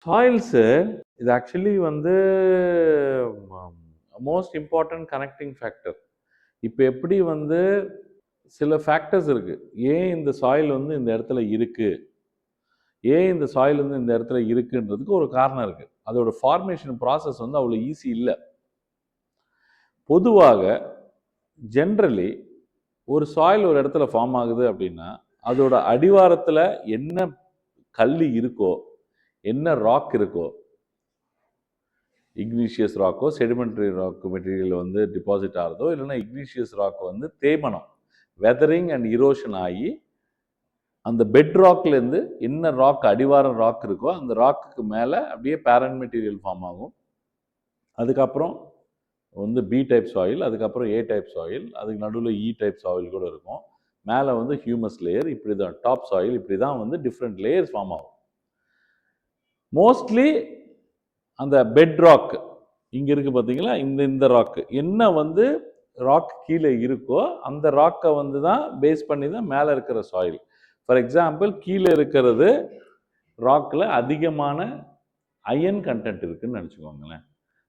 சாயில்ஸு இது ஆக்சுவலி வந்து most important connecting factor. இப்போ எப்படி வந்து சில ஃபேக்டர்ஸ் இருக்குது. ஏன் இந்த சாயில் வந்து இந்த இடத்துல இருக்குது, ஏன் இந்த சாயில் வந்து இந்த இடத்துல இருக்குன்றதுக்கு ஒரு காரணம் இருக்குது. அதோட ஃபார்மேஷன் ப்ராசஸ் வந்து அவ்வளோ ஈஸி இல்லை. பொதுவாக ஜென்ரலி ஒரு சாயில் ஒரு இடத்துல ஃபார்ம் ஆகுது அப்படின்னா அதோட அடிவாரத்தில் என்ன கல் இருக்கோ, என்ன ராக் இருக்கோ, இக்னீஷியஸ் ராக்கோ செடிமெண்ட்ரி ராக் மெட்டீரியல் வந்து டிபாசிட் ஆகிறதோ, இல்லைன்னா இக்னீஷியஸ் ராக் வந்து தேய்மனம் வெதரிங் அண்ட் இரோஷன் ஆகி அந்த பெட் ராக்லேருந்து என்ன ராக் அடிவாரம் ராக் இருக்கோ அந்த ராக்குக்கு மேலே அப்படியே பேரண்ட் மெட்டீரியல் ஃபார்ம் ஆகும். அதுக்கப்புறம் வந்து பி டைப் சாயில், அதுக்கப்புறம் ஏ டைப் சாயில், அதுக்கு நடுவில் இ டைப் சாயில் கூட இருக்கும். மேலே வந்து ஹியூமஸ் லேயர், இப்படி தான் டாப் சாயில், இப்படி தான் வந்து டிஃப்ரெண்ட் லேயர்ஸ் ஃபார்ம் ஆகும். மோஸ்ட்லி அந்த பெட் ராக் இங்கே இருக்குது பார்த்தீங்களா, இந்த ராக்கு என்ன வந்து ராக் கீழே இருக்கோ அந்த ராக்கை வந்து தான் பேஸ் பண்ணி தான் மேலே இருக்கிற சாயில். ஃபார் எக்ஸாம்பிள் கீழே இருக்கிறது ராக்கில் அதிகமான அயன் கண்டென்ட் இருக்குதுன்னு நினச்சிக்கோங்களேன்.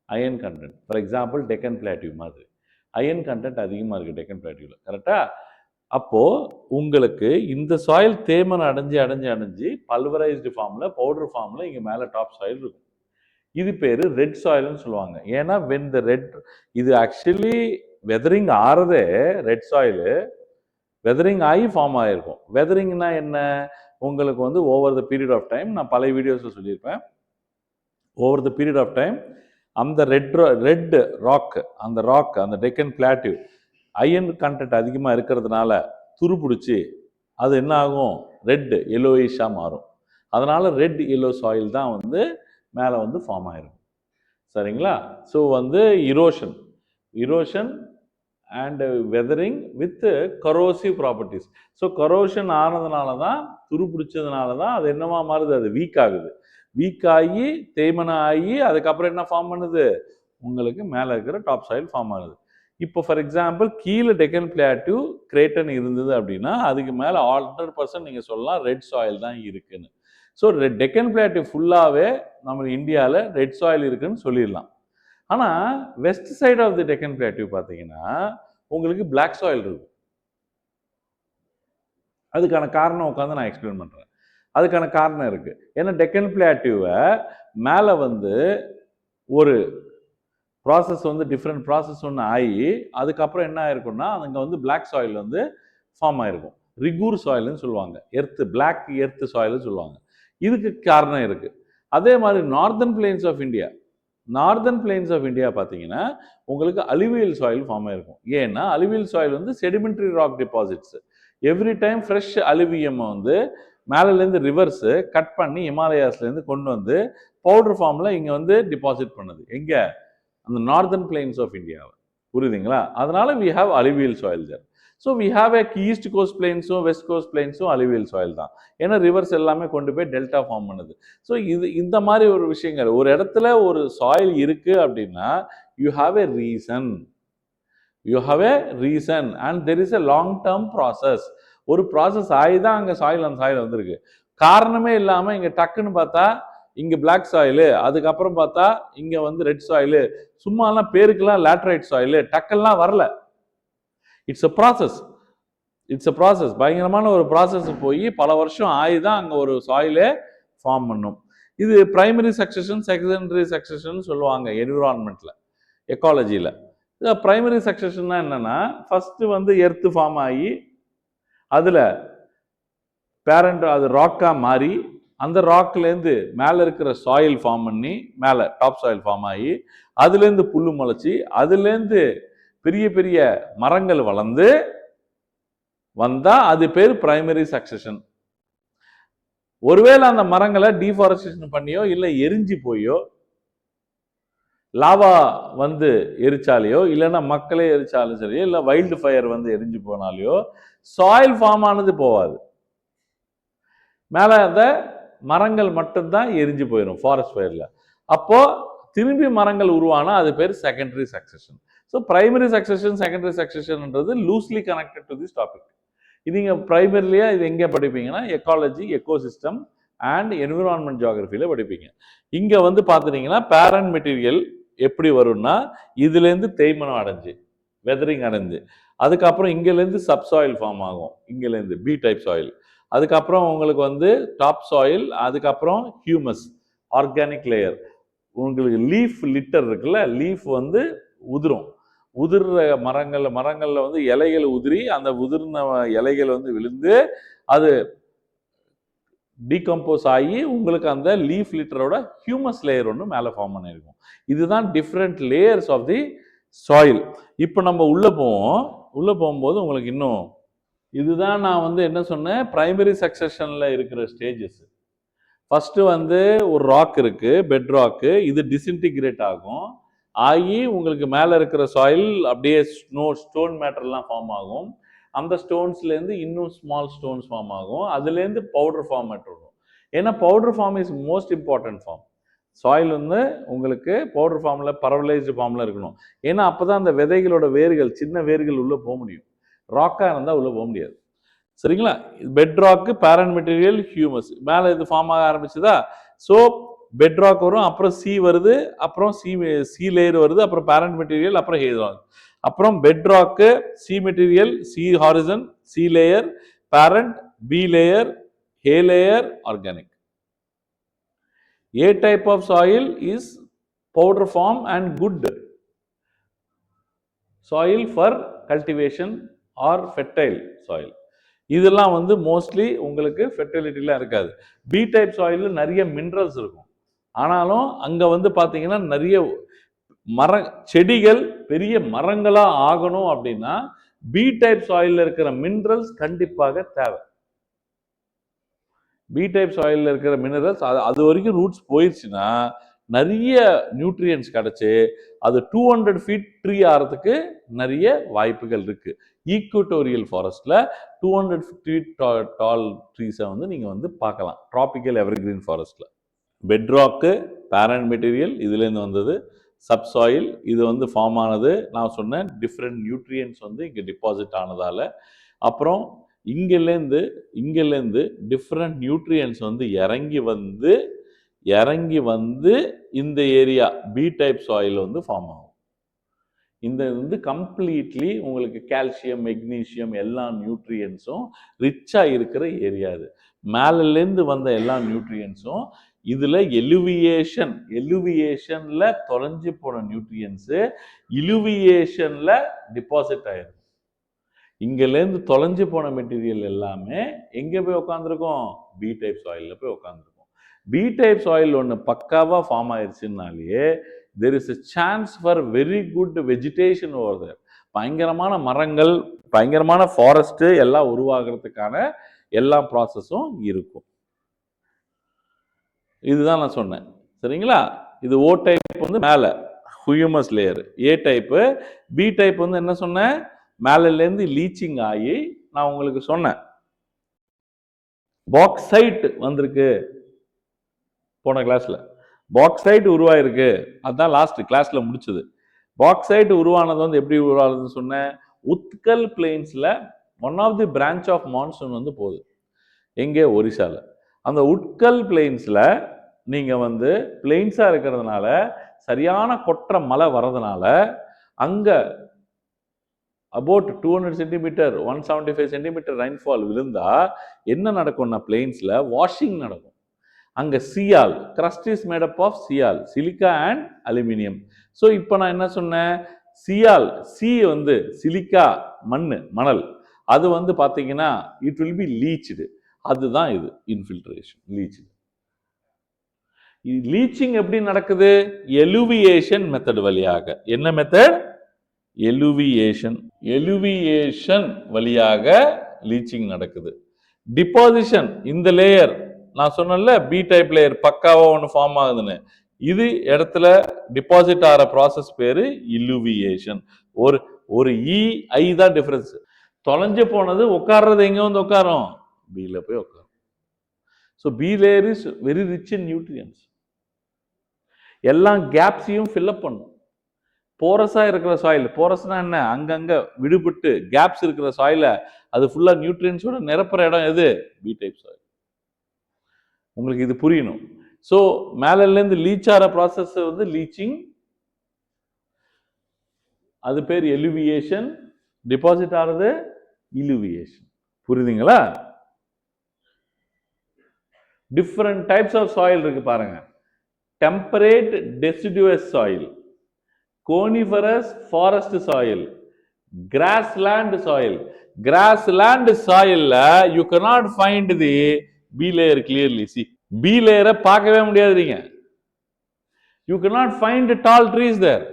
Iron content for example Deccan plateau மாதிரி அயன் கண்டென்ட் அதிகமாக இருக்குது டெக்கன் பிளாட்டியூவில், கரெக்டாக? அப்போது உங்களுக்கு இந்த சாயில் தேமன் அடைஞ்சு பல்வரைஸ்டு ஃபார்மில் பவுடர் ஃபார்மில் இங்கே மேலே டாப் சாயில் இருக்கும். இது பேர் ரெட் சாயில்னு சொல்லுவாங்க. ஏன்னா வென் த ரெட் இது ஆக்சுவலி வெதரிங் ஆறதே ரெட் சாயிலு வெதரிங் ஆகி ஃபார்ம் ஆகிருக்கும். வெதரிங்னா என்ன, உங்களுக்கு வந்து over the period of time, நான் பல வீடியோஸில் சொல்லியிருப்பேன், over the period of time அந்த ரெட் ராக் அந்த டெக்கன் பிளாட்டியூ அயன் கண்டென்ட் அதிகமாக இருக்கிறதுனால துருப்பிடிச்சி அது என்ன ஆகும், ரெட் எல்லோயிஷாக மாறும். அதனால் ரெட் எல்லோ சாயில் தான் வந்து மேலே வந்து ஃபார்ம் ஆகிருக்கும். சரிங்களா? ஸோ வந்து இரோஷன் and weathering with corrosive properties. So corrosion ஆனதுனால தான், துருப்பிடிச்சதுனால தான் அது என்னவா மாறுது, அது வீக் ஆகுது. வீக் ஆகி தேய்மனம் ஆகி அதுக்கப்புறம் என்ன ஃபார்ம் பண்ணுது, உங்களுக்கு மேலே இருக்கிற டாப் சாயில் ஃபார்ம் ஆகுது. இப்போ ஃபார் எக்ஸாம்பிள் கீழே டெக்கன் பிளாட்டியூ கிரேட்டன் இருந்தது அப்படின்னா அதுக்கு மேலே 100% நீங்கள் சொல்லலாம் ரெட் சாயில் தான் இருக்குன்னு. ஸோ டெக்கன் பிளாட்டியூ ஃபுல்லாகவே நம்ம இந்தியாவில் ரெட் சாயில் இருக்குன்னு சொல்லிடலாம். ஆனால் west side of the Deccan plateau பார்த்தீங்கன்னா உங்களுக்கு பிளாக் சாயில் இருக்கும். அதுக்கான காரணம் உட்காந்து நான் எக்ஸ்பிளைன் பண்ணுறேன். அதுக்கான காரணம் இருக்குது. ஏன்னா டெக்கன் பிளாட்டியூவை மேலே வந்து ஒரு ப்ராசஸ் வந்து டிஃப்ரெண்ட் ப்ராசஸ் ஒன்று ஆகி அதுக்கப்புறம் என்ன ஆயிருக்கும்னா அங்கே வந்து பிளாக் சாயில் வந்து ஃபார்ம் ஆகிருக்கும். ரிகூர் சாயில்னு சொல்லுவாங்க, பிளாக் எர்த்து சாயில்னு சொல்லுவாங்க. இதுக்கு காரணம் இருக்குது. அதே மாதிரி நார்தர்ன் பிளெயின்ஸ் ஆஃப் இந்தியா பார்த்தீங்கன்னா உங்களுக்கு அலுவியல் சாயில் ஃபார்ம் ஆகிருக்கும். ஏன்னா அலுவியல் சாயில் வந்து sedimentary rock deposits. Every time fresh அலுவியம் வந்து மேலேருந்து ரிவர்ஸு கட் பண்ணி ஹிமாலயாஸ்லேருந்து கொண்டு வந்து பவுடர் ஃபார்மில் இங்கே வந்து டிபாசிட் பண்ணுது. எங்கே, அந்த நார்தர்ன் பிளெயின்ஸ் ஆஃப் இந்தியாவை. புரியுதுங்களா? அதனால we have alluvial soil there. So we have a east coast பிளெயின்ஸும் வெஸ்ட் கோஸ்ட் பிளெயின்ஸும் அலுவியல் சாயில் தான். ஏன்னா ரிவர்ஸ் எல்லாமே கொண்டு போய் டெல்டா ஃபார்ம் பண்ணுது. ஸோ இந்த மாதிரி ஒரு விஷயங்கள், ஒரு இடத்துல ஒரு சாயில் இருக்கு அப்படின்னா you have a reason and there is a long term process. ஒரு ப்ராசஸ் ஆகி தான் அங்கே அந்த சாயில் வந்திருக்கு. காரணமே இல்லாமல் இங்கே டக்குன்னு பார்த்தா இங்கே பிளாக் சாயிலு, அதுக்கப்புறம் பார்த்தா இங்கே வந்து ரெட் சாயிலு, சும்மாலாம் பேருக்கெல்லாம் லேட்ரைட் சாயிலு டக்கெல்லாம் வரல. It's a process. பயங்கரமான ஒரு ப்ராசஸ் போய் பல வருஷம் ஆகி தான் அங்கே ஒரு சாயிலே ஃபார்ம் பண்ணும். இது பிரைமரி சக்சஷன், செகண்டரி சக்சஷன் சொல்லுவாங்க என்விரான்மெண்ட்டில், எக்காலஜியில். பிரைமரி சக்சஷன்னா என்னன்னா, ஃபஸ்ட்டு வந்து எர்த்து ஃபார்ம் ஆகி அதில் பேரண்ட் அது ராக்காக மாறி அந்த ராக்லேருந்து மேலே இருக்கிற சாயில் ஃபார்ம் பண்ணி மேலே டாப் சாயில் ஃபார்ம் ஆகி அதுலேருந்து புல்லு முளைச்சி அதுலேருந்து பெரிய பெரிய மரங்கள் வளர்ந்து வந்தால் அது பேர் பிரைமரி சக்சஷன். ஒருவேளை அந்த மரங்களை டீஃபாரஸ்டேஷன் பண்ணியோ இல்லை எரிஞ்சு போயோ லாவா வந்து எரிச்சாலையோ இல்லைன்னா மக்களே எரிச்சாலும் சரியோ இல்லை வைல்டு ஃபயர் வந்து எரிஞ்சு போனாலையோ சாயில் ஃபார்ம் ஆனது போகாது. மேலே அந்த மரங்கள் மட்டும்தான் எரிஞ்சு போயிடும் ஃபாரஸ்ட் ஃபயரில். அப்போது திரும்பி மரங்கள் உருவானா அது பேர் secondary succession. So primary succession, secondary சக்சஷன்ன்றது loosely connected to this topic. இது நீங்கள் ப்ரைமரிலியாக இது எங்கே படிப்பீங்கன்னா எக்காலஜி, எக்கோசிஸ்டம், அண்ட் என்விரான்மெண்ட் ஜியாகிரபியில் படிப்பீங்க. இங்கே வந்து பார்த்துட்டீங்கன்னா பேரண்ட் மெட்டீரியல் எப்படி வரும்னா இதுலேருந்து தேய்மனம் அடைஞ்சு வெதரிங் அடைஞ்சு அதுக்கப்புறம் இங்கேருந்து சப்சாயில் ஃபார்ம் ஆகும். இங்கேருந்து பி டைப் சாயில், அதுக்கப்புறம் உங்களுக்கு வந்து டாப் சாயில், அதுக்கப்புறம் ஹியூமஸ் ஆர்கானிக் லேயர். உங்களுக்கு லீஃப் லிட்டர் இருக்குல்ல, லீஃப் வந்து உதிரும். உதிர்ற மரங்களில் வந்து இலைகள் உதிரி, அந்த உதிர்ந்த இலைகள் வந்து விழுந்து அது டீகம்போஸ் ஆகி உங்களுக்கு அந்த லீஃப் லிட்டரோட ஹியூமஸ் லேயர் ஒன்று மேலே ஃபார்ம் பண்ணியிருக்கும். இதுதான் different layers of the soil. இப்போ நம்ம உள்ளே போகும்போது உங்களுக்கு இன்னும் இதுதான் நான் வந்து என்ன சொன்னேன், பிரைமரி சக்சஷனில் இருக்கிற ஸ்டேஜஸ். ஃபஸ்ட்டு வந்து ஒரு ராக் இருக்குது, பெட் ராக்கு. இது டிஸ்இன்டிகிரேட் ஆகி உங்களுக்கு மேலே இருக்கிற சாயில் அப்படியே ஸ்டோன் மேட்டர்லாம் ஃபார்ம் ஆகும். அந்த ஸ்டோன்ஸ்லேருந்து இன்னும் ஸ்மால் ஸ்டோன்ஸ் ஃபார்ம் ஆகும். அதுலேருந்து பவுடர் ஃபார்மேட் வரும். ஏன்னா powder form is most important form. Soil வந்து உங்களுக்கு பவுடர் ஃபார்மில் பரவலைஸ்டு ஃபார்மில் இருக்கணும். ஏன்னா அப்போ தான் அந்த விதைகளோட வேர்கள், சின்ன வேர்கள் உள்ளே போக முடியும். ராக்காக இருந்தால் உள்ளே போக முடியாது. சரிங்களா? பெட் ராக்கு, பேரண்ட் மெட்டீரியல், ஹியூமஸ். மேலே இது ஃபார்ம் ஆக ஆரம்பிச்சுதா? ஸோ பெட் ராக் வரும், அப்புறம் சி வருது, அப்புறம் சி லேயர் வருது, அப்புறம் பேரண்ட் மெட்டீரியல், அப்புறம் ஹே ராக். அப்புறம் bed rock, C material, C horizon, C layer, parent, B layer, A layer, organic. A type of soil is powder form and good soil for cultivation or fertile soil. இதெல்லாம் வந்து mostly உங்களுக்கு ஃபெர்டிலிட்டிலாம் இருக்காது. B type சாயிலில் நிறைய minerals இருக்கும். ஆனாலும் அங்கே வந்து பார்த்தீங்கன்னா நிறைய செடிகள் பெரிய மரங்களாக ஆகணும் அப்படின்னா பி டைப் சாயிலில் இருக்கிற மினரல்ஸ் கண்டிப்பாக தேவை. பி டைப் சாயிலில் இருக்கிற மினரல்ஸ் அது வரைக்கும் ரூட்ஸ் போயிடுச்சுன்னா நிறைய நியூட்ரியன்ஸ் கிடச்சி அது 200 feet ட்ரீ ஆகிறதுக்கு நிறைய வாய்ப்புகள் இருக்குது. ஈக்குவட்டோரியல் ஃபாரஸ்ட்டில் 200 feet டால் ட்ரீஸை வந்து நீங்கள் வந்து பார்க்கலாம் ட்ராபிக்கல் எவர்கிரீன் ஃபாரஸ்ட்டில். பெட்ராக்கு, பேரண்ட் மெட்டீரியல் இதுலேருந்து வந்தது. சப்சாயில் இது வந்து ஃபார்ம் ஆனது நான் சொன்னேன் டிஃப்ரெண்ட் நியூட்ரியன்ஸ் வந்து இங்கே டிபாசிட் ஆனதால். அப்புறம் இங்கேருந்து டிஃப்ரெண்ட் நியூட்ரியன்ஸ் வந்து இறங்கி வந்து இந்த ஏரியா பி டைப் சாயில் வந்து ஃபார்ம் ஆகும். இந்த வந்து கம்ப்ளீட்லி உங்களுக்கு கால்சியம், மெக்னீஷியம் எல்லா நியூட்ரியன்ஸும் ரிச்சாக இருக்கிற ஏரியா இது. மேலேருந்து வந்த எல்லா நியூட்ரியன்ஸும் இதில் எலுவியேஷனில் தொலைஞ்சு போன நியூட்ரியன்ஸு இலுவியேஷனில் டிபாசிட் ஆயிடும். இங்கேருந்து தொலைஞ்சு போன மெட்டீரியல் எல்லாமே எங்கே போய் உட்காந்துருக்கோம்? பி டைப் சாயிலில் போய் உட்காந்துருக்கோம். பி டைப் சாயில் ஒன்று பக்காவாக form ஆயிடுச்சுனாலேயே there is a chance for very good vegetation over there. பயங்கரமான மரங்கள், பயங்கரமான ஃபாரஸ்ட் எல்லாம் உருவாகிறதுக்கான எல்லா ப்ராசஸும் இருக்கும். இதுதான் நான் சொன்னேன். சரிங்களா? இது ஓ டைப் வந்து மேலே ஹியூமஸ் லேயர், ஏ டைப்பு. பி டைப் வந்து என்ன சொன்னேன்? மேலேருந்து லீச்சிங் ஆகி நான் உங்களுக்கு சொன்னேன் பாக்சைட் வந்திருக்கு போன கிளாஸ்ல. பாக்சைட் உருவாயிருக்கு, அதுதான் லாஸ்ட் கிளாஸ்ல முடிச்சது. பாக்சைட் உருவானது வந்து எப்படி உருவானதுன்னு சொன்னேன். உத்கல் பிளெயின்ஸ்ல one of the branch of monsoon வந்து போகுது. எங்கே? ஒரிசால. அந்த உட்கல் பிளெயின்ஸ்ல நீங்க வந்து பிளெயின்ஸா இருக்கிறதுனால சரியான கொற்ற மழை வர்றதுனால அங்க அபவுட் 200 சென்டிமீட்டர் 175 சென்டிமீட்டர் ரெயின்ஃபால் விழுந்தா என்ன நடக்கும்னா பிளெயின்ஸ்ல வாஷிங் நடக்கும். அங்க sial, crust is made up of sial, silica and aluminium. So இப்போ நான் என்ன சொன்னேன்? சியால், சி வந்து சிலிக்கா மணல், அது வந்து பார்த்தீங்கன்னா இட் வில் பி லீச்டு. அதுதான் இது இன்ஃபில்ட்ரேஷன், லீச்டு. லீச்சிங் எப்படி நடக்குது? எலுவியேஷன் மெத்தட் வழியாக. என்ன மெத்தட்? எலுவியேஷன் வழியாக லீச்சிங் நடக்குது. டிபாசிஷன், இந்த லேயர் நான் சொன்னேன்ல பி டைப் லேயர் பக்காவா ஒன்று ஃபார்ம் ஆகுதுன்னு, இது இடத்துல டிபாசிட் ஆகிற ப்ராசஸ் பேரு இலுவியேஷன். ஒரு ஐ தான் டிஃபரன்ஸ். தொலைஞ்சு போனது உட்கார்றது எங்க வந்து உட்காரும்? பில போய் உட்காரும். So B layer is very rich in nutrients. எல்லா கேப்ஸையும் ஃபில்அப் பண்ணும். போரஸா இருக்கிற சாயில், போரஸ்னா என்ன? அங்கங்க விடுபட்டு கேப்ஸ் இருக்கிற சாயில அது ஃபுல்லா நியூட்ரியன்ஸோட நிரப்புற இடம் எது? B type soil. உங்களுக்கு இது புரியணும். ஸோ மேலேருந்து லீச் ஆகிற ப்ராசஸ் வந்து லீச்சிங், அது பேர் எலிவியேஷன். டிபாசிட் ஆகிறது இலிவியேஷன். புரியுதுங்களா? டிஃப்ரெண்ட் டைப்ஸ் ஆஃப் சாயில் இருக்கு பாருங்க. Temperate deciduous soil, coniferous forest soil, grassland soil. Grassland சாயில்ல you cannot find the B layer clearly. See, B layer பார்க்கவே முடியாது நீங்க. You cannot find tall trees there.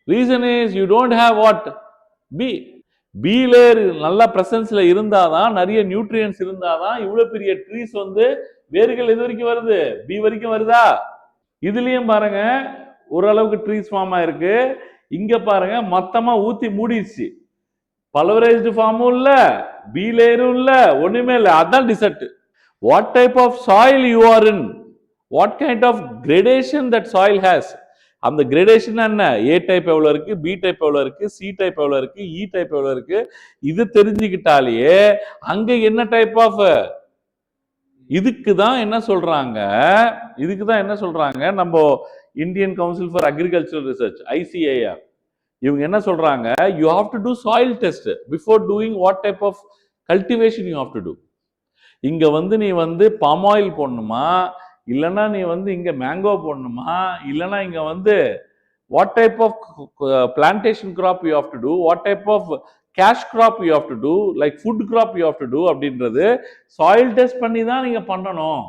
Reason is you don't have what? B. B layer நல்ல பிரசன்ஸ்ல இருந்தாதான், நிறைய nutrients இருந்தாதான் இவ்வளவு பெரிய ட்ரீஸ் வந்து வேர்கள் எது வரைக்கும் வருது? B வரைக்கும் வருதா? இதுலயும் பாருங்க ஓரளவுக்கு ட்ரீஸ் ஃபார்ம் ஆயிருக்கு. இங்க பாருங்க மொத்தமா ஊத்தி மூடிடுச்சு. பல்வரைஸ்டு ஃபார்மும் இல்ல, பி லேயரும் இல்ல, ஒண்ணுமே இல்ல. அதான் desert. What type of soil you are in, what kind of gradation that soil has. அந்த கிரேடேஷன் என்ன? ஏ டைப் எவ்வளவு இருக்கு, பி டைப் எவ்வளவு இருக்கு, சி டைப் எவ்வளவு இருக்கு, இ டைப் எவ்வளவு இருக்கு, இது தெரிஞ்சுக்கிட்டாலேயே அங்க என்ன டைப் ஆஃப், இதுக்கு தான் என்ன சொல்றாங்க, நம்ம Indian council for agricultural research, ICAR, இவங்க என்ன சொல்றாங்க, you have to do soil test before doing what type of cultivation you have to do. இங்க வந்து நீ வந்து பாம் ஆயில் போடணுமா, இல்லைன்னா நீ வந்து இங்க மேங்கோ போடணுமா, இல்லைன்னா இங்க வந்து what type of plantation crop you have to do, what type of cash crop you have to do, like food crop you have to do அப்படின்றது சாயில் டெஸ்ட் பண்ணி தான் நீங்க பண்ணணும்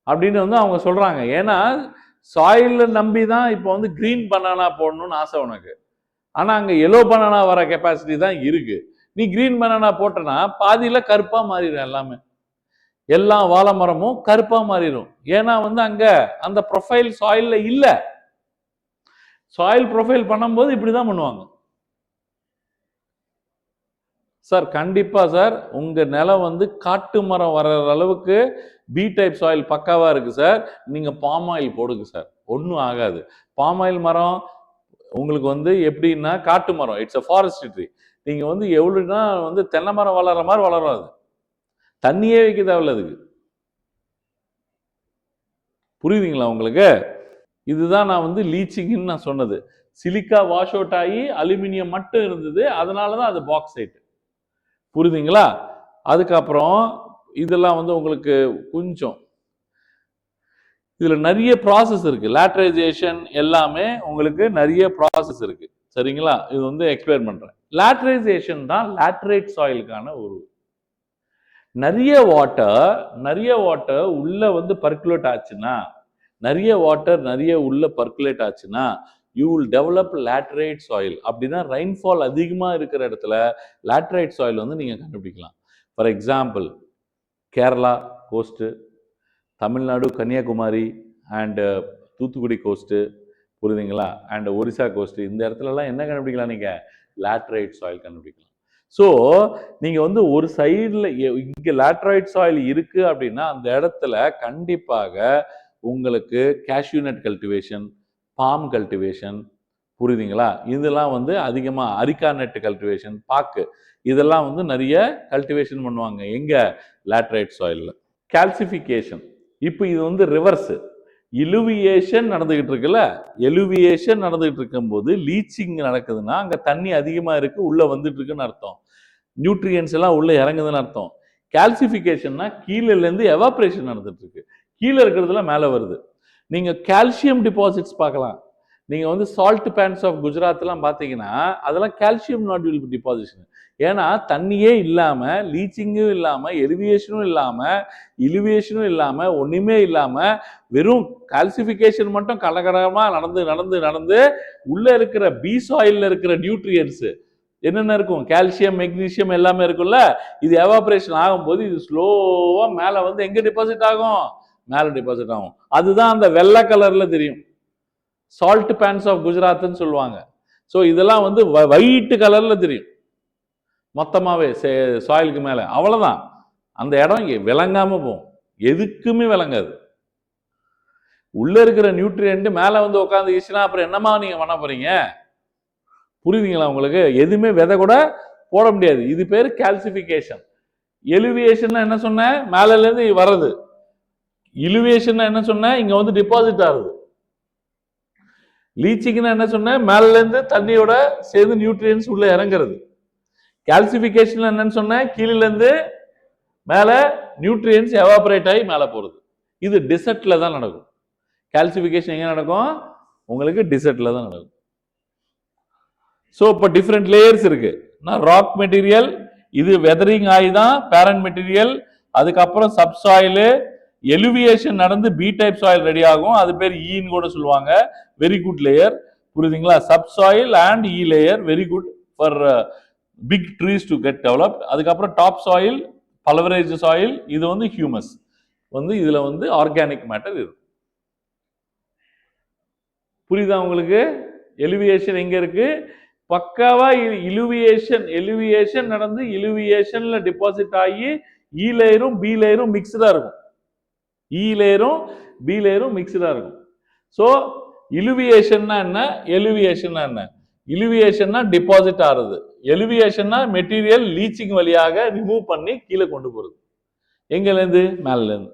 அப்படின்னு வந்து அவங்க சொல்றாங்க. ஏன்னா சாயில நம்பி தான் இப்போ வந்து கிரீன் பனானா போடணும்னு ஆசை உனக்கு. ஆனா அங்க எல்லோ பனானா வர கெப்பாசிட்டி தான் இருக்கு. நீ கிரீன் பனானா போட்டனா பாதியில கருப்பா மாறிடும். எல்லாமே எல்லா வாழை மரமும் கருப்பா மாறிடும். ஏன்னா வந்து அங்க அந்த ப்ரொஃபைல் சாயில்ல இல்ல. சாயில் ப்ரொஃபைல் பண்ணும்போது இப்படிதான் பண்ணுவாங்க. சார் கண்டிப்பா சார், உங்க நிலம் வந்து காட்டு மரம் வர்ற அளவுக்கு பி டைப் சாயில் பக்காவா இருக்கு சார். நீங்க பாம் ஆயில் போடுங்க சார், ஒன்றும் ஆகாது. பாம் ஆயில் மரம் உங்களுக்கு வந்து எப்படின்னா காட்டு மரம், இட்ஸ் அ ஃபாரஸ்ட் ட்ரீ. நீங்க வந்து எவ்வளவுனா வந்து தென்னை மரம் வளர்ற மாதிரி வளரும். அது தண்ணியே வைக்க தேவையில்ல அதுக்கு. புரியுதுங்களா உங்களுக்கு? இதுதான் நான் வந்து லீச்சிங்னு நான் சொன்னது. சிலிக்கா வாஷ் அவுட் ஆகி அலுமினியம் மட்டும் இருந்தது, அதனாலதான் அது பாக்சைட். புரியுதுங்களா? அதுக்கப்புறம் இதெல்லாம் வந்து உங்களுக்கு கொஞ்சம் இதுல நிறைய ப்ராசஸ் இருக்கு. லேட்ரைசேஷன் எல்லாமே உங்களுக்கு நிறைய ப்ராசஸ் இருக்கு. சரிங்களா? இது வந்து எக்ஸ்பிளைன் பண்றேன். லேட்ரைசேஷன் தான் லேட்ரைட் சாயிலுக்கான ஒரு நிறைய வாட்டர் உள்ள வந்து பர்குலேட் ஆச்சுன்னா, உள்ள பர்குலேட் ஆச்சுன்னா you will develop laterite soil. அப்படின்னா ரெயின்ஃபால் அதிகமா இருக்கிற இடத்துல லேட்டரைட் சாயில் வந்து நீங்க கண்டுபிடிக்கலாம். For example Kerala coast, Tamil Nadu Kanyakumari and Thoothukudi coast, புரியுதுங்களா, அண்ட் ஒரிசா கோஸ்ட், இந்த இடத்துலலாம் என்ன கண்டுபிடிக்கலாம், நீங்க லேட்டரைட் சாயில் கண்டுபிடிக்கலாம். ஸோ நீங்க வந்து ஒரு சைடில் இங்க லேட்டரைட் சாயில் இருக்கு அப்படின்னா அந்த இடத்துல கண்டிப்பாக உங்களுக்கு cashew nut cultivation, palm cultivation, புரியுதுங்களா, இதெல்லாம் வந்து அதிகமா அரிக்கா நட் கல்டிவேஷன், பாக்கு, இதெல்லாம் வந்து நிறைய கல்டிவேஷன் பண்ணுவாங்க. எங்க? லேட்டரைட் சாயில்ல. கால்சிஃபிகேஷன், இப்போ இது வந்து ரிவர்ஸ். இலுவியேஷன் நடந்துகிட்டு இருக்குல்ல, எலுவியேஷன் நடந்துகிட்டு இருக்கும்போது லீச்சிங் நடக்குதுன்னா அங்க தண்ணி அதிகமா இருக்கு, உள்ள வந்துட்டு இருக்குன்னு அர்த்தம். நியூட்ரியன்ஸ் எல்லாம் உள்ள இறங்குதுன்னு அர்த்தம். கால்சிஃபிகேஷன்னா கீழே இருந்து எவாப்ரேஷன் நடந்துட்டு இருக்கு, கீழே இருக்கிறதுல மேல வருது. நீங்க கால்சியம் டிபாசிட்ஸ் பார்க்கலாம். நீங்க வந்து சால்ட் பேன்ஸ் ஆஃப் குஜராத்லாம் பார்த்தீங்கன்னா அதெல்லாம் கால்சியம் நாட்யூல் டிபாசிஷன். ஏன்னா தண்ணியே இல்லாம, லீச்சிங்கும் இல்லாம, எலிவியேஷனும் இல்லாம, இலிவியேஷனும் இல்லாம, ஒண்ணுமே இல்லாம வெறும் கால்சிஃபிகேஷன் மட்டும் கலகரமா நடந்து உள்ள இருக்கிற பி சாயில்ல இருக்கிற நியூட்ரியன்ஸ் என்னென்ன இருக்கும், கால்சியம், மெக்னீசியம் எல்லாமே இருக்கும்ல, இது எவாபரேஷன் ஆகும்போது இது ஸ்லோவா மேல வந்து எங்க டிபாசிட் ஆகும், மேல டிபாசிட் ஆகும். அதுதான் அந்த வெள்ளை கலர்ல தெரியும், சால்ட் பேன்ஸ் ஆஃப் குஜராத்னு சொல்லுவாங்க. ஸோ இதெல்லாம் வந்து ஒயிட் கலர்ல தெரியும் மொத்தமாவே சாயிலுக்கு மேல. அவ்வளவுதான், அந்த இடம் விளங்காம போகும், எதுக்குமே விளங்காது. உள்ள இருக்கிற நியூட்ரியன்ட் மேல வந்து உட்காந்துச்சுன்னா அப்புறம் என்னமா நீங்க பண்ண போறீங்க? புரியுதுங்களா உங்களுக்கு? எதுவுமே விதை கூட போட முடியாது. இது பேரு கால்சிஃபிகேஷன். எலிவேஷன் என்ன சொன்னேன், மேல இருந்து வர்றது. இலிவேஷன் என்ன சொன்னேன், இங்க வந்து டிபாசிட் ஆகுது. லீச்சிங்னா என்ன சொன்னேன், மேல இருந்து தண்ணியோட சேர்ந்து நியூட்ரியன்ஸ் உள்ள இறங்குறது. கால்சிபிகேஷன் என்னன்னு சொன்னேன், கீழே இருந்து மேல நியூட்ரியன்ஸ் எவாபரேட் ஆகி மேல போறது. இது டிசர்ட்ல தான் நடக்கும். கால்சிபிகேஷன் எங்க நடக்கும், உங்களுக்கு டிசர்ட்ல தான் நடக்கும். ஸோ இப்போ டிஃப்ரெண்ட் லேயர்ஸ் இருக்கு. நான் ராக் மெட்டீரியல், இது வெதரிங் ஆகி தான் பேரண்ட் மெட்டீரியல், அதுக்கப்புறம் சப்சாயில் எலிவியேஷன் நடந்து பி டைப் சாயில் ரெடி ஆகும். அது பேர் ஈன்னு கூட சொல்லுவாங்க. வெரி குட் லேயர், புரியுதுங்களா? Subsoil and E layer very good for big trees to get developed. அதுக்கப்புறம் டாப் சாயில் பல்வரைஸ்டு சாயில், இது வந்து ஹியூமஸ் வந்து இதுல வந்து ஆர்கானிக் மேட்டர் இருக்கும். புரியுதா உங்களுக்கு? எலிவியேஷன் எங்க இருக்கு, பக்காவா எலிவியேஷன் நடந்து எலிவியேஷன்ல டிபாசிட் ஆகி இ லேயரும் பி லேயரும் மிக்ஸ்டா இருக்கும். இ லேயரும் பி லேயரும் மிக்ஸ்டா இருக்கும். ஸோ இலிவியேஷன்னா என்ன, எலிவியேஷன்னா என்ன? இலிவியேஷன்னா டிபாசிட் ஆகுது, எலிவியேஷன்னா மெட்டீரியல் லீச்சிங் வழியாக ரிமூவ் பண்ணி கீழே கொண்டு போறது. எங்கல இருந்து, மேல இருந்து.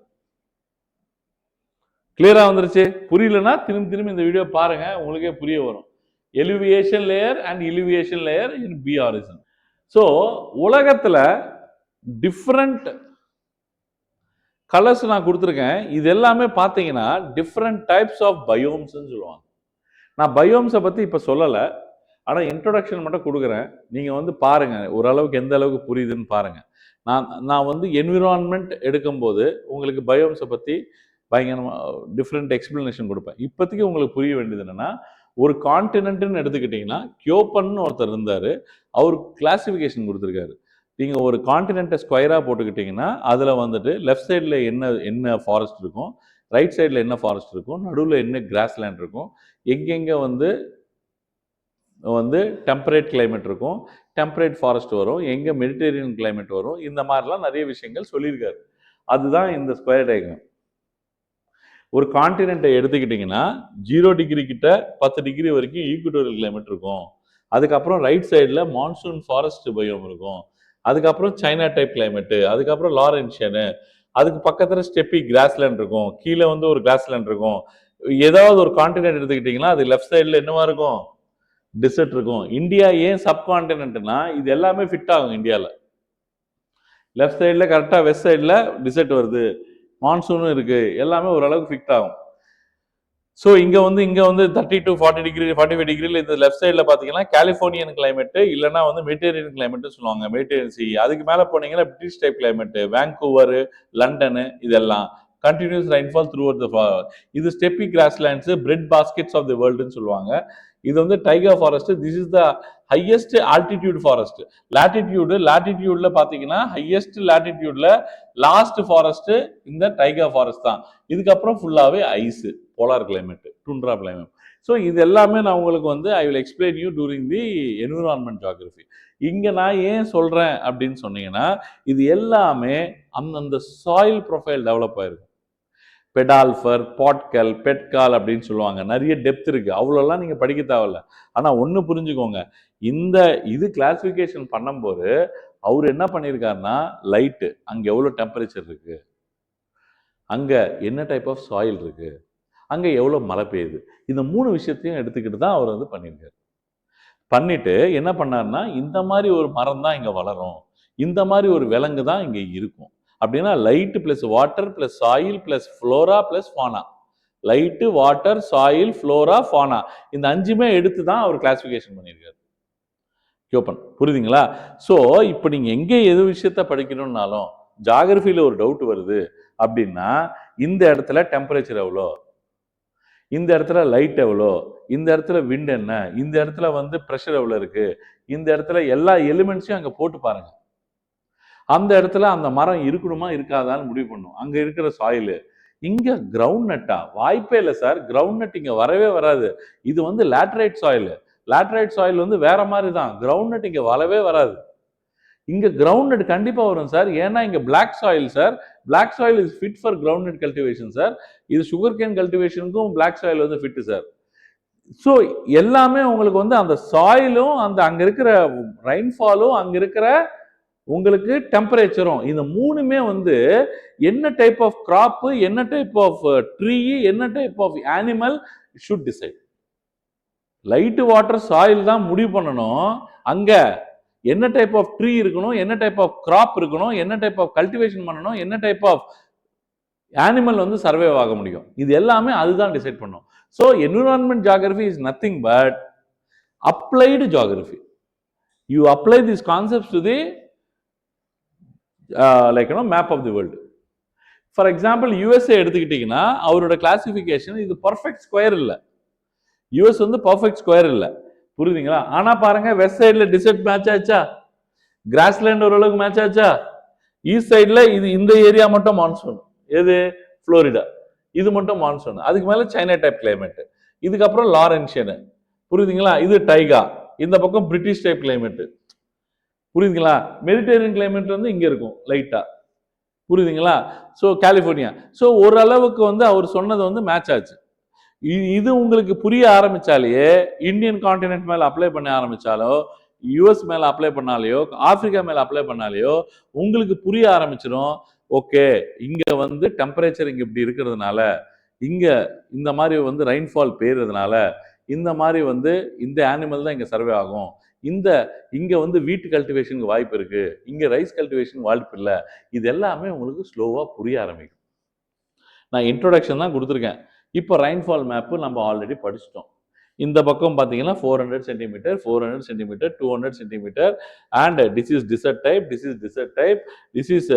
கிளியரா வந்துருச்சு? புரியலன்னா திரும்பி இந்த வீடியோ பாருங்க, உங்களுக்கே புரிய வரும். Eluviation layer and illuviation layer in B origin. So உலகத்துல டிஃப்ரெண்ட் கலர்ஸ் நான் கொடுத்துருக்கேன். இது எல்லாமே பார்த்தீங்கன்னா டிஃப்ரெண்ட் டைப்ஸ் ஆஃப் பயோம்ஸ் சொல்லுவாங்க. நான் பயோம்ஸை பற்றி இப்போ சொல்லலை, ஆனால் இன்ட்ரோடக்ஷன் மட்டும் கொடுக்குறேன். நீங்கள் வந்து பாருங்கள், ஓரளவுக்கு எந்த அளவுக்கு புரியுதுன்னு பாருங்கள். நான் வந்து என்விரான்மெண்ட் எடுக்கும்போது உங்களுக்கு பயோம்ஸை பற்றி பயங்கரமாக டிஃப்ரெண்ட் எக்ஸ்பிளனேஷன் கொடுப்பேன். இப்போதைக்கு உங்களுக்கு புரிய வேண்டியது என்னென்னா, ஒரு கான்டினென்ட்னு எடுத்துக்கிட்டிங்கன்னா கியோப்பன்னு ஒருத்தர் இருந்தார், அவர் கிளாசிஃபிகேஷன் கொடுத்துருக்காரு. நீங்கள் ஒரு கான்டினென்ட்டை ஸ்கொயராக போட்டுக்கிட்டிங்கன்னா அதில் வந்துட்டு லெஃப்ட் சைடில் என்ன ஃபாரஸ்ட் இருக்கும், ரைட் சைடில் என்ன ஃபாரஸ்ட் இருக்கும், நடுவில் என்ன கிராஸ்லேண்ட் இருக்கும், எங்கெங்கே வந்து டெம்பரேட் கிளைமேட் இருக்கும், டெம்பரேட் ஃபாரஸ்ட் வரும், எங்கே மெடிட்டேரியன் கிளைமேட் வரும், இந்த மாதிரிலாம் நிறைய விஷயங்கள் சொல்லியிருக்காரு. அதுதான் இந்த ஸ்கொயர் டயக்ராம். ஒரு கான்டினென்ட்டை எடுத்துக்கிட்டிங்கன்னா 0 டிகிரி கிட்ட 10 டிகிரி வரைக்கும் ஈக்குவட்டோரியல் கிளைமேட் இருக்கும். அதுக்கப்புறம் ரைட் சைடில் மான்சூன் ஃபாரஸ்ட் பயோம் இருக்கும். அதுக்கப்புறம் சைனா டைப் கிளைமேட்டு, அதுக்கப்புறம் லாரன்ஷியனு, அதுக்கு பக்கத்தில் ஸ்டெப்பி கிராஸ்லேண்ட் இருக்கும், கீழே வந்து ஒரு கிராஸ்லேண்ட் இருக்கும். ஏதாவது ஒரு கான்டினென்ட் எடுத்துக்கிட்டிங்கன்னா அது லெஃப்ட் சைடில் என்னவா இருக்கும், டிசர்ட் இருக்கும். இந்தியா ஏன் சப்கான்டினென்ட்னா இது எல்லாமே ஃபிட் ஆகும் இந்தியாவில். லெஃப்ட் சைடில் கரெக்டாக வெஸ்ட் சைடில் டிசர்ட் வருது, மான்சூனும் இருக்குது, எல்லாமே ஓரளவுக்கு ஃபிட் ஆகும். ஸோ இங்கே வந்து 30 to 40 டிகிரி 45 டிகிரியில் இந்த லெஃப்ட் சைடில் பார்த்தீங்கன்னா கலிஃபோர்னியன் கிளைமேட்டு, இல்லைனா வந்து மெடிட்டேரியன் கிளைமேட்டு சொல்லுவாங்க, மெடிட்டேரியன் சி. அதுக்கு மேலே போனீங்கன்னா British type climate, Vancouver, London, இதெல்லாம் continuous rainfall throughout the. இது steppe grasslands, bread baskets of the வேர்ல்டுன்னு சொல்லுவாங்க. இது வந்து taiga forest. This is the highest altitude forest. லாட்டிடியூட்ல பார்த்தீங்கன்னா ஹையஸ்ட் லாட்டிடியூட்ல லாஸ்ட் ஃபாரஸ்ட் இந்த டைகர் ஃபாரஸ்ட் தான். இதுக்கப்புறம் ஃபுல்லாகவே ice, polar climate, tundra climate. So இது எல்லாமே நான் உங்களுக்கு வந்து I will explain you during the environment geography. இங்கே நான் ஏன் சொல்கிறேன் அப்படின்னு சொன்னீங்கன்னா, இது எல்லாமே அந்தந்த சாயில் ப்ரொஃபைல் டெவலப் ஆயிருக்கும். பெடால்ஃபர், பாட்கல், பெட்கால் அப்படின்னு சொல்லுவாங்க. நிறைய டெப்த் இருக்கு, அவ்வளோலாம் நீங்கள் படிக்க தேவையில்ல. ஆனால் ஒன்று புரிஞ்சுக்கோங்க, இது கிளாசிஃபிகேஷன் பண்ணும்போது அவர் என்ன பண்ணியிருக்காருன்னா, லைட்டு அங்கே எவ்வளோ டெம்பரேச்சர் இருக்கு, அங்கே என்ன டைப் ஆஃப் சாயில் இருக்கு, அங்கே எவ்வளோ மழை பெய்யுது, இந்த 3 விஷயத்தையும் எடுத்துக்கிட்டு தான் அவர் வந்து பண்ணியிருக்காரு. பண்ணிட்டு என்ன பண்ணார்னா, இந்த மாதிரி ஒரு மரம் தான் இங்கே வளரும், இந்த மாதிரி ஒரு விலங்கு தான் இங்கே இருக்கும் அப்படின்னா, light plus water plus soil plus Flora plus fauna. Light, water, soil, Flora, fauna, இந்த 5மே எடுத்து தான் அவர் கிளாசிஃபிகேஷன் பண்ணியிருக்காரு கியோப்பன். புரியுதுங்களா? ஸோ இப்போ நீங்கள் எங்கே எது விஷயத்த படிக்கணும்னாலும் ஜியோகிராஃபியில் ஒரு டவுட் வருது அப்படின்னா, இந்த இடத்துல டெம்பரேச்சர் எவ்வளோ, இந்த இடத்துல லைட் எவ்வளோ, இந்த இடத்துல விண்ட் என்ன, இந்த இடத்துல வந்து ப்ரெஷர் எவ்வளோ இருக்கு, இந்த இடத்துல எல்லா எலிமெண்ட்ஸையும் அங்கே போட்டு பாருங்க. அந்த இடத்துல அந்த மரம் இருக்கணுமா இருக்காதான்னு முடிவு பண்ணும். அங்க இருக்கிற சாயிலு. இங்க கிரவுண்ட் நட்டா வாய்ப்பே இல்லை சார். கிரவுண்ட் நட் இங்க வரவே வராது. இது வந்து லேட்டரைட் சாயில். லேட்டரைட் சாயில் வந்து வேற மாதிரி தான். கிரவுண்ட் நட் இங்க வரவே வராது. இங்க கிரவுண்ட் நட் கண்டிப்பா வரும் சார். ஏன்னா இங்க black soil sir. Black soil is fit for ground nut cultivation sir. இது சுகர் கேன் கல்டிவேஷனுக்கும் பிளாக் சாயில் வந்து ஃபிட் சார். ஸோ எல்லாமே உங்களுக்கு வந்து அந்த சாயிலும், அந்த அங்க இருக்கிற ரெயின்ஃபாலும், அங்க இருக்கிற உங்களுக்கு டெம்பரேச்சரும், இந்த மூணுமே வந்து என்ன டைப் ஆஃப் கிராப், என்ன டைப் ஆஃப் ட்ரீ, என்ன type of animal should decide. Light water soil தான் முடிவு பண்ணணும். அங்க என்ன டைப் ஆஃப் ட்ரீ இருக்கணும், என்ன டைப் ஆஃப் கிராப் இருக்கணும், என்ன டைப் ஆஃப் கல்டிவேஷன் பண்ணணும், என்ன டைப் ஆஃப் அனிமல் வந்து சர்வே ஆக முடியும், இது எல்லாமே அதுதான் டிசைட் பண்ணும். So environment geography is nothing but applied geography. You apply this concepts to the like map of the world. For example USA எடுத்துக்கிட்டீங்கன்னா அவரோட கிளாசிபிகேஷன் இது பர்ஃபெக்ட் ஸ்கொயர் இல்லை. யூஎஸ் வந்து பர்ஃபெக்ட் ஸ்கொயர் இல்லை, புரியுதுங்களா? ஆனா பாருங்க, வெஸ்ட் சைட்ல டிசர்ட் மேட்ச் ஆச்சா, கிராஸ்லேண்ட் ஓரளவுக்கு மேட்ச் ஆச்சா, ஈஸ்ட் சைட்ல இது இந்த ஏரியா மட்டும் மான்சூன், எது புளோரிடா, இது மட்டும் மான்சூன், அதுக்கு மேல சைனா டைப் கிளைமேட், இதுக்கப்புறம் லாரன்ஷியன், புரியுதுங்களா? இது டைகா, இந்த பக்கம் பிரிட்டிஷ் டைப் கிளைமேட், புரியுதுங்களா? மெடிட்டேரியன் கிளைமேட் வந்து இங்க இருக்கும் லைட்டா, புரியுதுங்களா? So California. ஸோ ஓரளவுக்கு வந்து அவர் சொன்னது வந்து மேட்ச் ஆச்சு. இது உங்களுக்கு புரிய ஆரம்பிச்சாலேயே இந்தியன் கான்டினென்ட் மேல அப்ளை பண்ண ஆரம்பிச்சாலோ, யூஎஸ் மேல அப்ளை பண்ணாலேயோ, ஆப்பிரிக்கா மேல அப்ளை பண்ணாலேயோ உங்களுக்கு புரிய ஆரம்பிச்சிடும். ஓகே, இங்க வந்து டெம்பரேச்சர் இங்க இப்படி இருக்கிறதுனால, இங்க இந்த மாதிரி வந்து ரெயின்ஃபால் பெய்யறதுனால, இந்த மாதிரி வந்து இந்த அனிமல் தான் இங்க சர்வே ஆகும், இங்க வந்து வீட்டு கல்டிவேஷனுக்கு வாய்ப்பு இருக்கு, இங்க ரைஸ் கல்டிவேஷன் வாய்ப்பு இல்லை, இது எல்லாமே உங்களுக்கு ஸ்லோவா புரிய ஆரம்பிக்கும். நான் இன்ட்ரோடக்ஷன் தான் கொடுத்துருக்கேன். இப்போ ரெயின்ஃபால் மேப்பு நம்ம ஆல்ரெடி படிச்சிட்டோம். இந்த பக்கம் பார்த்தீங்கன்னா 400 centimetre, 400 centimetre, 200 centimetre, and this is dessert type, this is dessert type, this is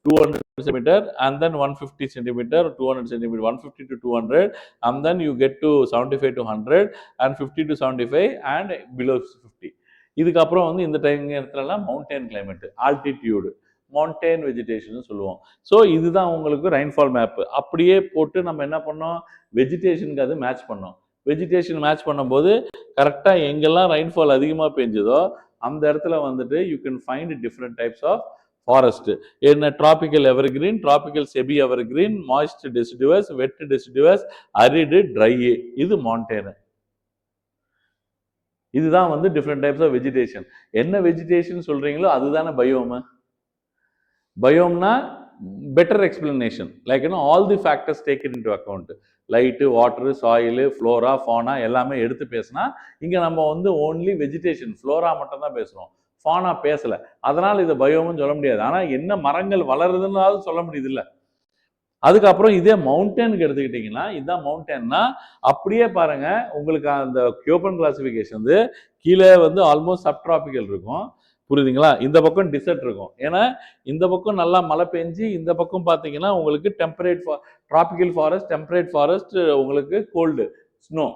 200 centimeter, and then 150 centimeter, 200 centimeter, 150 to 200, and then you get to 75 to 100, and 50 to 75, and below 50. இதுக்கப்புறம் வந்து இந்த time இடத்துலலாம் mountain climate, altitude, mountain vegetation சொல்லுவோம். So இதுதான் உங்களுக்கு rainfall map. அப்படியே போட்டு நம்ம என்ன பண்ணோம், வெஜிடேஷனுக்கு அது மேட்ச் பண்ணோம். வெஜிடேஷன் மேட்ச் பண்ணும்போது கரெக்டாக எங்கெல்லாம் ரெயின்ஃபால் அதிகமாக பெஞ்சதோ அந்த இடத்துல வந்துட்டு you can find different types of forest. என்ன tropical evergreen, tropical semi evergreen, moist deciduous, wet deciduous, arid, dry, இது மவுண்டைன். இதுதான் வந்து டிஃப்ரெண்ட் டைப்ஸ் ஆஃப் வெஜிடேஷன். என்ன வெஜிடேஷன் சொல்றீங்களோ அதுதானே பயோமு. பயோம்னா better explanation, like all the factors taken into account, light, water, soil, flora, fauna எல்லாமே எடுத்து பேசினா இங்கே நம்ம வந்து ஓன்லி வெஜிடேஷன் ஃப்ளோரா மட்டும் தான் பேசுகிறோம், ஃபானா பேசலை. அதனால் இதை பயோம்னு சொல்ல முடியாது. ஆனால் என்ன மரங்கள் வளருதுன்னாலும் சொல்ல முடியுது இல்லை. அதுக்கப்புறம் இதே மவுண்டனுக்கு எடுத்துக்கிட்டிங்கன்னா, இதுதான் மவுண்டன்னா அப்படியே பாருங்க, உங்களுக்கு அந்த கியோபன் கிளாசிஃபிகேஷன் வந்து கீழே வந்து ஆல்மோஸ்ட் சப்ட்ராபிக்கல் இருக்கும், புரியுதுங்களா? இந்த பக்கம் டிசர்ட் இருக்கும். ஏன்னா இந்த பக்கம் நல்லா மழை பெஞ்சு, இந்த பக்கம் பார்த்தீங்கன்னா உங்களுக்கு temperate tropical forest, temperate forest, உங்களுக்கு கோல்டு, ஸ்னோ.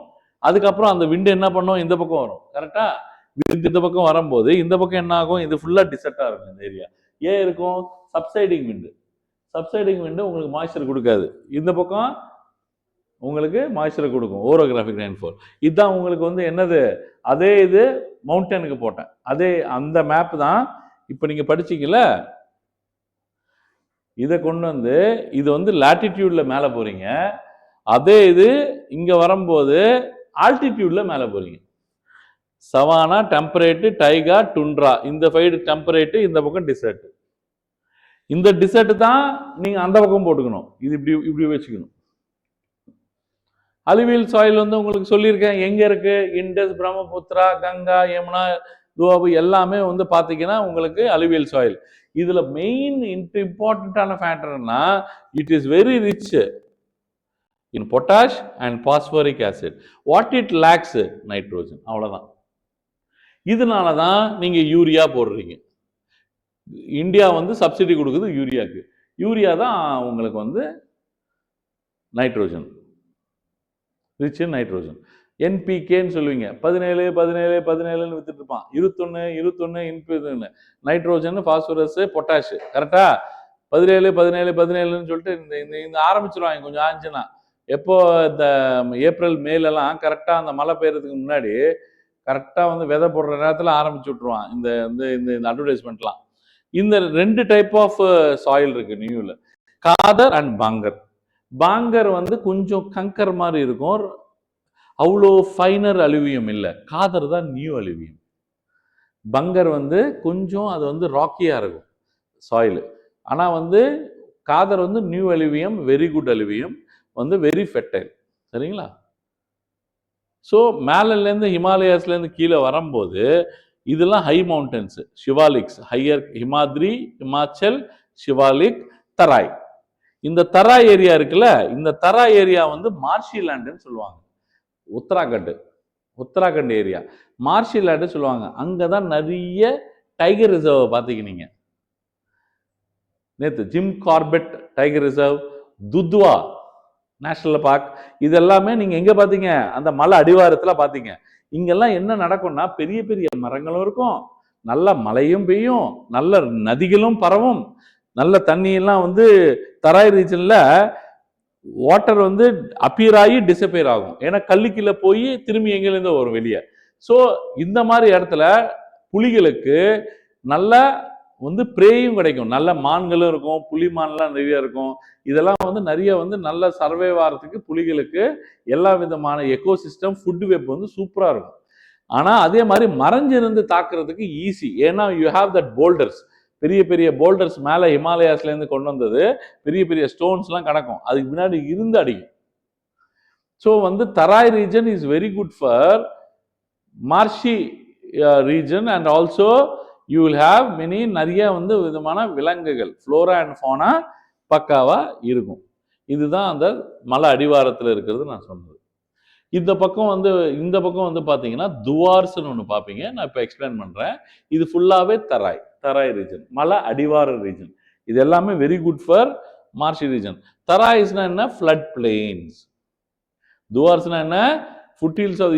அதுக்கப்புறம் அந்த விண்டு என்ன பண்ணும், இந்த பக்கம் வரும். கரெக்டா? இந்த பக்கம் வரும்போது இந்த பக்கம் என்ன ஆகும், இது ஃபுல்லா டிசர்ட்டா இருக்கும் இந்த ஏரியா. ஏன் இருக்கும், சப்சைடிங் விண்டு. சப்சைடிங் விண்டு உங்களுக்கு மாய்ஸ்சர் கொடுக்காது, இந்த பக்கம் உங்களுக்கு மாய்ஸ்சர் கொடுக்கும், ஓரோகிராஃபிக் ரெயின்ஃபால். இதுதான் உங்களுக்கு வந்து என்னது, அதே இது மவுண்டனுக்கு போட்டேன், அதே அந்த மேப் தான் இப்போ நீங்க படிச்சீங்கல்ல, இதை கொண்டு வந்து இது வந்து லாட்டிடியூட்ல மேலே போறீங்க, அதே இது இங்க வரும்போது ஆல்டிடியூட்ல மேலே போறீங்க. சவானா, டெம்பரேட், டைகா, டுண்ட்ரா, இந்த சைடு டெம்பரேட், இந்த பக்கம் டிசர்ட். இந்த டிசர்ட் தான் நீங்க அந்த பக்கம் போட்டுக்கணும், இது இப்படி இப்படி வச்சுக்கணும். அலுவியல் சாயில் வந்து உங்களுக்கு சொல்லியிருக்கேன் எங்க இருக்கு, இண்டஸ், பிரம்மபுத்திரா, கங்கா, யமுனா, துவாபு எல்லாமே வந்து பாத்தீங்கன்னா உங்களுக்கு அலுவியல் சாயில். இதுல மெயின் இம்பார்ட்டன்டான ஃபேக்டர்னா it is very rich in potash and phosphoric acid. What it lacks, nitrogen. அவ்வளவுதான். இதனாலதான் நீங்க யூரியா போடுறீங்க. இந்தியா வந்து சப்சிடி கொடுக்குது யூரியாக்கு, யூரியா தான் உங்களுக்கு வந்து நைட்ரோஜன், ரிச் இன் நைட்ரோஜன். என்பிகேன்னு சொல்லுவீங்க, 17 17 17ன்னு வித்துட்டு இருப்பான், 21 21 இன்பு நைட்ரோஜன், பாஸ்பரஸ், பொட்டாஷ். கரெக்டா? 17 17 17ன்னு சொல்லிட்டு இந்த ஆரம்பிச்சிருவாங்க கொஞ்சம் ஆச்சுன்னா. எப்போ இந்த ஏப்ரல் மேலெல்லாம் கரெக்டா அந்த மழை பெய்யறதுக்கு முன்னாடி கரெக்டா வந்து விதை போடுற நேரத்தில் ஆரம்பிச்சு விட்டுருவான் இந்த இந்த அட்வர்டைஸ்மெண்ட்லாம். இந்த ரெண்டு டைப் ஆஃப் சாயில் இருக்கு நியூல, காதர் அண்ட் பாங்கர். பாங்கர் வந்து கொஞ்சம் கங்கர் மாதிரி இருக்கும், அவ்வளோ ஃபைனர் அலுவியம் இல்லை. காதர் தான் நியூ அலுவியம். பங்கர் வந்து கொஞ்சம் அது வந்து ராக்கியாக இருக்கும் சாயில். ஆனால் வந்து காதர் வந்து நியூ அலுவியம், வெரி குட் அலுவியம், வந்து வெரி ஃபெர்டைல். சரிங்களா? ஸோ மேலேருந்து ஹிமாலயாஸ்லேருந்து கீழே வரும்போது இதெல்லாம் high mountains, Shivaliks, higher Himadri, Himachal, Shivalik, Terai. இந்த தராய் ஏரியா இருக்குல்ல, இந்த தராய் ஏரியா வந்து மார்ஷி லேண்டுன்னு சொல்லுவாங்க. உத்தராகண்ட் ஏரியா மார்ஷி லேண்டு சொல்லுவாங்க. அங்கதான் நிறைய டைகர் ரிசர்வ் பாத்தீங்க. நேத்து Jim Corbett tiger reserve, Dudhwa national park, இது எல்லாமே நீங்க எங்க பாத்தீங்க? அந்த மலை அடிவாரத்துல பாத்தீங்க. இங்கெல்லாம் என்ன நடக்கும்னா பெரிய பெரிய மரங்களும் இருக்கும், நல்ல மழையும் பெய்யும், நல்ல நதிகளும் பரவும், நல்ல தண்ணியெல்லாம் வந்து தராய் ரீஜன்ல வாட்டர் வந்து அப்பியர் ஆகி டிசப்பியர் ஆகும். ஏன்னா கல்லுக்கீழே போய் திரும்பி எங்கிருந்து வரும் வெளியே. ஸோ இந்த மாதிரி இடத்துல புலிகளுக்கு நல்ல வந்து பிரேயும் கிடைக்கும், நல்ல மான்களும் இருக்கும், புலி மான்லாம் நிறைய இருக்கும். இதெல்லாம் வந்து நிறைய வந்து நல்ல சர்வே ஆகிறதுக்கு புலிகளுக்கு எல்லா விதமான எக்கோசிஸ்டம் ஃபுட் வெப் வந்து சூப்பராக இருக்கும். ஆனால் அதே மாதிரி மறைஞ்சிருந்து தாக்குறதுக்கு ஈஸி. ஏன்னா யூ ஹாவ் தட் போல்டர்ஸ், பெரிய பெரிய போல்டர்ஸ் மேலே ஹிமாலயாஸ்லேருந்து கொண்டு வந்தது, பெரிய பெரிய ஸ்டோன்ஸ்லாம் கிடக்கும், அதுக்கு முன்னாடி இருந்து அடிக்கும். ஸோ வந்து Terai region is very good for marshy region. And also you will have many நிறைய வந்து விதமான விலங்குகள், ஃப்ளோரா அண்ட் ஃபோனா பக்காவா இருக்கும். இதுதான் அந்த மலை அடிவாரத்தில் இருக்கிறது நான் சொன்னது. இந்த பக்கம் வந்து பார்த்தீங்கன்னா துவார்ஸ்னு ஒன்று பார்ப்பீங்க. நான் இப்போ எக்ஸ்பிளைன் பண்ணுறேன். இது ஃபுல்லாகவே தராய் ரீஜன், மலை அடிவார ரீஜன். இது எல்லாமே very good for marshy region. தராய்ஸ்னா என்ன? Flood planes. துவார்ஸ்னா என்ன? ஃபுட்ஹில்ஸ் ஆஃப்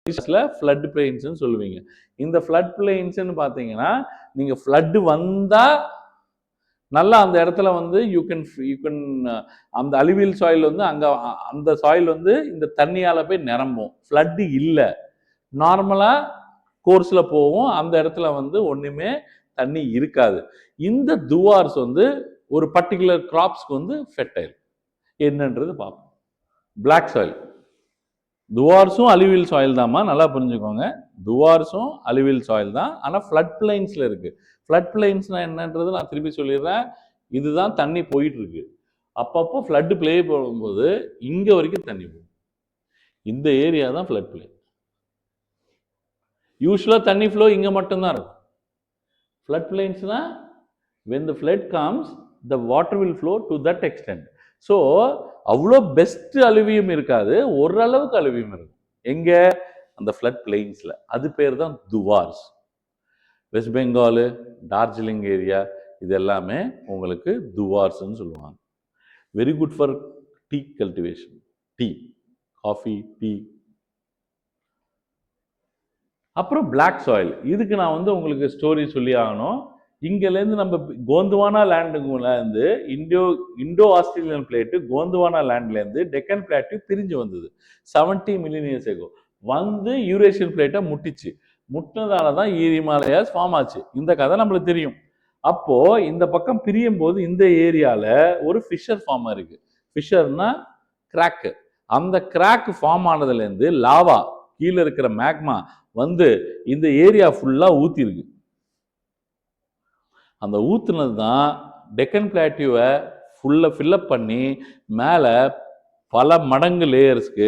ஈஸ்ட்ல ஃப்ளட் பிளெயின்ஸ்னு சொல்லுவீங்க. இந்த ஃப்ளட் பிளெயின்ஸ்னு பார்த்தீங்கன்னா நீங்கள் ஃப்ளட் வந்தால் நல்லா அந்த இடத்துல வந்து யூ கேன் அந்த அலுவியல் சாயில் வந்து அங்கே அந்த சாயில் வந்து இந்த தண்ணியால் போய் நிரம்பும். ஃப்ளட்டு இல்லை, நார்மலாக கோர்ஸில் போகும், அந்த இடத்துல வந்து ஒன்றுமே தண்ணி இருக்காது. இந்த துவார்ஸ் வந்து ஒரு பர்டிகுலர் கிராப்ஸ்க்கு வந்து ஃபெர்டைல். என்னன்றது பார்ப்போம். Black soil. துவார்ஸும் அலுவியல் சாயில் தான்மா, நல்லா புரிஞ்சுக்கோங்க. துவார்ஸும் அலுவியல் சாயில் தான், ஆனால் ஃப்ளட் பிளைன்ஸில் இருக்குது. ஃப்ளட் பிளைன்ஸ்னா என்னன்றது நான் திருப்பி சொல்லிடுறேன். இதுதான் தண்ணி போயிட்டு இருக்கு, அப்பப்போ ஃப்ளட் பிளே போகும்போது இங்கே வரைக்கும் தண்ணி போகும். இந்த ஏரியா தான் ஃப்ளட் பிளைன். யூஸ்வலாக தண்ணி ஃப்ளோ இங்கே மட்டும்தான் இருக்கும். ஃப்ளட் பிளைன்ஸ்னா when the flood comes the water will flow to that extent. So அவ்வளோ பெஸ்ட் அலுவியம் இருக்காது, ஓரளவுக்கு அலுவியம் இருக்கும். எங்க? அந்த ஃப்ளட் பிளைன்ஸ்ல. அது பேர் தான் துவார்ஸ். வெஸ்ட் பெங்காலு, டார்ஜிலிங் ஏரியா, இது எல்லாமே உங்களுக்கு துவார்ஸ்ன்னு சொல்லுவாங்க. Very good for tea cultivation, tea, coffee, tea. அப்புறம் பிளாக் சாயில். இதுக்கு நான் வந்து உங்களுக்கு ஸ்டோரி சொல்லி ஆகணும். இங்கேருந்து நம்ம கோந்துவானா லேண்டுலேருந்து இண்டோ ஆஸ்திரேலியன் பிளேட்டு கோந்துவானா லேண்ட்லேருந்து டெக்கன் பிளாட்டியூ பிரிஞ்சு வந்தது 70 மில்லியன் இயர்ஸ் ஆகும். வந்து யூரேஷியன் பிளேட்டை முட்டிச்சு. முட்டினதால தான் ஹிமாலயாஸ் ஃபார்ம் ஆச்சு. இந்த கதை நம்மளுக்கு தெரியும். அப்போ இந்த பக்கம் பிரியும் போது இந்த ஏரியால ஒரு ஃபிஷர் ஃபார்ம் இருக்கு. ஃபிஷர்னா கிராக்கு. அந்த கிராக் ஃபார்ம் ஆனதுலேருந்து லாவா, கீழே இருக்கிற மேக்மா வந்து இந்த ஏரியா ஃபுல்லா ஊத்திருக்கு. அந்த ஊத்துனது தான் டெக்கன் பிளாட்டியூவை ஃபுல்லாக ஃபில்லப் பண்ணி மேலே பல மடங்கு லேயர்ஸ்க்கு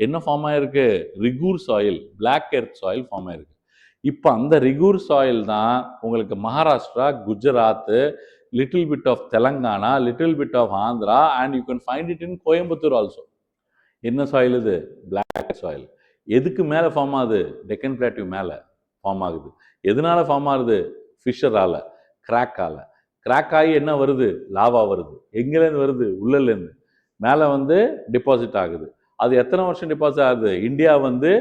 என்ன ஃபார்ம் ஆயிருக்கு? Regur soil, black earth soil form ஆயிருக்கு. இப்போ அந்த ரிகூர் சாயில் தான் உங்களுக்கு Maharashtra, Gujarat, little bit of Telangana, little bit of Andhra, and you can find it in Coimbatore also. என்ன சாயில் இது? Black soil. எதுக்கு மேலே ஃபார்ம் ஆகுது? டெக்கன் பிளாட்டியூ மேலே ஃபார்ம் ஆகுது. எதனால ஃபார்ம் ஆகுது? ஃபிஷரால, கிராக்கால. கிராக் ஆகி என்ன வருது? லாவா வருது. எங்கேருந்து வருது? உள்ளேருந்து மேலே வந்து டிபாசிட் ஆகுது. அது எத்தனை வருஷம் டிபாசிட் ஆகுது? இந்தியா வந்து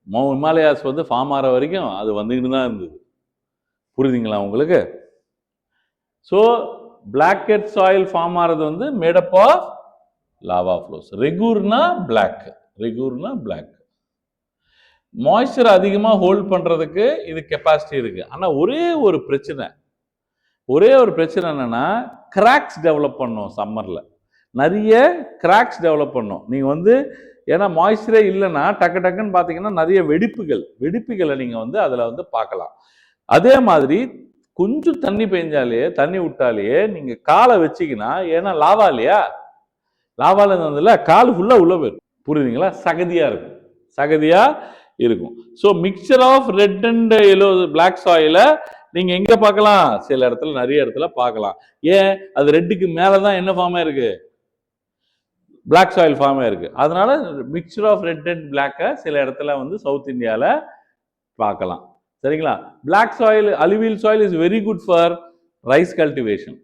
ஹிமாலயாஸ் வந்து ஃபார்ம் ஆகிற வரைக்கும் அது வந்துக்கிட்டு தான் இருந்தது. புரியுதுங்களா உங்களுக்கு? So black earth soil form ஆகிறது வந்து மேடப் ஆஃப் லாவா ஃப்ளோஸ். ரெகூர்னா பிளாக், ரெகூர்னா பிளாக். மாய்ஸ்சர் அதிகமாக ஹோல்ட் பண்ணுறதுக்கு இது கெப்பாசிட்டி இருக்கு. ஆனால் ஒரே ஒரு பிரச்சனை என்னன்னா கிராக்ஸ் டெவலப் பண்ணும். சம்மரில் நிறைய கிராக்ஸ் டெவலப் பண்ணும். நீங்கள் வந்து ஏன்னா மாய்ஸ்சரே இல்லைன்னா டக்குன்னு பார்த்தீங்கன்னா நிறைய வெடிப்புகளை நீங்கள் வந்து அதில் வந்து பார்க்கலாம். அதே மாதிரி கொஞ்சம் தண்ணி பெஞ்சாலே, தண்ணி விட்டாலே நீங்க காலை வச்சீங்கன்னா, ஏன்னா லாவா இல்லையா, லாவால இருந்ததுல கால் ஃபுல்லா உள்ள போயிடும். புரியுதுங்களா? சகதியா இருக்கும், சகதியா இருக்கும். So mixture of red and yellow black சாயில நீங்க எங்க பார்க்கலாம்? சில இடத்துல, நிறைய இடத்துல பார்க்கலாம். ஏன்? அது ரெட்டுக்கு மேலதான் என்ன ஃபார்ம் ஆயிருக்கு? பிளாக் சாயில் ஃபார்ம் ஆயிருக்கு. அதனால மிக்சர் ஆஃப் ரெட் அண்ட் பிளாக்க சில இடத்துல வந்து சவுத் இந்தியால பார்க்கலாம். சரிங்களா? Black soil, alluvial soil is very good for rice cultivation.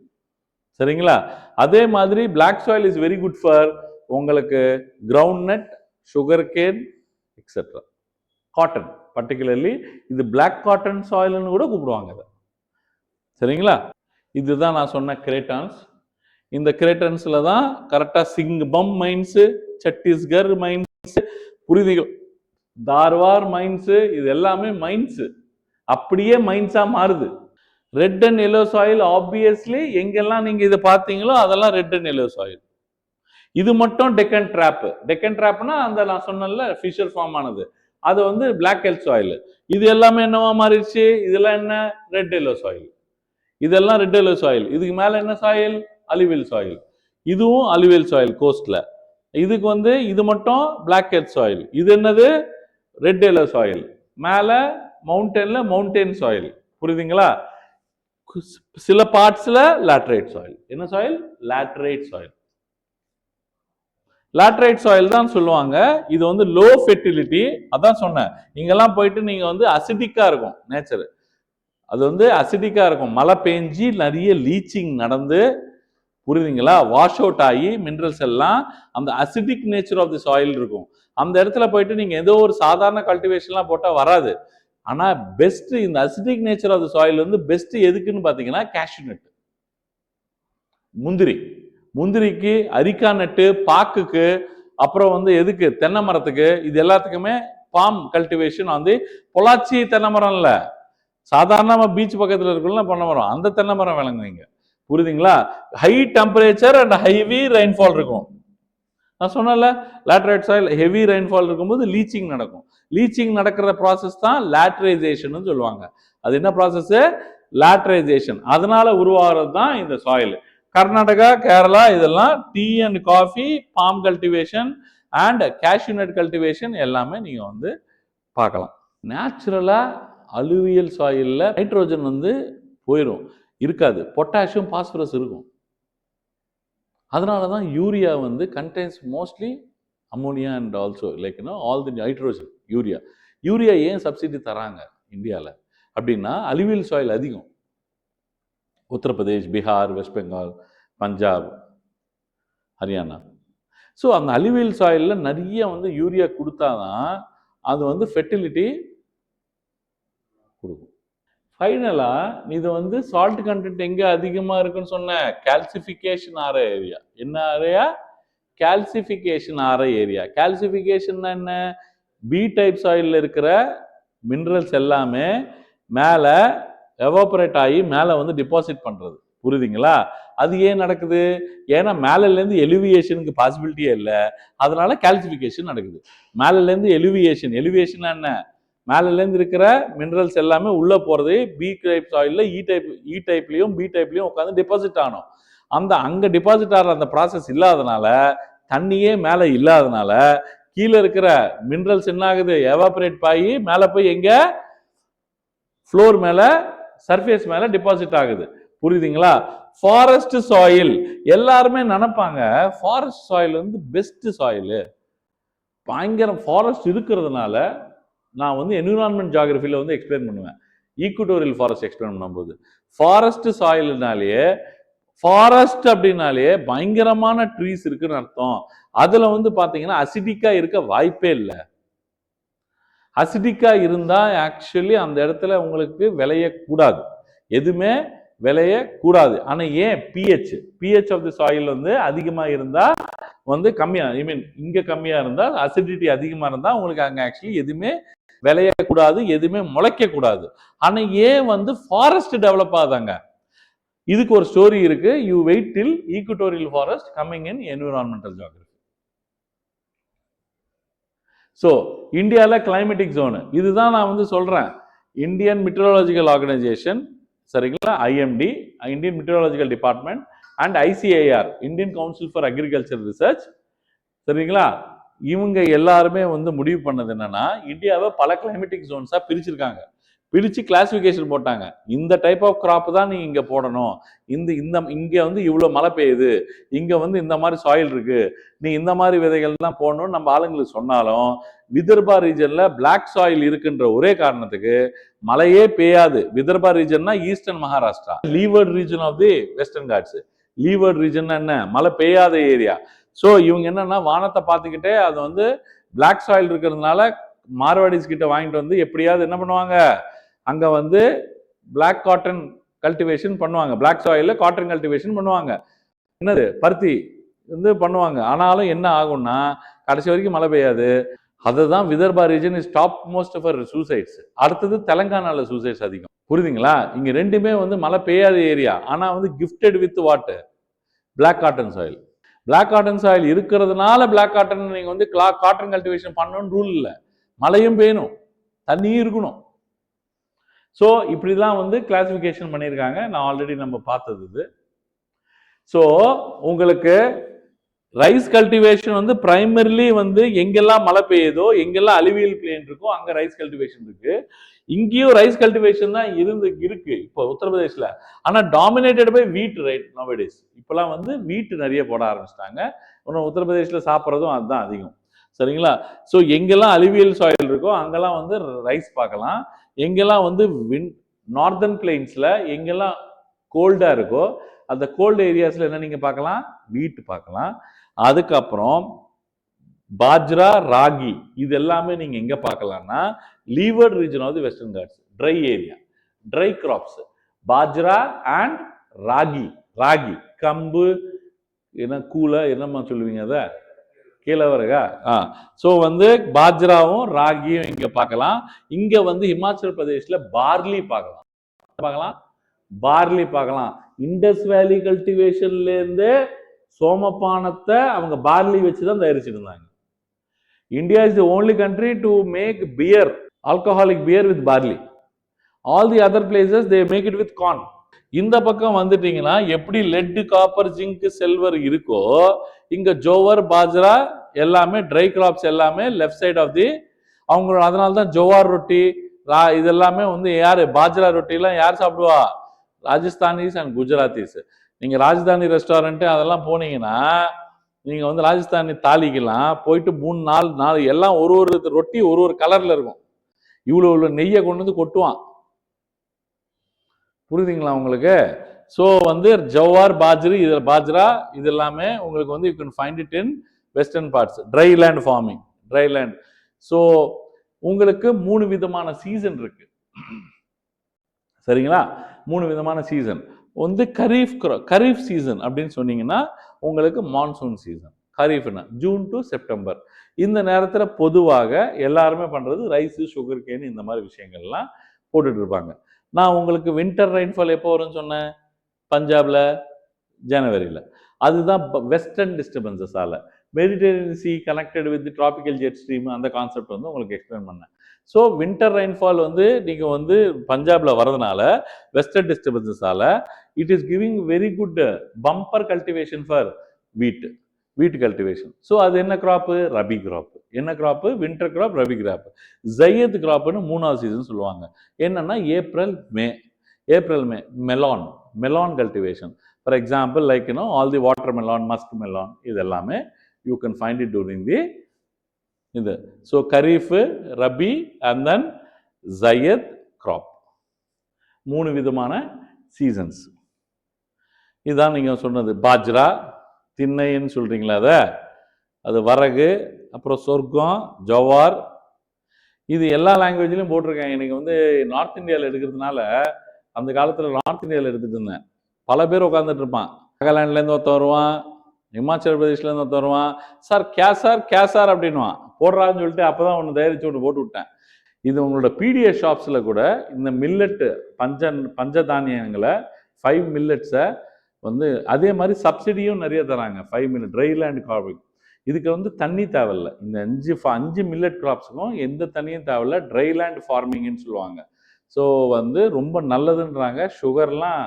சரிங்களா? அதே மாதிரி black soil is very good for உங்களுக்கு groundnut, sugarcane etcetera. Cotton particularly இது பிளாக் காட்டன் சாயில்னு கூட கூப்பிடுவாங்க அதை. சரிங்களா? இதுதான் நான் சொன்ன கிரேட்டான்ஸ். இந்த கிரேட்டன்ஸ்ல தான் கரெக்டா சிங்பம் மைன்ஸ், சத்தீஸ்கர் மைன்ஸ், புரியுதுகள், தார்வார் மைன்ஸ், இது எல்லாமே மைன்ஸ் அப்படியே மைன்ஸா மாறுது. Red and yellow soil obviously எங்கெல்லாம் நீங்க இதை பார்த்தீங்களோ அதெல்லாம் ரெட் அண்ட் எல்லோ சாயில். இது மட்டும் டெக்கன் ட்ராப். டெக்கன் ட்ராப்னா அந்த நான் சொன்னல ஃபிஷர் ஃபார்ம் ஆனது, அது வந்து பிளாக் எல் சாயில். இது எல்லாமே என்னவா மாறிடுச்சு? இதெல்லாம் என்ன? Red yellow soil. இதெல்லாம் ரெட் எல்லோ சாயில். இதுக்கு மேல என்ன சாயில்? Alluvial soil. இதுவும் அலுவியல் சாயில் கோஸ்ட்ல. இதுக்கு வந்து இது மட்டும் பிளாக் எர்த் சாயில். இது என்னது? Red yellow soil. மேல மவுண்டன்ல மவுண்டன் சாயில். புரியுதுங்களா? சில பார்ட்ஸ்ல லேட்டரைட் சாயில். என்ன soil? Laterite soil. Laterite soil தான் சொல்லுவாங்க. இது வந்து லோ ஃபெர்டிலிட்டி. அதான் சொன்னேன், இங்கெல்லாம் போயிட்டு நீங்க வந்து அசிடிக்கா இருக்கும் நேச்சர். அது வந்து அசிடிக்கா இருக்கும். மழை பெஞ்சி நிறைய லீச்சிங் நடந்து, புரியுதுங்களா, வாஷ் அவுட் ஆகி மினரல்ஸ் எல்லாம் அந்த acidic nature of the soil இருக்கும். அந்த இடத்துல போயிட்டு நீங்க ஏதோ ஒரு சாதாரண கல்டிவேஷன்லாம் போட்டா வராது. ஆனா பெஸ்ட் இந்த acidic nature of the soil வந்து பெஸ்ட் எதுக்குன்னு பாத்தீங்கன்னா கேஷ்யூ நட், முந்திரி. முந்திரிக்கு, அரிக்கா நட்டு, பாக்குக்கு, அப்புறம் வந்து எதுக்கு? தென்னை மரத்துக்கு. இது எல்லாத்துக்குமே பாம் கல்டிவேஷன் வந்து பொள்ளாச்சி தென்னை மரம் இல்ல, சாதாரணமா பீச் பக்கத்துல இருக்குல்ல தென்னை மரம், அந்த தென்னை மரம் விளங்குவீங்க. புரியுதுங்களா? High temperature and heavy rainfall இருக்கும். நான் சொன்னல லேட்டரைட் சாயில் ஹெவி ரெயின்ஃபால் இருக்கும்போது லீச்சிங் நடக்கும். லீச்சிங் நடக்கிற ப்ராசஸ் தான் லேட்டரைசேஷன் சொல்லுவாங்க. அது என்ன ப்ராசஸ்? லேட்டரைசேஷன். அதனால உருவாகிறது தான் இந்த சாயில். கர்நாடகா, கேரளா இதெல்லாம் tea and coffee, palm cultivation and cashew nut cultivation எல்லாமே நீங்க வந்து பார்க்கலாம். நேச்சுரலா அலுவியல் சாயில்ல நைட்ரோஜன் வந்து போயிடும், இருக்காது. பொட்டாசியம், பாஸ்பரஸ் இருக்கும். அதனால தான் யூரியா வந்து contains mostly ammonia and also like all the nitrogen. Urea ஏன் சப்சிடி தராங்க இந்தியாவில் அப்படின்னா அலுவியல் சாயில் அதிகம். உத்தரப்பிரதேஷ், பீகார், வெஸ்ட் பெங்கால், பஞ்சாப், ஹரியானா. ஸோ அந்த அலுவியல் சாயிலில் நிறைய வந்து யூரியா கொடுத்தாதான் அது வந்து ஃபெர்டிலிட்டி கொடுக்கும். ஃபைனலா இது வந்து சால்ட் கண்டென்ட் எங்க அதிகமா இருக்குன்னு சொன்ன கால்சிஃபிகேஷன் ஆற ஏரியா. என்ன ஏரியா? கால்சிஃபிகேஷன் ஆற ஏரியா. கால்சிஃபிகேஷன் என்ன? பி டைப் சாயில்ல இருக்கிற மினரல்ஸ் எல்லாமே மேல எவாபரேட் ஆகி மேல வந்து டிபாசிட் பண்றது. புரியுதுங்களா? அது ஏன் நடக்குது? ஏன்னா மேல இருந்து எலிவியேஷனுக்கு பாசிபிலிட்டியே இல்லை, அதனால கால்சிஃபிகேஷன் நடக்குது. மேல இருந்து எலிவியேஷன். எலிவியேஷன் என்ன? மேல இருந்து இருக்கிற மினரல்ஸ் எல்லாமே உள்ள போறது பி டைப் சாயில்ல இ டைப்லயும் பி டைப்லயும் உட்காந்து டிபாசிட் ஆகணும். அந்த அங்க டிபாசிட் ஆகிற அந்த ப்ராசஸ் இல்லாதனால, தண்ணியே மேல இல்லாதனால கீழே இருக்கிற மினரல்ஸ் என்ன ஆகுது? எவாபரேட் ஆகி மேல போய் எங்க? ஃப்ளோர் மேல, சர்ஃபேஸ் மேல டிபாசிட் ஆகுது. புரியுதுங்களா? ஃபாரஸ்ட் சாயில் எல்லாருமே நினைப்பாங்க ஃபாரஸ்ட் சாயில் வந்து பெஸ்ட் சாயில். பயங்கரம் ஃபாரஸ்ட் இருக்கிறதுனால நான் வந்து என்விரான்மெண்ட் ஜியாகிரபியில் வந்து எக்ஸ்பிளைன் பண்ணுவேன். ஈக்குட்டோரியல் ஃபாரஸ்ட் எக்ஸ்பிளைன் பண்ணும்போது ஃபாரஸ்ட் சாயில்னாலேயே, ஃபாரஸ்ட் அப்படின்னாலே பயங்கரமான ட்ரீஸ் இருக்குன்னு அர்த்தம். அதுல வந்து பாத்தீங்கன்னா அசிடிக்கா இருக்க வாய்ப்பே இல்லை. அசிடிக்கா இருந்தா ஆக்சுவலி அந்த இடத்துல உங்களுக்கு விளையக்கூடாது, எதுவுமே விளையக்கூடாது. ஆனா ஏன்? பிஹெச் ஆஃப் தி சாயில் வந்து அதிகமா இருந்தா வந்து கம்மியா, ஐ மீன் இங்க கம்மியா இருந்தா, அசிடிட்டி அதிகமா இருந்தா உங்களுக்கு அங்க ஆக்சுவலி எதுவுமே விளையக்கூடாது, எதுவுமே முளைக்க கூடாது. ஆனா ஏன் வந்து ஃபாரஸ்ட் டெவலப் ஆகுதாங்க? இதுக்கு ஒரு ஸ்டோரி இருக்கு. You wait till equatorial forest coming in environmental geography. So இந்தியாவில் கிளைமேட்டிக் ஜோனு இதுதான் நான் வந்து சொல்றேன். இந்தியன் மெட்ரோலாஜிக்கல் ஆர்கனைசேஷன், சரிங்களா, IMD, Indian meteorological department, and ICAR, Indian council for agriculture research, சரிங்களா, இவங்க எல்லாருமே வந்து முடிவு பண்ணது என்னன்னா, இந்தியாவை பல கிளைமேட்டிக் ஜோன்ஸா பிரிச்சிருக்காங்க. பிரிச்சு கிளாசிபிகேஷன் போட்டாங்க. இந்த டைப் ஆஃப் கிராப் தான் நீ இங்க போடணும், இந்த இந்த இங்க வந்து இவ்வளவு மழை பெய்யுது, இங்க வந்து இந்த மாதிரி சாயில் இருக்கு, நீ இந்த மாதிரி விதைகள் தான் போடணும்னு நம்ம ஆளுங்களுக்கு சொன்னாலும், விதர்பா ரீஜன்ல பிளாக் சாயில் இருக்குன்ற ஒரே காரணத்துக்கு மழையே பெய்யாது. விதர்பா ரீஜன்னா eastern Maharashtra, leeward region of the western Ghats. Leeward region என்ன, மழை பெய்யாத ஏரியா. ஸோ இவங்க என்னன்னா வானத்தை பார்த்துக்கிட்டே அது வந்து பிளாக் சாயில் இருக்கிறதுனால மார்வாடிஸ் கிட்ட வாங்கிட்டு வந்து எப்படியாவது என்ன பண்ணுவாங்க, அங்க வந்து பிளாக் காட்டன் கல்டிவேஷன் பண்ணுவாங்க, பிளாக் சாயில்ல காட்டன் கல்டிவேஷன் பண்ணுவாங்க, என்னது பருத்தி வந்து பண்ணுவாங்க. ஆனாலும் என்ன ஆகும்னா கடைசி வரைக்கும் மழை பெய்யாது. அதுதான் Vidarbha region is top most for suicides. அடுத்தது தெலங்கானால சூசைட்ஸ் அதிகம். புரியுதுங்களா? இங்க ரெண்டுமே வந்து மழை பெய்யாத ஏரியா, ஆனா வந்து gifted with what, black cotton soil. Black cotton soil இருக்கிறதுனால பிளாக் காட்டன் நீங்க வந்து காட்டன் கல்டிவேஷன் பண்ணணும்னு ரூல் இல்லை. மழையும் பெய்யணும், தண்ணியும் இருக்கணும். ஸோ இப்படிதான் வந்து கிளாசிபிகேஷன் பண்ணியிருக்காங்க. நான் ஆல்ரெடி நம்ம பார்த்தது இது. ஸோ உங்களுக்கு ரைஸ் கல்டிவேஷன் வந்து பிரைமரிலி வந்து எங்கெல்லாம் மழை பெய்யுதோ, எங்கெல்லாம் அலுவியல் பிளேன் இருக்கோ அங்க ரைஸ் கல்டிவேஷன் இருக்கு. இங்கேயும் ரைஸ் கல்டிவேஷன் தான் இருக்கு இப்போ உத்தரப்பிரதேஷ்ல. ஆனா டாமினேட்டட் பை வீட் ரைட் நவடேஸ். இப்பெல்லாம் வந்து வீட் நிறைய போட ஆரம்பிச்சிட்டாங்க. உத்தரப்பிரதேஷ்ல சாப்பிட்றதும் அதுதான் அதிகம், சரிங்களா? ஸோ எங்கெல்லாம் அலுவியல் சாயில் இருக்கோ அங்கெல்லாம் வந்து ரைஸ் பார்க்கலாம். எங்கெல்லாம் வந்து நார்தர்ன் பிளெயின்ஸ்ல எங்கெல்லாம் கோல்டா இருக்கோ அந்த கோல்டு ஏரியாஸ்ல என்ன நீங்க பார்க்கலாம், வீட் பார்க்கலாம். அதுக்கப்புறம் பாஜ்ரா, ராகி, இது எல்லாமே நீங்க எங்க பார்க்கலாம்னா leeward region of the western Ghats, dry area, dry crops, bajra and ragi. Ragi, கம்பு, என்ன கூலை, என்னமா சொல்லுவீங்க அத, கேழ்வரகா. ஸோ வந்து பாஜ்ராவும் ராகியும் இங்க பார்க்கலாம். இங்க வந்து இமாச்சல் பிரதேஷ்ல பார்லி பார்க்கலாம், பார்லி பார்க்கலாம். இண்டஸ் வேலி கல்டிவேஷன்ல இருந்து சோமபானத்தை அவங்க பார்லி வச்சுதான் தயாரிச்சுட்டு இருந்தாங்க. India is the only country to make beer, alcoholic beer with barley. All the other places they make it with corn. இந்த பக்கம் வந்துட்டீங்கன்னா எப்படி லெட், காப்பர், ஜிங்க், சில்வர் இருக்கோ, இங்க ஜோவர், பாஜ்ரா எல்லாமே ட்ரை கிராப்ஸ் எல்லாமே லெஃப்ட் சைட் ஆஃப் தி அவங்களோட. அதனால தான் ஜோவார் ரொட்டி இதெல்லாமே வந்து யாரு, பாஜ்ரா ரொட்டி எல்லாம் யார் சாப்பிடுவா, ராஜஸ்தானிஸ் அண்ட் குஜராத்திஸ். நீங்க ராஜஸ்தானி ரெஸ்டாரண்ட் அதெல்லாம் போனீங்கன்னா நீங்க வந்து ராஜஸ்தானி தாலிக்கெல்லாம் போயிட்டு 3-4 எல்லாம் ஒரு ரொட்டி ஒரு கலர்ல இருக்கும். இவ்வளவு நெய்யை கொண்டு வந்து கொட்டுவான். புரியுதுங்களா உங்களுக்கு? ஸோ வந்து ஜவார், பாஜ்ரா இது எல்லாமே உங்களுக்கு வந்து you can find it in western parts, dry land farming, dry land. So உங்களுக்கு 3 விதமான சீசன் இருக்கு, சரிங்களா? 3 விதமான சீசன் வந்து கரீஃப் சீசன் அப்படின்னு சொன்னீங்கன்னா உங்களுக்கு மான்சூன் சீசன். கரீஃப்னா ஜூன் டு செப்டம்பர். இந்த நேரத்தில் பொதுவாக எல்லாருமே பண்றது ரைஸ், சுகர் கேன், இந்த மாதிரி விஷயங்கள்லாம் போட்டுட்டு இருப்பாங்க. நான் உங்களுக்கு வின்டர் ரெயின்ஃபால் எப்போ வரும்னு சொன்னேன், பஞ்சாப்ல ஜனவரியில். அதுதான் வெஸ்டர்ன் டிஸ்டர்பன்சஸால Mediterranean sea connected with tropical jet stream, அந்த கான்செப்ட் வந்து உங்களுக்கு எக்ஸ்பிளைன் பண்ணேன். ஸோ வின்டர் ரெயின்ஃபால் வந்து நீங்கள் வந்து பஞ்சாபில் வரதுனால வெஸ்டர்ன் டிஸ்டர்பன்சஸால it is giving very good bumper cultivation for wheat cultivation. So அது என்ன கிராப்பு, ரபி கிராப். என்ன crop, winter crop, rabi crop. Zaid கிராப்னு 3வது சீசன் சொல்லுவாங்க. என்னன்னா April May melon cultivation. For example like all the watermelon, muskmelon, இது எல்லாமே you can find it during the இது. So kharif, rabi and then zaid crop, 3 விதமான சீசன்ஸ். இதுதான் நீங்க சொன்னது. பாஜ்ரா, திண்ணைன்னு சொல்றீங்களா, அது வரகு, அப்புறம் சொர்க்கம், ஜவார், இது எல்லா லாங்குவேஜ்லையும் போட்டிருக்கேன். எனக்கு வந்து நார்த் இந்தியாவில் எடுக்கிறதுனால அந்த காலத்தில் நார்த் இந்தியாவில் எடுத்துட்டு இருந்தேன். பல பேர் உட்காந்துட்டு இருப்பான். நாகாலாண்ட்லேருந்து ஒருத்த வருவான், இமாச்சல் பிரதேஷ்லேருந்து ஒருத்த வருவான். சார் கேசார் அப்படின்வான். போடுறான்னு சொல்லிட்டு அப்போதான் ஒன்று தயாரித்து ஒன்று போட்டு விட்டேன். இது உங்களோட பிடிஎஸ் ஷாப்ஸில் கூட இந்த மில்லட்டு பஞ்சதானியங்களை 5 மில்லட்ஸை வந்து அதே மாதிரி சப்சிடியும் நிறைய தராங்க. 5 மில்லட் ட்ரை லேண்ட் கார்பிங். இதுக்கு வந்து தண்ணி தேவையில்லை. இந்த 5 மில்லட் கிராப்ஸுக்கும் எந்த தண்ணியும் தேவையில்லை. ட்ரை லேண்ட் ஃபார்மிங்னு சொல்லுவாங்க. ஸோ வந்து ரொம்ப நல்லதுன்றாங்க. சுகர்லாம்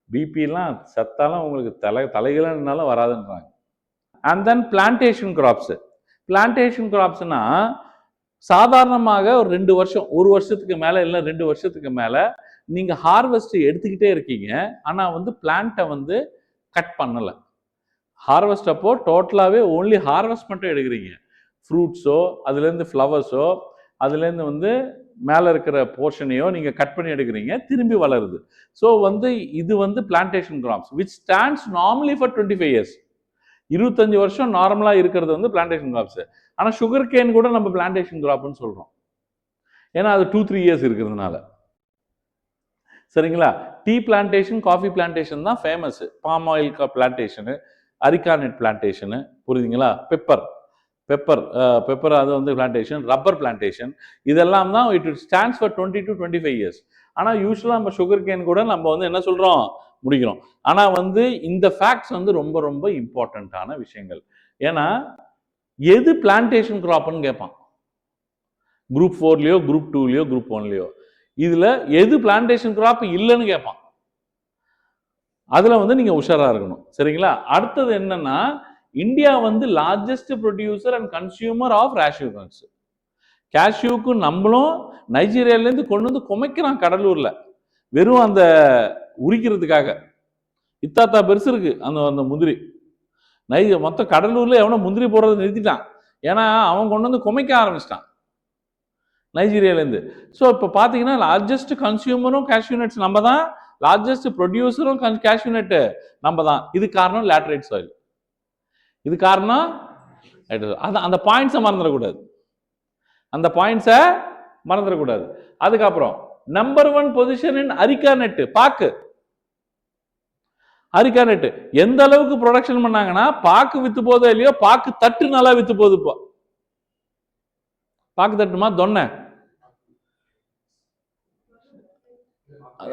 பிபிலாம் செத்தாலும் உங்களுக்கு தலைகளானாலும் வராதுன்றாங்க. And then plantation crops. Plantation கிராப்ஸ்னா சாதாரணமாக ஒரு 2 வருஷம், 1 வருஷத்துக்கு மேலே இல்லை 2 வருஷத்துக்கு மேலே நீங்கள் ஹார்வெஸ்ட் எடுத்துக்கிட்டே இருக்கீங்க. ஆனால் வந்து பிளான்ட்டை வந்து கட் பண்ணலை. ஹார்வெஸ்ட் அப்போ டோட்டலாகவே ஓன்லி ஹார்வெஸ்ட் மட்டும் எடுக்கிறீங்க. ஃப்ரூட்ஸோ, அதுலேருந்து ஃப்ளவர்ஸோ, அதுலேருந்து வந்து மேலே இருக்கிற போர்ஷனையோ நீங்கள் கட் பண்ணி எடுக்கிறீங்க, திரும்பி வளருது. ஸோ வந்து இது வந்து plantation graphs which stands normally for 25 years. 25 வருஷம் நார்மலாக இருக்கிறது வந்து பிளான்டேஷன் கிராப்ஸ். ஆனால் சுகர் கேன் கூட நம்ம பிளான்டேஷன் கிராப்னு சொல்கிறோம், ஏன்னா அது 2-3 இயர்ஸ் இருக்கிறதுனால. சரிங்களா? டீ பிளான்டேஷன், காஃபி பிளான்டேஷன் தான் famous. Palm oil plantation, areca nut plantation, புரியுதுங்களா? பெப்பர் அது வந்து பிளான்டேஷன், ரப்பர் பிளான்டேஷன், இதெல்லாம் தான் it stands for 20 to 25 years. ஆனால் யூஸ்வலாக நம்ம சுகர் கேன் கூட நம்ம வந்து என்ன சொல்கிறோம், முடிக்கிறோம். ஆனால் வந்து இந்த ஃபேக்ட்ஸ் வந்து ரொம்ப ரொம்ப இம்பார்ட்டண்ட்டான விஷயங்கள். ஏன்னா எது பிளான்டேஷன் கிராப்னு கேட்பான், குரூப் 4லயோ குரூப் 2லயோ குரூப் 1லயோ. இதில் எது பிளான்டேஷன் கிராப் இல்லைன்னு கேட்பான். அதில் வந்து நீங்கள் உஷாராக இருக்கணும். சரிங்களா? அடுத்தது என்னன்னா, இந்தியா வந்து largest producer and consumer of cashew nuts. கேஷ்யூக்கு நம்மளும் நைஜீரியாவிலேருந்து கொண்டு வந்து குமைக்கிறான் கடலூரில், வெறும் அந்த உரிக்கிறதுக்காக. இத்தாத்தா பெருசு இருக்கு அந்த அந்த முந்திரி. மொத்த கடலூரில் எவனோ முந்திரி போடுறதை நிறுத்திட்டான். ஏன்னா அவன் கொண்டு வந்து குமைக்க ஆரம்பிச்சிட்டான் நைஜீரியாவிலேருந்து. ஸோ இப்போ பார்த்தீங்கன்னா லார்ஜஸ்ட் கன்சியூமரும் கேஷ்யூ நட்ஸ் நம்ம தான், லார்ஜஸ்ட் ப்ரொடியூசரும் கேஷ்யூ நட்டு நம்ம தான். இது காரணம் லேட்டரைட் சாயில். இது காரணம் அந்த பாயிண்ட்ஸை மறந்துடக்கூடாது, அந்த பாயிண்ட்ஸை மறந்துடக்கூடாது. அதுக்கப்புறம் number 1 position in areca net, பாக்கு. அரிக்கா நெட்டு எந்த அளவுக்கு ப்ரொடக்ஷன் பண்ணாங்கன்னா, பாக்கு வித்து போதோ இல்லையோ, பாக்கு தட்டு நல்லா வித்து போகுது. இப்போ பாக்கு தட்டுமா தொன்னை,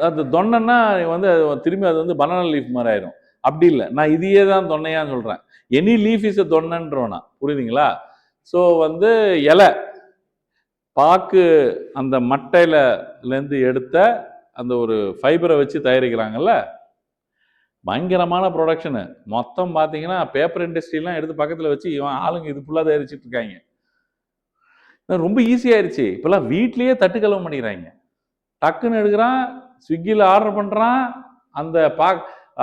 அது தொன்னைன்னா வந்து திரும்பி அது வந்து பனானா லீஃப் மாதிரி ஆயிரும். அப்படி இல்லை, நான் இதையே தான் தொன்னையான்னு சொல்றேன். எனி லீஃப் இஸ் தொன்னைன்றோனா, புரியுதுங்களா? ஸோ வந்து இலை, பாக்கு அந்த மட்டையிலேருந்து எடுத்த அந்த ஒரு ஃபைபரை வச்சு தயாரிக்கிறாங்கல்ல, பயங்கரமான ப்ரொடக்ஷனு. மொத்தம் பார்த்தீங்கன்னா பேப்பர் இண்டஸ்ட்ரிலாம் எடுத்து பக்கத்தில் வச்சு இவன் ஆளுங்க இது ஃபுல்லாக தயாரிச்சுட்டு இருக்காங்க. ரொம்ப ஈஸியாயிருச்சு. இப்போல்லாம் வீட்லேயே தட்டுக்கலவு பண்ணிக்கிறாங்க. டக்குன்னு எடுக்கிறான், ஸ்விக்கியில் ஆர்டர் பண்ணுறான், அந்த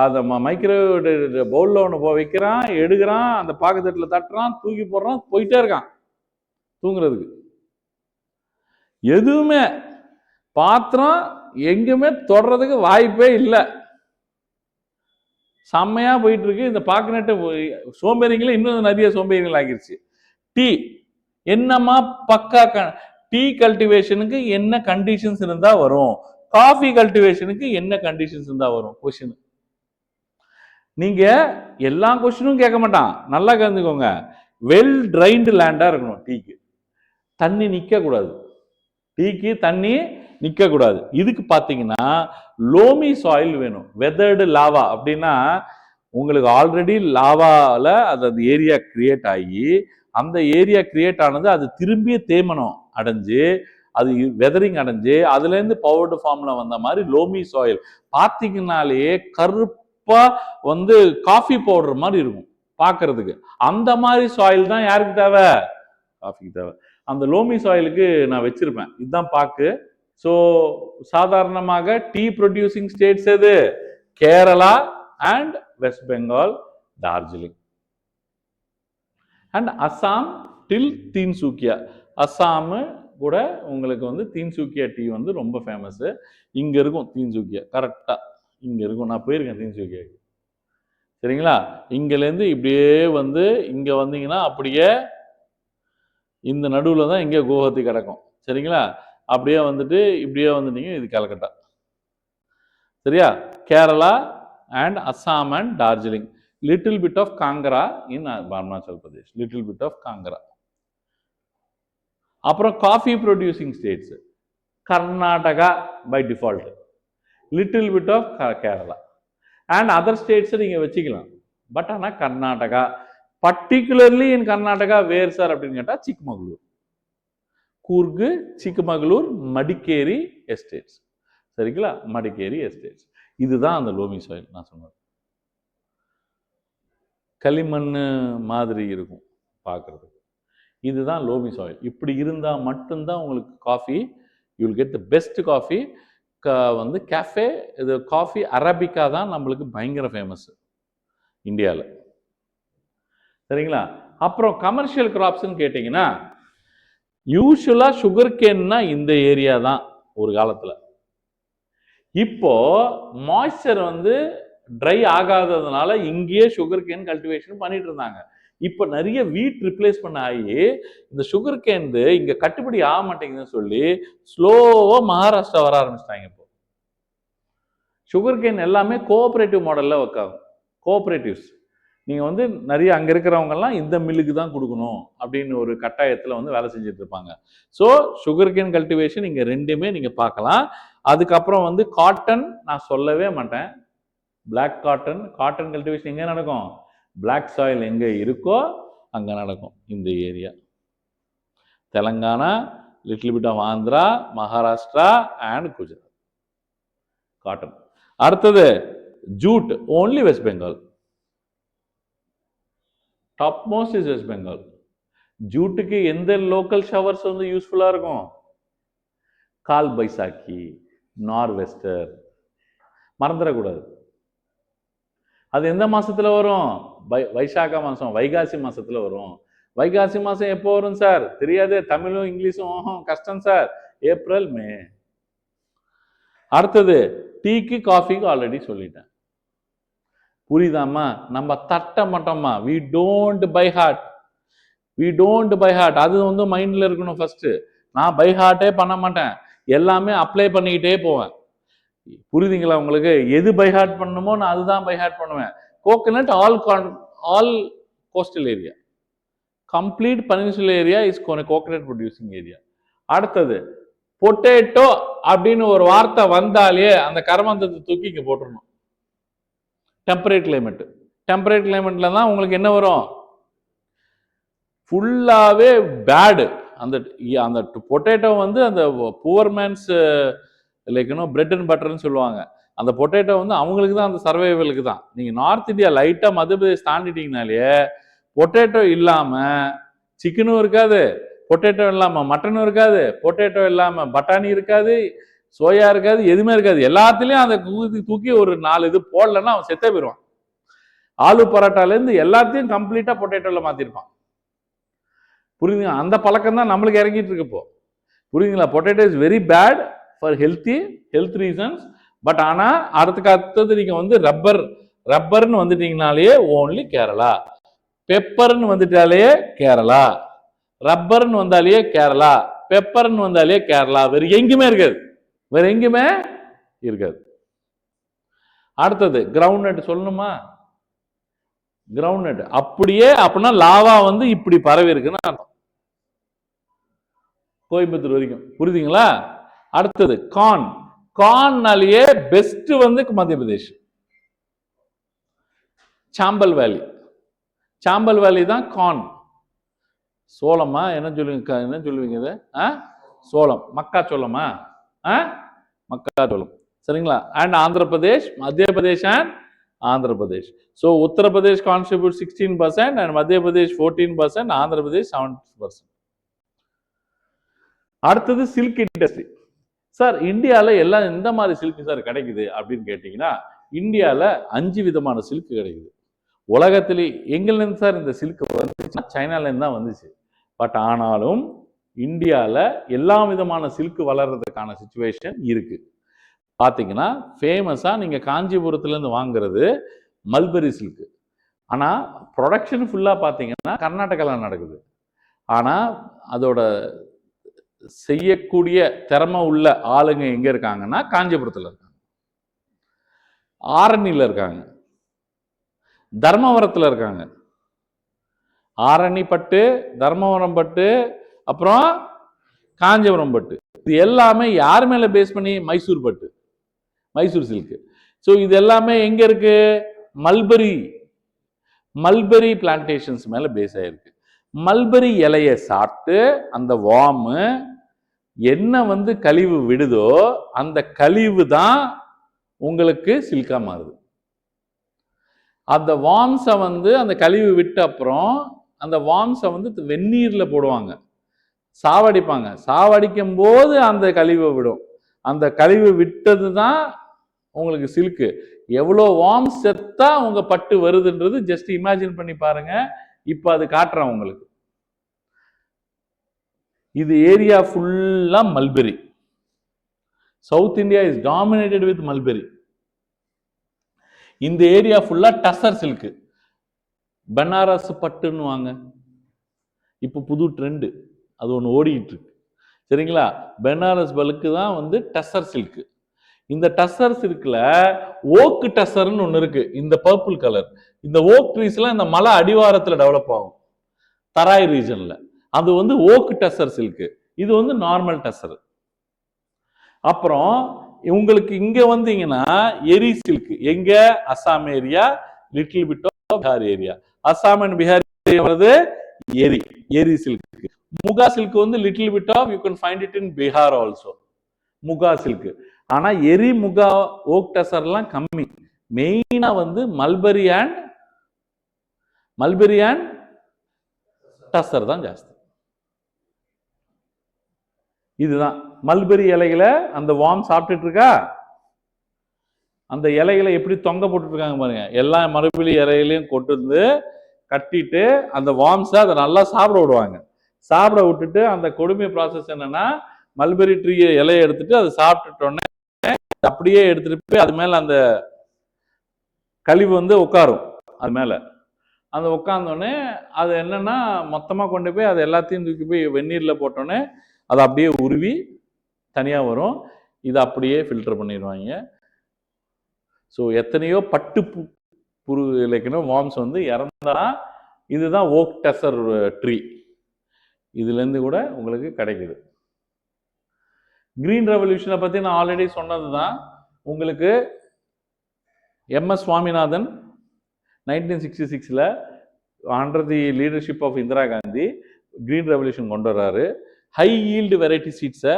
அந்த மைக்ரோவேவ் பவுலில் ஒன்று வைக்கிறான், எடுக்கிறான், அந்த பாக்கு தட்டில் தட்டுறான், தூக்கி போடுறான், போயிட்டே இருக்கான் தூங்குறதுக்கு. எதுவுமே பாத்திரம் எங்குமே தொடறதுக்கு வாய்ப்பே இல்லை. செம்மையா போயிட்டு இருக்கு. இந்த பாக்கு நட்டு சோம்பேறிங்களே இன்னும் நிறைய சோம்பேறிகள் ஆகிருச்சு. டீ என்னமா பக்கா டீ கல்டிவேஷனுக்கு என்ன கண்டிஷன்ஸ் இருந்தா வரும், காஃபி கல்டிவேஷனுக்கு என்ன கண்டிஷன்ஸ் இருந்தா வரும் கொஸ்டின். நீங்க எல்லா கொஸ்டினும் கேட்க மாட்டான், நல்லா கலந்துக்கோங்க. வெல் ட்ரைன்டு லேண்டா இருக்கணும். டீக்கு தண்ணி நிக்க கூடாது, டீக்கு தண்ணி நிக்க கூடாது. இதுக்கு பாத்தீங்கன்னா லோமி சாயில் வேணும். வெதர்டு லாவா அப்படின்னா உங்களுக்கு ஆல்ரெடி லாவால அது ஏரியா கிரியேட் ஆகி, அந்த ஏரியா கிரியேட் ஆனது அது திரும்பிய தேய்மனம் அடைஞ்சு, அது வெதரிங் அடைஞ்சு, அதுல இருந்து பவுடர் ஃபார்ம்ல வந்த மாதிரி லோமி சாயில் பார்த்தீங்கன்னாலே கருப்பா வந்து காஃபி பவுடர் மாதிரி இருக்கும் பார்க்கறதுக்கு. அந்த மாதிரி சாயில் தான் யாருக்கு தேவை, காஃபிக்கு தேவை. அந்த லோமி சாயிலுக்கு நான் வச்சிருப்பேன். இதுதான் பாக்கு. ஸோ சாதாரணமாக டீ ப்ரொடியூசிங் ஸ்டேட்ஸ் எது, Kerala and West Bengal, Darjeeling and Assam till Tinsukia. Assam கூட உங்களுக்கு வந்து தீன்சுக்கியா டீ வந்து ரொம்ப ஃபேமஸ். இங்க இருக்கும் தீன்சுக்கியா, கரெக்டா இங்க இருக்கும். நான் போயிருக்கேன் தீன்சுக்கியாக்கு. சரிங்களா? இங்கேருந்து இப்படியே வந்து இங்க வந்தீங்கன்னா அப்படியே இந்த நடுவில் தான் இங்கே குவஹாத்தி கிடக்கும். சரிங்களா? அப்படியே வந்துட்டு இப்படியே வந்துட்டீங்க, இது கல்கட்டா. சரியா? Kerala and Assam and Darjeeling, little bit of Kangra in Arunachal Pradesh, little bit of Kangra. அப்புறம் coffee producing states, Karnataka by default, little bit of Kerala and other states நீங்க வச்சுக்கலாம். பட் ஆனால் Karnataka, particularly in Karnataka where sir அப்படின்னு கேட்டால் சிக்மங்களூர். கூர்கு, சிக்கமகளூர், மடிக்கேரி எஸ்டேட்ஸ். சரிங்களா? மடிக்கேரி எஸ்டேட்ஸ். இதுதான் அந்த லோமி சாயில் நான் சொன்னது. களிமண் மாதிரி இருக்கும் பார்க்குறதுக்கு. இதுதான் லோமி சாயில். இப்படி இருந்தால் மட்டும்தான் உங்களுக்கு coffee, you will get the best coffee. வந்து கேஃபே இது காஃபி அரபிக்கா தான் நம்மளுக்கு பயங்கர ஃபேமஸ் இந்தியாவில். சரிங்களா? அப்புறம் கமர்ஷியல் கிராப்ஸ்ன்னு கேட்டிங்கன்னா, யூஸ்வலாக சுகர் கேன்னா இந்த ஏரியா தான் ஒரு காலத்தில். இப்போ மாய்ஸ்சர் வந்து ட்ரை ஆகாததுனால இங்கேயே சுகர் கேன் கல்டிவேஷன் பண்ணிட்டு இருந்தாங்க. இப்போ நிறைய வீட் ரிப்ளேஸ் பண்ண ஆகி இந்த சுகர் கேன் இங்க கட்டுப்படி ஆக மாட்டேங்குதுன்னு சொல்லி ஸ்லோவா மகாராஷ்டிரா வர ஆரம்பிச்சிட்டாங்க. இப்போ சுகர் கேன் எல்லாமே கோஆபரேட்டிவ் மாடல்ல வைக்காங்க. கோஆபரேட்டிவ்ஸ் நீங்க வந்து நிறைய அங்க இருக்கிறவங்க எல்லாம் இந்த மில்லுக்கு தான் கொடுக்கணும் அப்படின்னு ஒரு கட்டாயத்துல வந்து வேலை செஞ்சுட்டு இருப்பாங்க. ஸோ சுகர் கேன் கல்டிவேஷன் இங்க ரெண்டுமே நீங்க பார்க்கலாம். அதுக்கப்புறம் வந்து காட்டன் நான் சொல்லவே மாட்டேன். பிளாக் காட்டன், காட்டன் கல்டிவேஷன் எங்க நடக்கும்? பிளாக் சாயில் எங்க இருக்கோ அங்க நடக்கும். இந்த area Telangana, little bit of Andhra, Maharashtra and Gujarat. Cotton. அடுத்தது jute, only West Bengal. Top most is West Bengal. ஜூட்டுக்கு எந்த லோக்கல் ஷவர்ஸ் வந்து யூஸ்ஃபுல்லா இருக்கும்? கால் பைசாக்கி, நார்வெஸ்டர், மறந்துடக்கூடாது. அது எந்த மாசத்துல வரும்? வைசாக மாசம், வைகாசி மாசத்துல வரும். வைகாசி மாசம் எப்போ வரும் சார்? தெரியாது. தமிழும் இங்கிலீஷும் கஷ்டம் சார். ஏப்ரல், மே. அடுத்தது டீக்கு காஃபிக்கு ஆல்ரெடி சொல்லிட்டேன். புரியுதாம்மா? நம்ம தட்ட மாட்டோம்மா. We don't by heart. We don't by heart. அது வந்து மைண்ட்ல இருக்கணும் ஃபர்ஸ்ட். நான் பை ஹார்ட்டே பண்ண மாட்டேன். எல்லாமே அப்ளை பண்ணிக்கிட்டே போவேன். புரியுதுங்களா உங்களுக்கு? எது பை ஹார்ட் பண்ணணுமோ நான் அதுதான் பை ஹார்ட் பண்ணுவேன். Coconut all coastal area, complete peninsular area is coconut producing area. அடுத்தது பொட்டேட்டோ அப்படின்னு ஒரு வார்த்தை வந்தாலே அந்த கர்மந்தத்தை தூக்கி இங்க போட்டுடணும். Temperate climate. டெம்பரேட் கிளைமேட்ல தான் உங்களுக்கு என்ன வரும்? ஃபுல்லாவே பேடு. அந்த அந்த பொட்டேட்டோ வந்து அந்த poor man's like bread and பட்டர்னு சொல்லுவாங்க. அந்த பொட்டேட்டோ வந்து அவங்களுக்கு தான், அந்த சர்வைவலுக்கு தான். நீங்க நார்த் இந்தியா லைட்டா மத்திய பிரதேஷ் தாண்டிட்டீங்கனாலே பொட்டேட்டோ இல்லாம சிக்கனும் இருக்காது, பொட்டேட்டோ இல்லாம மட்டனும் இருக்காது, பொட்டேட்டோ இல்லாம பட்டாணி இருக்காது, சோயா இருக்காது, எதுவுமே இருக்காது. எல்லாத்துலயும் அந்த தூக்கி ஒரு 4 இது போடலன்னா அவன் செத்தே போயிடுவான். ஆலு பரோட்டால இருந்து எல்லாத்தையும் கம்ப்ளீட்டா பொட்டேட்டோல மாத்திருப்பான். புரியுதுங்களா? அந்த பழக்கம் தான் நம்மளுக்கு இறங்கிட்டு இருக்கு இப்போ. புரியுதுங்களா? Potato is very bad for health reasons. But ஆனா அடுத்தது நீங்க வந்து ரப்பர்னு வந்துட்டீங்கனாலே ஓன்லி கேரளா. பெப்பர்னு வந்துட்டாலே கேரளா. ரப்பர்னு வந்தாலே கேரளா. பெப்பர்னு வந்தாலே கேரளா. வேற எங்குமே இருக்காது. வேற எங்குமே இருக்காது. அடுத்தது கிரவுண்ட் நட் சொல்லணுமா? கிரவுண்ட் நட் அப்படியே அப்படின்னா லாவா வந்து இப்படி பரவி இருக்குன்னு அர்த்தம். கோயம்புத்தூர் வரைக்கும். புரியுதுங்களா? அடுத்தது கார்ன். கார்ன்னாலேயே பெஸ்ட் வந்து மத்திய பிரதேஷ். சாம்பல் வேலி. சாம்பல் வேலி தான் கார்ன். சோளமா என்ன சொல்லுவீங்க? என்ன சொல்லுவீங்க இது? சோளம். மக்காச்சோளமா? மக்காச்சோளம். சரிங்களா? அண்ட் ஆந்திர பிரதேஷ், மத்திய Pradesh and Andhra Pradesh. So Uttar Pradesh contribute 16% and மத்திய பிரதேஷ் 14%, ஆந்திர பிரதேஷ் 7%. அடுத்தது சில்க் இண்டஸ்ட்ரி. சார் இந்தியாவில் எல்லாம் எந்த மாதிரி சில்க் சார் கிடைக்குது அப்படின்னு கேட்டீங்கன்னா, இந்தியாவில் 5 விதமான சில்க் கிடைக்குது. உலகத்திலே எங்கிலிருந்து சார் இந்த சில்க் வந்துச்சுன்னா சைனாலேருந்து தான் வந்துச்சு. பட் ஆனாலும் இந்தியாவில் எல்லா விதமான சில்க் வளர்றதுக்கான சிச்சுவேஷன் இருக்கு. பார்த்தீங்கன்னா ஃபேமஸாக நீங்கள் காஞ்சிபுரத்துலேருந்து வாங்குறது மல்பரி சில்க். ஆனால் ப்ரொடக்ஷன் ஃபுல்லாக பார்த்தீங்கன்னா கர்நாடகாவில் நடக்குது. ஆனால் அதோட செய்யக்கூடிய திறமை உள்ள ஆளுங்க எங்க இருக்காங்கன்னா காஞ்சிபுரத்தில் இருக்காங்க, ஆரணியில் இருக்காங்க, தர்மவரத்தில் இருக்காங்க. ஆரணி பட்டு, தர்மவரம் பட்டு, அப்புறம் காஞ்சிபுரம் பட்டு. இது எல்லாமே யார் மேல பேஸ் பண்ணி? மைசூர் பட்டு, மைசூர் சில்க். ஸோ இது எல்லாமே எங்க இருக்கு? மல்பரி பிளான்டேஷன்ஸ் மேல பேஸ் ஆயிருக்கு. மல்பெரி இலையை சாப்பிட்டு அந்த வார்மு என்ன வந்து கழிவு விடுதோ அந்த கழிவு தான் உங்களுக்கு சில்கா மாறுது. அந்த வார்ம்ஸை வந்து அந்த கழிவு விட்ட அப்புறம் அந்த வார்ம்ஸை வந்து வெந்நீர்ல போடுவாங்க, சாவடிப்பாங்க. சாவடிக்கும் போது அந்த கழிவை விடும். அந்த கழிவு விட்டது தான் உங்களுக்கு சில்கு. எவ்வளோ வார்ம்ஸ் செத்தா உங்க பட்டு வருதுன்றது ஜஸ்ட் இமேஜின் பண்ணி பாருங்க. இப்ப அது காட்டுறேன் உங்களுக்கு. இது ஏரியா ஃபுல்லா mulberry. South India is dominated with mulberry. இந்த ஏரியா ஃபுல்லா டசர் சில்க், பனாரஸ் பட்டுன்னு வாங்க. இப்ப புது ட்ரெண்ட் அது ஒன்று ஓடிட்டு இருக்கு, சரிங்களா? பனாரஸ் பல்க்கு தான் வந்து டசர் சில்க். இந்த டசர் சில்க்ல ஓக்கு டசர்னு ஒன்று இருக்கு, இந்த பர்பிள் கலர். இந்த ஓக் ட்ரீஸ்லாம் இந்த மலை அடிவாரத்தில் டெவலப் ஆகும், தராய் ரீஜன்ல. அது வந்து ஓக்கு டசர் சில்க். இது வந்து நார்மல் டசர். அப்புறம் உங்களுக்கு இங்க வந்தீங்கன்னா எரி சில்க். எங்க? Assam area, little bit of Bihar area. Assam and Bihar வருது எரி, எரி சில்க். முகா சில்க் வந்து little bit of you can find it in Bihar also, muga silk. ஆனா எரி, முகா, ஓக் டசர்லாம் கம்மி. மெயினா வந்து மல்பெரி அண்ட் டசர் தான் ஜாஸ்தி. இதுதான் மல்பெரி இலைகளை அந்த வார்ம் சாப்பிட்டுட்டு இருக்கா. அந்த இலைகளை எப்படி தொங்க போட்டுட்டு இருக்காங்க பாருங்க. எல்லா மல்பெரி இலைகளையும் கொண்டு வந்து கட்டிட்டு அந்த வார்ம்ஸை அதை நல்லா சாப்பிட விடுவாங்க. சாப்பிட விட்டுட்டு அந்த கொடுமை ப்ராசஸ் என்னன்னா, மல்பெரி ட்ரீ இலையை எடுத்துட்டு அதை சாப்பிட்டுட்டோன்னே அப்படியே எடுத்துட்டு போய் அது மேல அந்த கழிவு வந்து உட்காரும். அது மேல அந்த உட்கார்ந்தோடனே அது என்னன்னா மொத்தமா கொண்டு போய் அது எல்லாத்தையும் தூக்கி போய் வெந்நீர்ல போட்டோன்னே அது அப்படியே உருவி தனியா வரும். இதை அப்படியே ஃபில்டர் பண்ணிடுவாங்க. ஸோ எத்தனையோ பட்டு புரு இலைக்கணும் வார்ம்ஸ் வந்து இறந்தா இதுதான் ஓக் டசர் ட்ரீ. இதுல இருந்து கூட உங்களுக்கு கிடைக்குது. கிரீன் ரெவல்யூஷனை பத்தி நான் ஆல்ரெடி சொன்னதுதான். உங்களுக்கு எம்எஸ் சுவாமிநாதன் 1966ல under the leadership of Indira Gandhi green revolution கொண்டு வர்றாரு. ஹை ஈல்டு வெரைட்டி சீட்ஸை,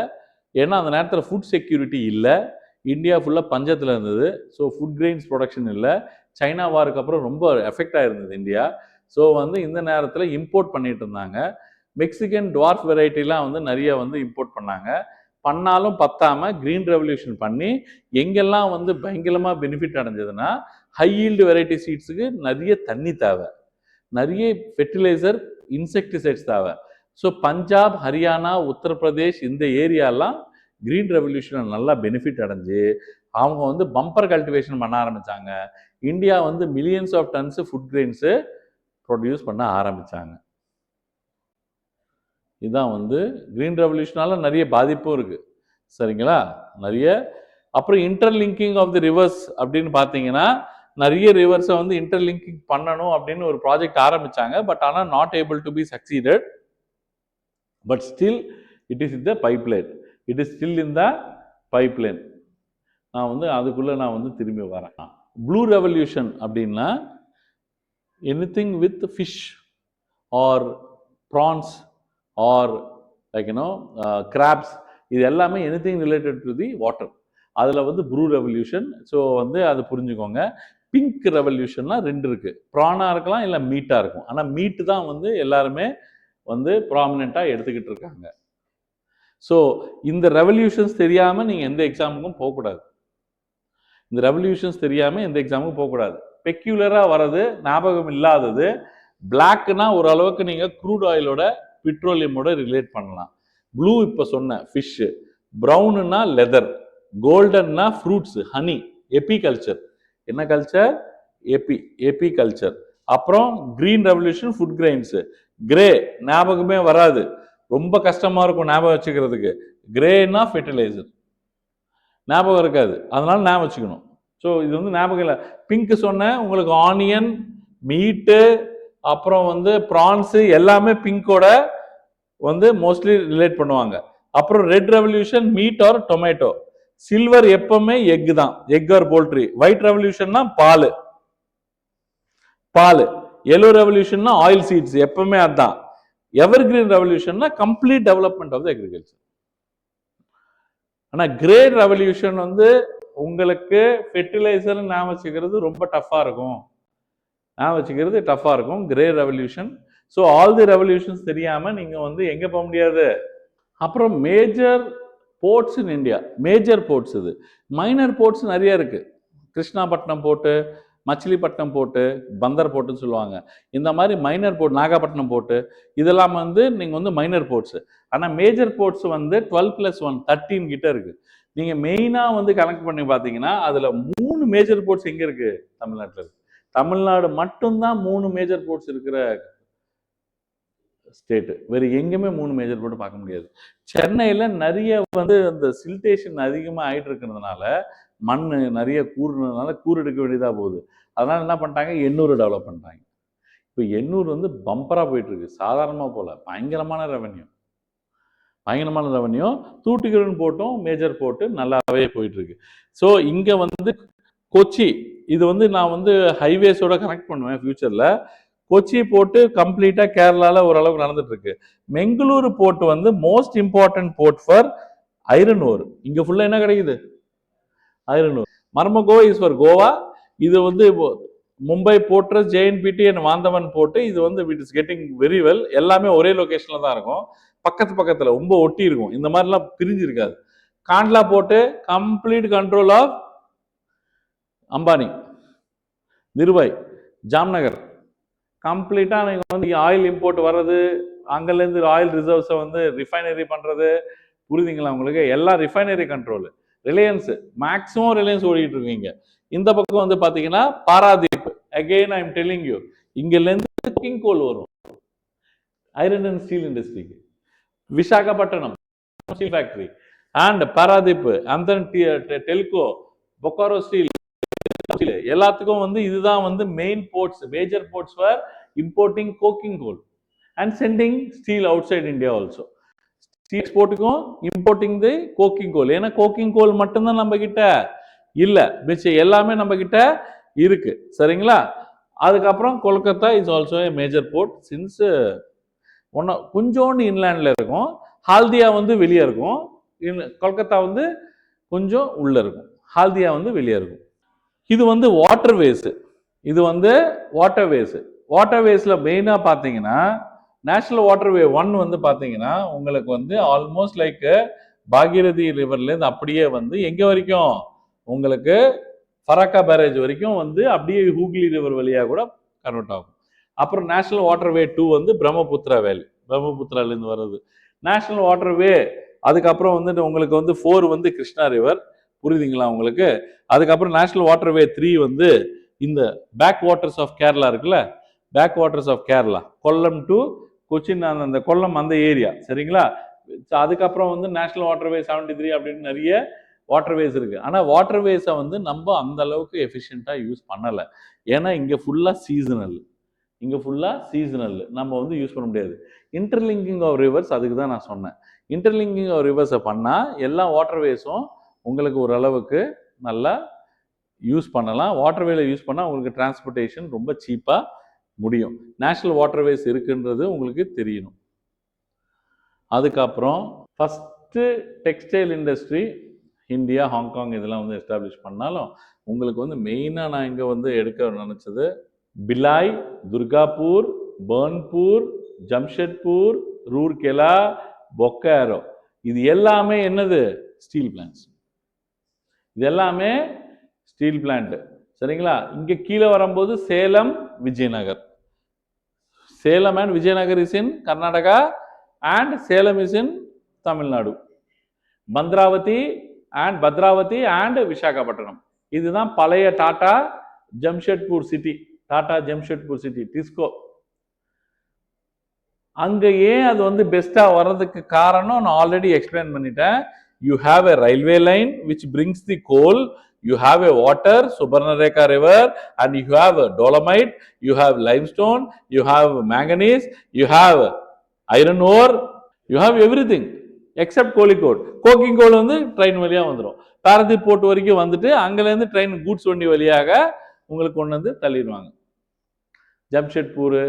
ஏன்னா அந்த நேரத்தில் ஃபுட் செக்யூரிட்டி இல்லை, இந்தியா ஃபுல்லாக பஞ்சத்தில் இருந்தது. ஸோ ஃபுட் கிரெயின்ஸ் ப்ரொடக்ஷன் இல்லை. சைனா வாருக்கு அப்புறம் ரொம்ப எஃபெக்ட் ஆயிருந்தது இந்தியா. ஸோ வந்து இந்த நேரத்தில் இம்போர்ட் பண்ணிட்டு இருந்தாங்க. மெக்சிகன் டுவார்ஃப் வெரைட்டிலாம் வந்து நிறைய வந்து இம்போர்ட் பண்ணாங்க. பண்ணாலும் பத்தாம கிரீன் ரெவல்யூஷன் பண்ணி எங்கெல்லாம் வந்து பயங்கரமாக பெனிஃபிட் அடைஞ்சதுன்னா, ஹை ஈல்டு வெரைட்டி சீட்ஸுக்கு நிறைய தண்ணி தேவை, நிறைய ஃபெர்டிலைசர், இன்செக்டிசைட்ஸ் தேவை. ஸோ பஞ்சாப், ஹரியானா, உத்தரப்பிரதேஷ் இந்த ஏரியாலாம் கிரீன் ரெவல்யூஷனை நல்லா பெனிஃபிட் அடைஞ்சு அவங்க வந்து பம்பர் கல்டிவேஷன் பண்ண ஆரம்பித்தாங்க. இந்தியா வந்து millions of tons food grains produce பண்ண ஆரம்பித்தாங்க. இதுதான் வந்து கிரீன் ரெவல்யூஷனால நிறைய பாதிப்பும் இருக்குது, சரிங்களா? நிறைய. அப்புறம் இன்டர்லிங்கிங் ஆஃப் தி ரிவர்ஸ் அப்படின்னு பார்த்தீங்கன்னா, நிறைய ரிவர்ஸை வந்து இன்டர்லிங்கிங் பண்ணணும் அப்படின்னு ஒரு ப்ராஜெக்ட் ஆரம்பித்தாங்க. பட் ஆனால் not able to be succeeded. But still it is in the pipeline. It is still in the pipeline. நான் வந்து அதுக்குள்ளே நான் வந்து திரும்பி வரேன். ப்ளூ ரெவல்யூஷன் அப்படின்னா anything with fish or prawns or like you know crops, இது எல்லாமே anything related to the water. அதில் வந்து ப்ளூ ரெவல்யூஷன். ஸோ வந்து அது புரிஞ்சுக்கோங்க. பிங்க் ரெவல்யூஷன்லாம் ரெண்டு இருக்குது. ப்ரானாக இருக்கலாம், இல்லை மீட்டாக இருக்கும். ஆனால் மீட்டு தான் வந்து எல்லாருமே வந்து ப்ராமினெண்ட்டாக எடுத்துக்கிட்டு இருக்காங்க. ஸோ இந்த ரெவல்யூஷன்ஸ் தெரியாமல் நீங்கள் எந்த எக்ஸாமுக்கும் போகக்கூடாது. இந்த ரெவல்யூஷன்ஸ் தெரியாமல் எந்த எக்ஸாமுக்கும் போகக்கூடாது. பெக்யூலராக வர்றது, ஞாபகம் இல்லாதது. பிளாக்னா ஓரளவுக்கு நீங்கள் க்ரூட் ஆயிலோட, பெட்ரோலியமோட ரிலேட் பண்ணலாம். ப்ளூ இப்போ சொன்ன ஃபிஷ்ஷு, ப்ரௌனுன்னா லெதர், கோல்டன்னா ஃப்ரூட்ஸு, ஹனி, எபி கல்ச்சர். என்ன கல்ச்சர்? Apiculture. அப்புறம் green revolution food grains. Grey ஞாபகமே வராது, ரொம்ப கஷ்டமா இருக்கும் ஞாபகம் வச்சுக்கிறதுக்கு. கிரேனா ஃபெர்டிலைசர், ஞாபகம் இருக்காது, அதனால ஞாபகம் வச்சுக்கணும். ஸோ இது வந்து ஞாபகம் இல்லை. பிங்க் சொன்னேன் உங்களுக்கு, ஆனியன், மீட்டு, அப்புறம் வந்து ப்ரான்ஸு எல்லாமே பிங்கோட வந்து மோஸ்ட்லி ரிலேட் பண்ணுவாங்க. அப்புறம் red revolution meat or tomato. Silver எப்பவுமே எக் தான், எக் ஆர் போல்ட்ரி. ஒயிட் ரெவல்யூஷன்னா பால், பால். எல்லோ ரெவல்யூஷன்னா ஆயில் சீட்ஸ், எப்பவுமே அதுதான். எவர் கிரீன் ரெவல்யூஷன்னா complete development of the agriculture. ஆனா கிரேட் ரெவல்யூஷன் வந்து உங்களுக்கு ஃபெர்டிலைசர் ஞாபகம் வச்சுக்கிறது ரொம்ப டஃபா இருக்கும். ஞாபகம் வச்சுக்கிறது டஃபா இருக்கும் grey revolution. So all the revolutions தெரியாம நீங்க வந்து எங்க போக முடியாது. அப்புறம் major ports in India, major ports இது. மைனர் போர்ட்ஸ் நிறைய இருக்கு. கிருஷ்ணாபட்டினம் போர்ட்டு, மச்சிலிப்பட்டினம் போர்ட்டு, பந்தர் போர்ட்டுன்னு சொல்லுவாங்க. இந்த மாதிரி மைனர் போர்ட், நாகப்பட்டினம் போர்ட்டு, இதெல்லாம் வந்து நீங்க வந்து மைனர் போர்ட்ஸ். ஆனா மேஜர் போர்ட்ஸ் வந்து 12+1 13 கிட்ட இருக்கு. நீங்க மெயினா வந்து கனெக்ட் பண்ணி பாத்தீங்கன்னா அதுல 3 மேஜர் போர்ட்ஸ் எங்க இருக்கு? தமிழ்நாட்டில் இருக்கு. தமிழ்நாடு மட்டும்தான் 3 மேஜர் போர்ட்ஸ் இருக்கிற ஸ்டேட். வேறு எங்கேயுமே 3 மேஜர் போர்ட் பார்க்க முடியாது. சென்னையில் நிறைய வந்து அந்த சில்டேஷன் அதிகமாக ஆகிட்டு இருக்கிறதுனால, மண் நிறைய கூறுனதுனால கூறு எடுக்க வேண்டியதாக போகுது. அதனால் என்ன பண்ணிட்டாங்க, எண்ணூர் டெவலப் பண்ணிட்டாங்க. இப்போ எண்ணூர் வந்து பம்பராக போயிட்டுருக்கு, சாதாரணமாக போல. பயங்கரமான ரெவன்யூ, பயங்கரமான ரெவன்யூ. தூட்டுக்குடின்னு போட்டும் மேஜர் போட்டு நல்லாவே போயிட்டுருக்கு. ஸோ இங்கே வந்து கொச்சி, இது வந்து நான் வந்து ஹைவேஸோட கனெக்ட் பண்ணுவேன் ஃபியூச்சரில். கொச்சி போர்ட்டு கம்ப்ளீட்டா கேரளால ஓரளவுக்கு நடந்துட்டு இருக்கு. மெங்களூரு போர்ட் வந்து most important port for iron ore. இங்க ஃபுல்லா என்ன கிடைக்குது? Iron ore. Marmagao is for Goa. இது வந்து Mumbai port trust, JNPT and Vadhavan port. இது வந்து it is getting very well. எல்லாமே ஒரே லொகேஷன்ல தான் இருக்கும், பக்கத்துல ரொம்ப ஒட்டி இருக்கும். இந்த மாதிரிலாம் பிரிஞ்சிருக்காது. Kandla port complete control of Ambani. நிர்வாய், ஜாம்நகர் கம்ப்ளீட்டாக நீங்கள் வந்து ஆயில் இம்போர்ட் வர்றது, அங்கேருந்து ஆயில் ரிசர்வ்ஸை வந்து ரிஃபைனரி பண்ணுறது, புரியுதுங்களா உங்களுக்கு? எல்லாம் refinery control. Reliance maximum Reliance ஓடிட்டு இருக்கீங்க. இந்த பக்கம் வந்து பார்த்தீங்கன்னா Paradip, again I am telling you, இங்கேருந்து குக்கிங் கோல் வரும் ஐரன் அண்ட் ஸ்டீல் இண்டஸ்ட்ரிக்கு. Visakhapatnam steel factory and Paradip, அந்த டெல்கோ, பொக்காரோ ஸ்டீல், எல்லாத்துக்கும் வந்து இதுதான் வந்து main ports, major ports for importing coking coal and sending steel outside India also. Steel எக்ஸ்போர்ட்டுக்கும் இம்போர்ட்டிங் தி கோக்கிங் கோல். ஏன்னா கோக்கிங் கோல் மட்டும்தான் நம்ம கிட்ட இல்ல, மிச்சம் எல்லாமே நம்ம கிட்ட இருக்கு. சரிங்களா? அதுக்கப்புறம் Kolkata is also A major board. Since கொஞ்சோண்டு இன்லேண்ட்ல இருக்கும். ஹால்தியா வந்து வெளியே இருக்கும், கொல்கத்தா வந்து கொஞ்சம் உள்ள இருக்கும், ஹால்தியா வந்து வெளியே இருக்கும். இது வந்து வாட்டர்வேஸ். இது வந்து வாட்டர்வேஸ். வாட்டர்வேஸ்ல மெயினா பாத்தீங்கன்னா நேஷனல் வாட்டர்வே 1 வந்து பாத்தீங்கன்னா உங்களுக்கு வந்து ஆல்மோஸ்ட் லைக் பாகீரதி ரிவர்ல இருந்து அப்படியே வந்து எங்க வரைக்கும், உங்களுக்கு ஃபராக்கா பேரேஜ் வரைக்கும் வந்து அப்படியே ஹூக்லி ரிவர் வழியா கூட கன்வெர்ட் ஆகும். அப்புறம் நேஷனல் வாட்டர்வே 2 வந்து பிரம்மபுத்திரா வேலி, பிரம்மபுத்திரால இருந்து வருது நேஷனல் வாட்டர்வே. அதுக்கப்புறம் வந்து உங்களுக்கு வந்து 4 வந்து கிருஷ்ணா ரிவர், புரியுதுங்களா உங்களுக்கு? அதுக்கப்புறம் நேஷனல் வாட்டர்வே 3 வந்து இந்த பேக் வாட்டர்ஸ் ஆஃப் கேரளா இருக்குல்ல, back waters of Kerala, Kollam to Cochin, அந்த கொல்லம் அந்த ஏரியா. சரிங்களா? அதுக்கப்புறம் வந்து நேஷனல் வாட்டர்வே 73 அப்படின்னு நிறைய வாட்டர்வேஸ் இருக்கு. ஆனா வாட்டர்வேஸை வந்து நம்ம அந்த அளவுக்கு எஃபிஷியண்டா யூஸ் பண்ணல. ஏன்னா இங்க ஃபுல்லா சீசனல், இங்க ஃபுல்லா சீசனல், நம்ம வந்து யூஸ் பண்ண முடியாது. இன்டர்லிங்கிங் ஆஃப் ரிவர்ஸ், அதுக்கு தான் நான் சொன்னேன். இன்டர்லிங்கிங் ஆஃப் ரிவர்ஸை பண்ணா எல்லா வாட்டர்வேஸும் உங்களுக்கு ஓரளவுக்கு நல்லா யூஸ் பண்ணலாம். வாட்டர்வேல யூஸ் பண்ணால் உங்களுக்கு டிரான்ஸ்போர்ட்டேஷன் ரொம்ப சீப்பாக முடியும். நேஷனல் வாட்டர்வேஸ் இருக்குன்றது உங்களுக்கு தெரியணும். அதுக்கப்புறம் first textile industry India, Hong Kong இதெல்லாம் வந்து எஸ்டாப்ளிஷ் பண்ணாலும் உங்களுக்கு வந்து மெயினாக நான் இங்கே வந்து எடுக்க நினச்சது பிலாய், துர்காப்பூர், பர்ன்பூர், ஜம்ஷெட்பூர், ரூர்கெலா, பொக்காரோ. இது எல்லாமே என்னது? Steel plants. இது எல்லாமே ஸ்டீல் பிளான்ட். சரிங்களா? இங்க கீழே வரும்போது Salem, Vijayanagar. Salem and Vijayanagar is in Karnataka and Salem is in Tamil Nadu. Bhadravati and Visakhapatnam. இதுதான் பழைய Tata Jamshedpur city, Tata Jamshedpur city disco. அங்க ஏன் அது வந்து பெஸ்டா வர்றதுக்கு காரணம் நான் ஆல்ரெடி எக்ஸ்பிளைன் பண்ணிட்டேன். You have a railway line which brings the coal, you have a water, Subarnarekha river, and you have a dolomite, you have limestone, you have manganese, you have iron ore, you have everything except Kozhikode. Coking coal வந்து train வழியா வந்துடும். Paradip board வரைக்கும் வந்துட்டு அங்கேருந்து train goods வண்டி வழியாக உங்களுக்கு கொண்டு வந்து தள்ளிடுவாங்க. ஜம்ஷெட்பூர்,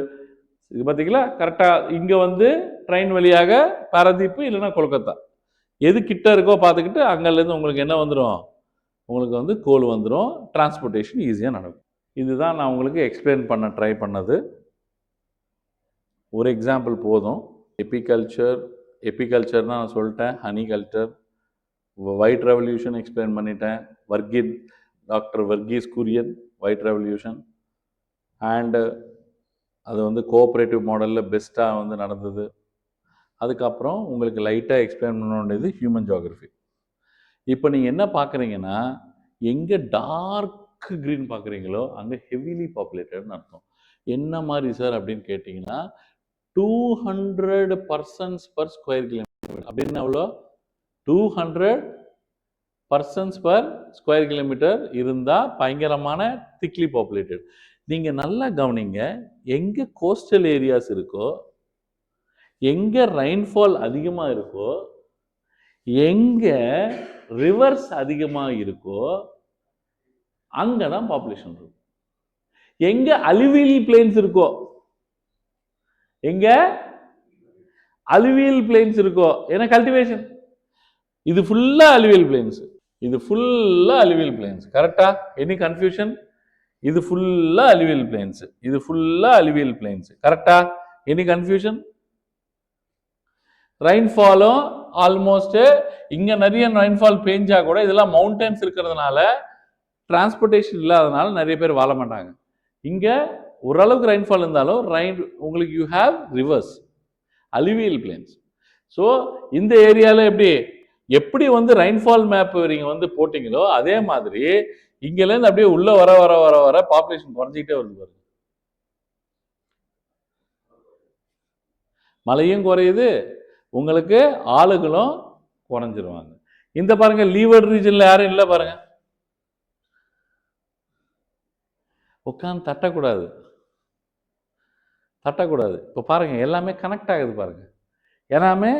இது பார்த்தீங்களா கரெக்டாக இங்கே வந்து ட்ரெயின் வழியாக பாரதீப்பு இல்லைன்னா கொல்கத்தா எது கிட்ட இருக்கோ பார்த்துக்கிட்டு அங்கேருந்து உங்களுக்கு என்ன வந்துடும், உங்களுக்கு வந்து கோல் வந்துடும், டிரான்ஸ்போர்ட்டேஷன் ஈஸியாக நடக்கும். இதுதான் நான் உங்களுக்கு எக்ஸ்பிளைன் பண்ண ட்ரை பண்ணது. ஒரு எக்ஸாம்பிள் போதும். எபிகல்ச்சர்னால் நான் சொல்லிட்டேன், honey culture, white revolution explain பண்ணிட்டேன், doctor Varghese Kurien white revolution, and அது வந்து கோஆப்ரேட்டிவ் மாடலில் பெஸ்ட்டாக வந்து நடந்தது. அதுக்கப்புறம் உங்களுக்கு லைட்டாக எக்ஸ்பிளைன் பண்ண வேண்டியது ஹியூமன் ஜியோகிராஃபி. இப்போ நீங்கள் என்ன பார்க்குறீங்கன்னா, எங்கே டார்க் க்ரீன் பார்க்குறீங்களோ அங்கே ஹெவிலி பாப்புலேட்டட்னு அர்த்தம். என்ன மாதிரி சார் அப்படின்னு கேட்டிங்கன்னா, 200 persons per square kilometer அப்படின்னு எவ்வளோ, 200 persons per square kilometer இருந்தால் பயங்கரமான திக்லி பாப்புலேட்டட். நீங்கள் நல்லா கவனிங்க, எங்கே கோஸ்டல் ஏரியாஸ் இருக்கோ, எங்கே ரெயின்ஃபால் அதிகமாக இருக்கோ, எங்கே ரிவர்ஸ் அதிகமாக இருக்கோ அங்கே தான் பாப்புலேஷன் இருக்கும். எங்கே அலுவியல் பிளேன்ஸ் இருக்கோ, எங்க அலுவியல் பிளேன்ஸ் இருக்கோ, ஏன்னா கல்டிவேஷன், இது ஃபுல்லா அலுவியல் பிளேன்ஸ், இது ஃபுல்லா அலுவியல் பிளேன்ஸ். கரெக்டா? Any confusion? இது ஃபுல்லா அலுவியல் பிளேன்ஸ், இது ஃபுல்லா அலுவியல் பிளேன்ஸ். கரெக்டா? Any confusion? ரெயின்ஃபாலும் ஆல்மோஸ்ட் இங்க நிறைய ரெயின்ஃபால் பெஞ்சா கூட இதெல்லாம் மவுண்டன்ஸ் இருக்கிறதுனால டிரான்ஸ்போர்ட்டேஷன் இல்லாதனால நிறைய பேர் வாழ மாட்டாங்க. இங்க ஓரளவுக்கு ரெயின்ஃபால் இருந்தாலும் உங்களுக்கு you have reverse alluvial planes. So இந்த ஏரியாவில் எப்படி வந்து ரெயின்ஃபால் மேப் நீங்கள் வந்து போட்டிங்களோ அதே மாதிரி இங்கேருந்து அப்படியே உள்ள வர வர வர வர பாப்புலேஷன் குறைஞ்சிக்கிட்டே வருது பாருங்க. மழையும் குறையுது, உங்களுக்கு ஆளுகளும் குறைஞ்சிருவாங்க. இந்த பாருங்க லீவர்ட் ரீஜன்ல யாரும் இல்லை பாருங்க, உட்காந்து தட்டக்கூடாது. இப்போ பாருங்க எல்லாமே கனெக்ட் ஆகுது பாருங்க, எல்லாமே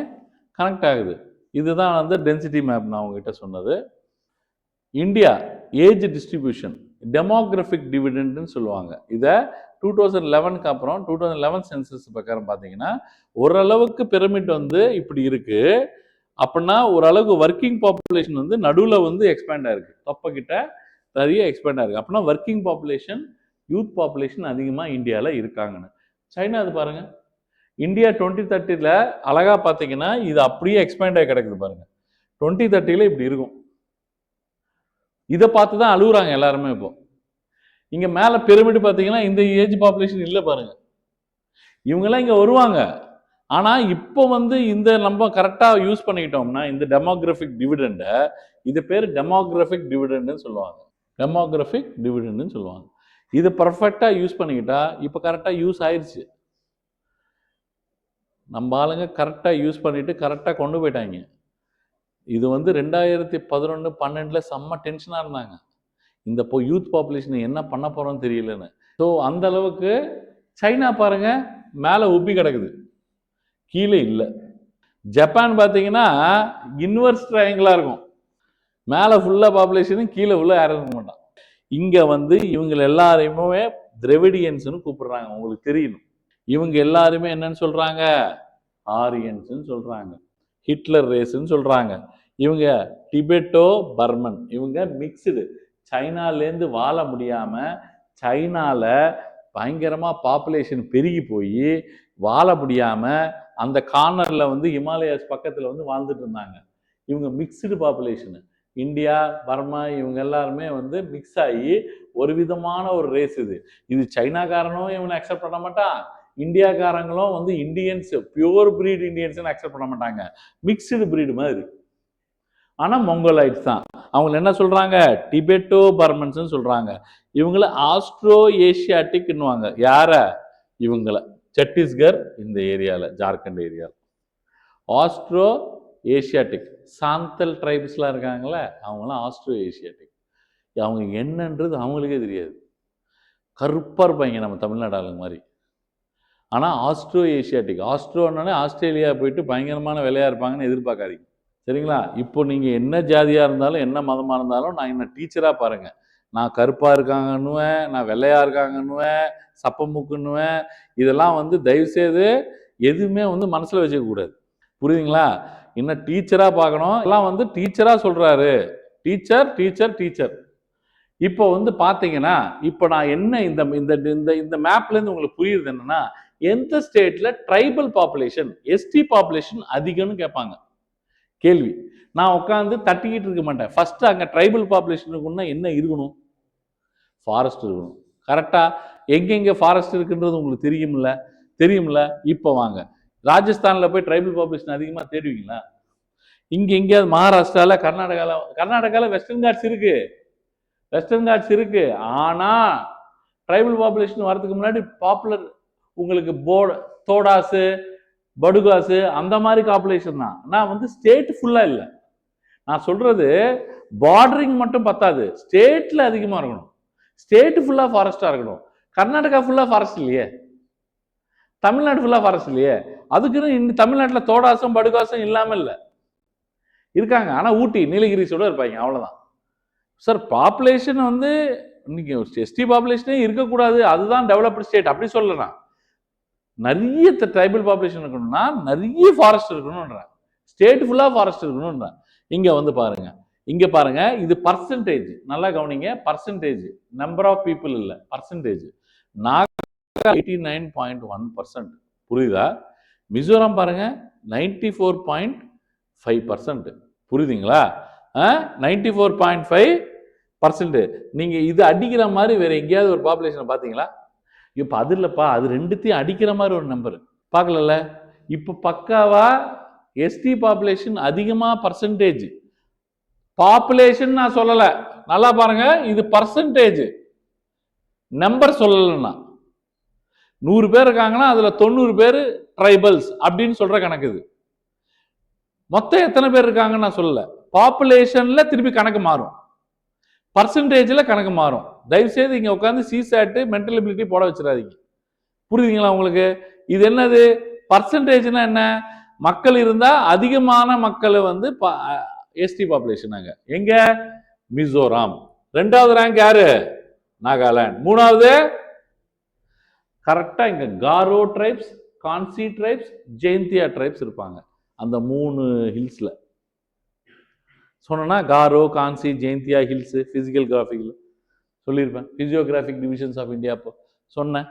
கனெக்ட் ஆகுது. இதுதான் வந்து டென்சிட்டி மேப் நான் உங்ககிட்ட சொன்னது. இந்தியா ஏஜ் டிஸ்ட்ரிபியூஷன் டெமோகிராஃபிக் டிவிடெண்ட்னு சொல்லுவாங்க. இதை 2011க்கு அப்புறம் 2011 சென்சஸ் பிரகாரம் பார்த்தீங்கன்னா ஓரளவுக்கு பிரமிட் வந்து இப்படி இருக்கு. அப்படின்னா ஓரளவுக்கு ஒர்க்கிங் பாப்புலேஷன் வந்து நடுவில் வந்து எக்ஸ்பேண்ட் ஆயிருக்கு, தொப்பக்கிட்ட நிறைய எக்ஸ்பேண்ட் ஆயிருக்கு. அப்படின்னா ஒர்க்கிங் பாப்புலேஷன், யூத் பாப்புலேஷன் அதிகமாக இந்தியாவில் இருக்காங்கன்னு. சைனா அது பாருங்க, இந்தியா 2030 அழகா பார்த்தீங்கன்னா இது அப்படியே எக்ஸ்பேண்ட் ஆகி கிடக்குது பாருங்க. 2030 இப்படி இருக்கும். இதை பார்த்து தான் அழுகுறாங்க எல்லாருமே. இப்போ இங்க மேல பிரமிட் பார்த்தீங்கன்னா இந்த ஏஜ் பாப்புலேஷன் இல்லை பாருங்க. இவங்கெல்லாம் இங்க வருவாங்க, ஆனா இப்போ வந்து இந்த நம்ம கரெக்டா யூஸ் பண்ணிக்கிட்டோம்னா இந்த டெமோகிராஃபிக் டிவிடெண்டை, இது பேர் டெமோகிராஃபிக் டிவிடெண்ட்னு சொல்லுவாங்க. டெமோகிராஃபிக் டிவிடெண்ட்னு சொல்லுவாங்க. இது பர்ஃபெக்டா யூஸ் பண்ணிக்கிட்டா இப்போ கரெக்டா யூஸ் ஆயிடுச்சு. நம்ம ஆளுங்க கரெக்டா யூஸ் பண்ணிட்டு கரெக்டா கொண்டு போயிட்டாங்க. இது வந்து 2011-12 செம்ம டென்ஷனா இருந்தாங்க, இந்த யூத் பாப்புலேஷன் என்ன பண்ண போறோம்னு தெரியலன்னு. ஸோ அந்த அளவுக்கு சைனா பாருங்க மேலே உப்பி கிடக்குது, கீழே இல்லை. ஜப்பான் பார்த்தீங்கன்னா இன்வெர்ஸ் ட்ரையாங்கிளா இருக்கும், மேலே ஃபுல்லா பாப்புலேஷன், கீழே ஃபுல்லா யாரும் இருக்க மாட்டான். இங்க வந்து இவங்க எல்லாரையுமே திராவிடியன்ஸ்னு கூப்பிடுறாங்க. உங்களுக்கு தெரியணும், இவங்க எல்லாருமே என்னன்னு சொல்றாங்க, ஆரியன்ஸ்னு சொல்றாங்க, ஹிட்லர் ரேஸ்ன்னு சொல்றாங்க. இவங்க டிபெட்டோ பர்மன், இவங்க மிக்ஸ்டு. சைனாலேருந்து வாழ முடியாம சைனால பயங்கரமா பாப்புலேஷன் பெருகி போய் வாழ முடியாம அந்த கார்னர்ல வந்து ஹிமாலயாஸ் பக்கத்துல வந்து வாழ்ந்துட்டு இருந்தாங்க. இவங்க மிக்ஸ்டு பாப்புலேஷன், இந்தியா பர்மா இவங்க எல்லாருமே வந்து மிக்ஸ் ஆகி ஒரு விதமான ஒரு ரேஸ். இது சைனாக்காரனும் இவனை அக்செப்ட் பண்ண மாட்டான், இந்தியாக்காரங்களும் வந்து Indians pure breed Indians accept பண்ண மாட்டாங்க, மிக்ஸ்டு பிரீடு மாதிரி. ஆனா மொங்கோலைட்ஸ் தான். அவங்க என்ன சொல்றாங்க, டிபெட்டோ பர்மன்ஸ் சொல்றாங்க. இவங்கள ஆஸ்ட்ரோ ஏசியாட்டிக்னுவாங்க. யார? இவங்கள சத்தீஸ்கர் இந்த ஏரியால, ஜார்க்கண்ட் ஏரியால ஆஸ்ட்ரோ ஏசியாட்டிக். சாந்தல் ட்ரைப்ஸ்லாம் இருக்காங்களே அவங்களாம் ஆஸ்ட்ரோ ஏசியாட்டிக். அவங்க என்னன்றது அவங்களுக்கே தெரியாது, கருப்பா இருப்பாங்க நம்ம தமிழ்நாடு ஆளுங்க மாதிரி. ஆனா ஆஸ்ட்ரோ ஏசியாட்டிக், ஆஸ்ட்ரோன்னு ஆஸ்திரேலியா போயிட்டு பயங்கரமான வேலையா இருப்பாங்கன்னு எதிர்பார்க்காதீங்க, சரிங்களா? இப்போ நீங்க என்ன ஜாதியா இருந்தாலும் என்ன மதமா இருந்தாலும் நான் என்ன டீச்சரா பாருங்க, நான் கருப்பா இருக்காங்கன்னுவேன், நான் வெள்ளையா இருக்காங்கன்னுவேன், சப்பமுக்குன்னுவேன். இதெல்லாம் வந்து தயவு செய்து எதுவுமே வந்து மனசுல வச்சுக்க கூடாது. புரியுதுங்களா? இன்னும் டீச்சரா பார்க்கணும். எல்லாம் வந்து டீச்சரா சொல்றாரு. Teacher teacher teacher. இப்போ வந்து பாத்தீங்கன்னா, இப்போ நான் என்ன இந்த இந்த இந்த இந்த மேப்ல இருந்து உங்களுக்கு புரியுது என்னன்னா, எந்த ஸ்டேட்ல ட்ரைபல் பாப்புலேஷன், எஸ்டி பாப்புலேஷன் அதிகம்னு கேட்பாங்க கேள்வி. நான் உட்காந்து தட்டிக்கிட்டு இருக்க மாட்டேன். ஃபர்ஸ்ட் அங்க ட்ரைபல் பாப்புலேஷன் இருக்குன்னா என்ன இருக்கணும்? ஃபாரஸ்ட் இருக்கணும். கரெக்டா? எங்கெங்க ஃபாரஸ்ட் இருக்குன்றது உங்களுக்கு தெரியும்ல? தெரியும்ல? இப்போ வாங்க. ராஜஸ்தான்ல போய் ட்ரைபல் பாப்புலேஷன் அதிகமா தேடுவீங்களா? இங்க எங்கேயாவது மகாராஷ்டிரால, கர்நாடகால வெஸ்டர்ன் காட்ஸ் இருக்கு. வெஸ்டர்ன் காட்ஸ் இருக்கு. ஆனா ட்ரைபல் பாப்புலேஷன் வரதுக்கு முன்னாடி பாப்புலர் உங்களுக்கு தோடாசு, படுகாசு அந்த மாதிரி பாப்புலேஷன் தான். நான் வந்து ஸ்டேட் ஃபுல்லா இல்ல. நான் சொல்றது பார்டரிங் மட்டும் பத்தாது. ஸ்டேட்ல அதிகமா இருக்கணும். ஸ்டேட் ஃபுல்லா ஃபாரஸ்டா இருக்கணும். கர்நாடகா ஃபுல்லா ஃபாரஸ்ட் இல்லையே. தமிழ்நாடு ஃபுல்லா ஃபாரஸ்ட் இல்லையே. அதுக்குன்னு இந்த தமிழ்நாட்டுல தோடாசம் படுகாசம் இல்லாம இல்ல. இருக்காங்க. ஆனா ஊட்டி நீலகிரிஸோட இருப்பாங்க. அவ்வளவுதான். சார் பாப்புலேஷன் வந்து இன்னைக்கு எஸ்டி பாப்புலேஷனே இருக்கக்கூடாது, அதுதான் டெவலப்டு ஸ்டேட் அப்படி சொல்லலாம். நிறைய ட்ரைபல் பாப்புலேஷன் இருக்கணும்னா நிறைய ஃபாரஸ்ட் இருக்கணும்ன்றேன். ஸ்டேட் ஃபுல்லா ஃபாரஸ்ட் இருக்கணும்ன்றேன். இங்க வந்து பாருங்க, இங்க பாருங்க, இது பர்சன்டேஜ். நல்லா கவனிங்க, பர்சன்டேஜ், நம்பர் ஆஃப் பீப்புள் இல்ல, பர்சன்டேஜ். 89.1%. புரியுதா? மிசோரம் பாருங்க 94.5%. புரியுதுங்களா? 94.5%. நீங்க இது அடிக்கிற மாதிரி வேற எங்கேயாவது ஒரு பாப்புலேஷன் பாத்தீங்களா? இப்ப அது இல்லப்பா, அது ரெண்டுத்தையும் அடிக்கிற மாதிரி ஒரு நம்பர் பார்க்கல. இப்ப பக்காவா எஸ்டி பாப்புலேஷன் அதிகமா பர்சன்டேஜ். பாப்புலேஷன் நான் சொல்லல, நல்லா பாருங்க, இது பர்சன்டேஜ் நம்பர் சொல்லலன்னா. 100 பேர் இருக்காங்கன்னா அதுல 90 பேர் ட்ரைபல்ஸ் அப்படின்னு சொல்ற கணக்கு இது. மொத்தம் எத்தனை பேர் இருக்காங்கன்னு நான் சொல்லல. பாப்புலேஷன்ல திருப்பி கணக்கு மாறும், பர்சன்டேஜ்ல கணக்கு மாறும். தயவு செய்து இங்க உட்காந்து சிசாட் மென்டல் எபிலிட்டி போட வச்சிடாதீங்க. புரியுதுங்களா உங்களுக்கு? இது என்னது? பர்சன்டேஜ்னா என்ன? மக்கள் இருந்தா அதிகமான மக்களை வந்து எஸ்டி பாப்புலேஷன். எங்க? மிசோரம். 2வது ரேங்க் யாரு? நாகாலாந்து. 3வது கரெக்டா இங்க காரோ ட்ரைப்ஸ், கான்சி ட்ரைப்ஸ், ஜெயந்தியா ட்ரைப்ஸ் இருப்பாங்க அந்த 3 ஹில்ஸ்ல. சொன்னா காரோ, கான்சி, ஜெயந்தியா ஹில்ஸ் பிசிக்கல் கிராஃபிக்ல சொல்லியிருப்பேன். பிசியோகிராபிக் டிவிஷன்ஸ் ஆஃப் இந்தியா சொன்னேன்.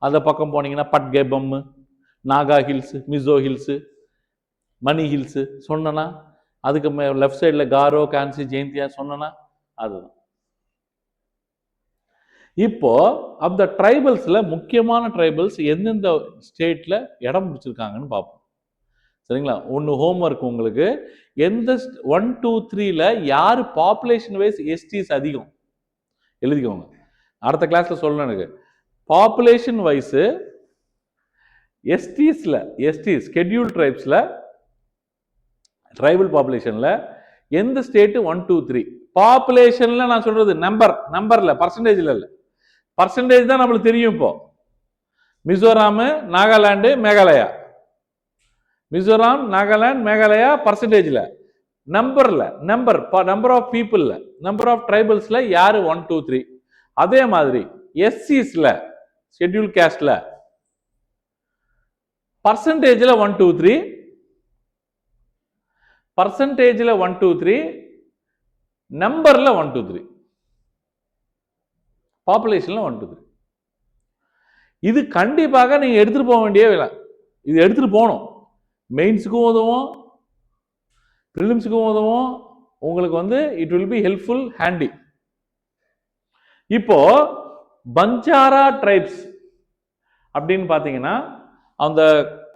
அந்த பக்கம் போனீங்கன்னா பட்கேபம், நாகா ஹில்ஸ், மிசோ ஹில்ஸ், மணி ஹில்ஸ் சொன்னா. அதுக்கு லெஃப்ட் சைட்ல காரோ, கான்சி, ஜெயந்தியா சொன்னா. அதுதான். இப்போ அந்த ட்ரைபல்ஸ்ல முக்கியமான ட்ரைபல்ஸ் எந்தெந்த ஸ்டேட்ல இடம் பிடிச்சிருக்காங்கன்னு பார்ப்போம். சரிங்களா? ஒன்று ஹோம்ஒர்க் உங்களுக்கு. எந்த 1, 2, 3ல யாரு பாப்புலேஷன் வைஸ் எஸ்டிஸ் அதிகம் எழுதிக்கோங்க. அடுத்த கிளாஸ்ல சொல்லணும். எனக்கு பாப்புலேஷன் வைஸ் எஸ்டிஸ்ல, எஸ்டி ஸ்கெட்யூல் ட்ரைப்ஸ்ல, ட்ரைபல் பாப்புலேஷன்ல எந்த ஸ்டேட் 1, 2, 3 பாப்புலேஷன்ல நான் சொல்றது நம்பர்ல, பர்சன்டேஜ்ல இல்ல. பர்சன்டேஜ் தான் நம்மளுக்கு தெரியும். இப்போ மிசோராம், நாகாலாந்து, மேகாலயா. மிசோராம், நாகாலாந்து, மேகாலயா பர்சன்டேஜ்ல. நம்பர்ல, நம்பர் ஆஃப் பீப்புள்ல, நம்பர் ஆஃப் ட்ரைபல்ஸ்ல யாரு 1, 2, 3. அதே மாதிரி எஸ்சிஸ்ல, ஷெட்யூல் காஸ்ட்ல பர்சன்டேஜ்ல 1, 2, 3, பர்சன்டேஜ்ல 1, 2, 3, நம்பர்ல 1, 2, 3, பாப்புலேஷன்ல 1, 2, 3. இது கண்டிப்பாக நீங்க எடுத்துட்டு போக வேண்டிய வேலை. இது எடுத்துட்டு போகணும். மெயின்ஸுக்கும் உதவும், பிரிலிம்ஸுக்கும் உதவும். உங்களுக்கு வந்து it will be helpful, handy. இப்போ பஞ்சாரா ட்ரைப்ஸ் அப்படின்னு பாத்தீங்கன்னா அந்த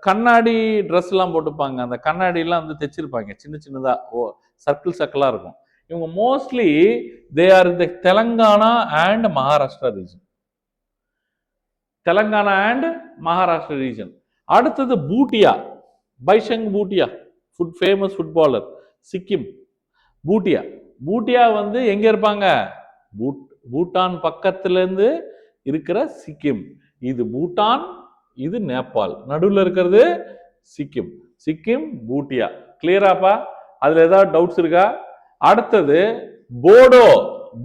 கண்ணாடி ட்ரெஸ் எல்லாம் போட்டுப்பாங்க. அந்த கண்ணாடி எல்லாம் வந்து தைச்சிருப்பாங்க சின்ன சின்னதா, சர்க்கிளா இருக்கும். இவங்க மோஸ்ட்லி தே ஆர் இந்த Telangana and Maharashtra region. Telangana and Maharashtra region. அடுத்தது பூட்டியா, பைஷங் பூட்டியா, ஃபேமஸ் ஃபுட்பாலர், சிக்கிம். பூட்டியா, பூட்டியா வந்து எங்க இருப்பாங்க? பூட்டான் பக்கத்துல இருந்து இருக்கிற சிக்கிம். இது பூட்டான், இது நேபாள், நடுவில் இருக்கிறது சிக்கிம். சிக்கிம், பூட்டியா. கிளியராப்பா? அதுல ஏதாவது டவுட்ஸ் இருக்கா? அடுத்தது போடோ.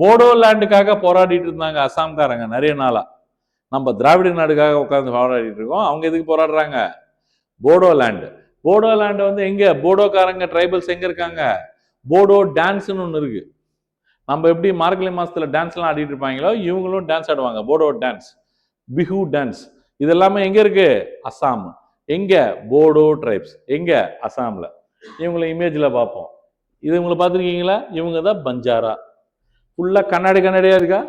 போடோ லேண்டுக்காக போராடிட்டு இருந்தாங்க அசாம்காரங்க நிறைய நாளா. நம்ம திராவிட நாடுக்காக உட்காந்து போராடிட்டு இருக்கோம். அவங்க எதுக்கு போராடுறாங்க? போடோ லேண்டு. போடோ லேண்டு வந்து எங்க? போடோக்காரங்க ட்ரைபல்ஸ் எங்க இருக்காங்க? போடோ டான்ஸ்னு ஒன்று இருக்கு. நம்ம எப்படி மார்கழி மாசத்துல டான்ஸ்லாம் ஆடிட்டு இருப்பாங்களோ இவங்களும் டான்ஸ் ஆடுவாங்க. போடோ டான்ஸ், பிஹூ டான்ஸ், இது எல்லாமே எங்க இருக்கு? அசாம். எங்க? போடோ ட்ரைப்ஸ். எங்க? அசாம்ல. இவங்களை இமேஜ்ல பார்ப்போம். இது இவங்களை பார்த்துருக்கீங்களா? இவங்க தான் பஞ்சாரா. ஃபுல்லா கண்ணாடியா இருக்கா?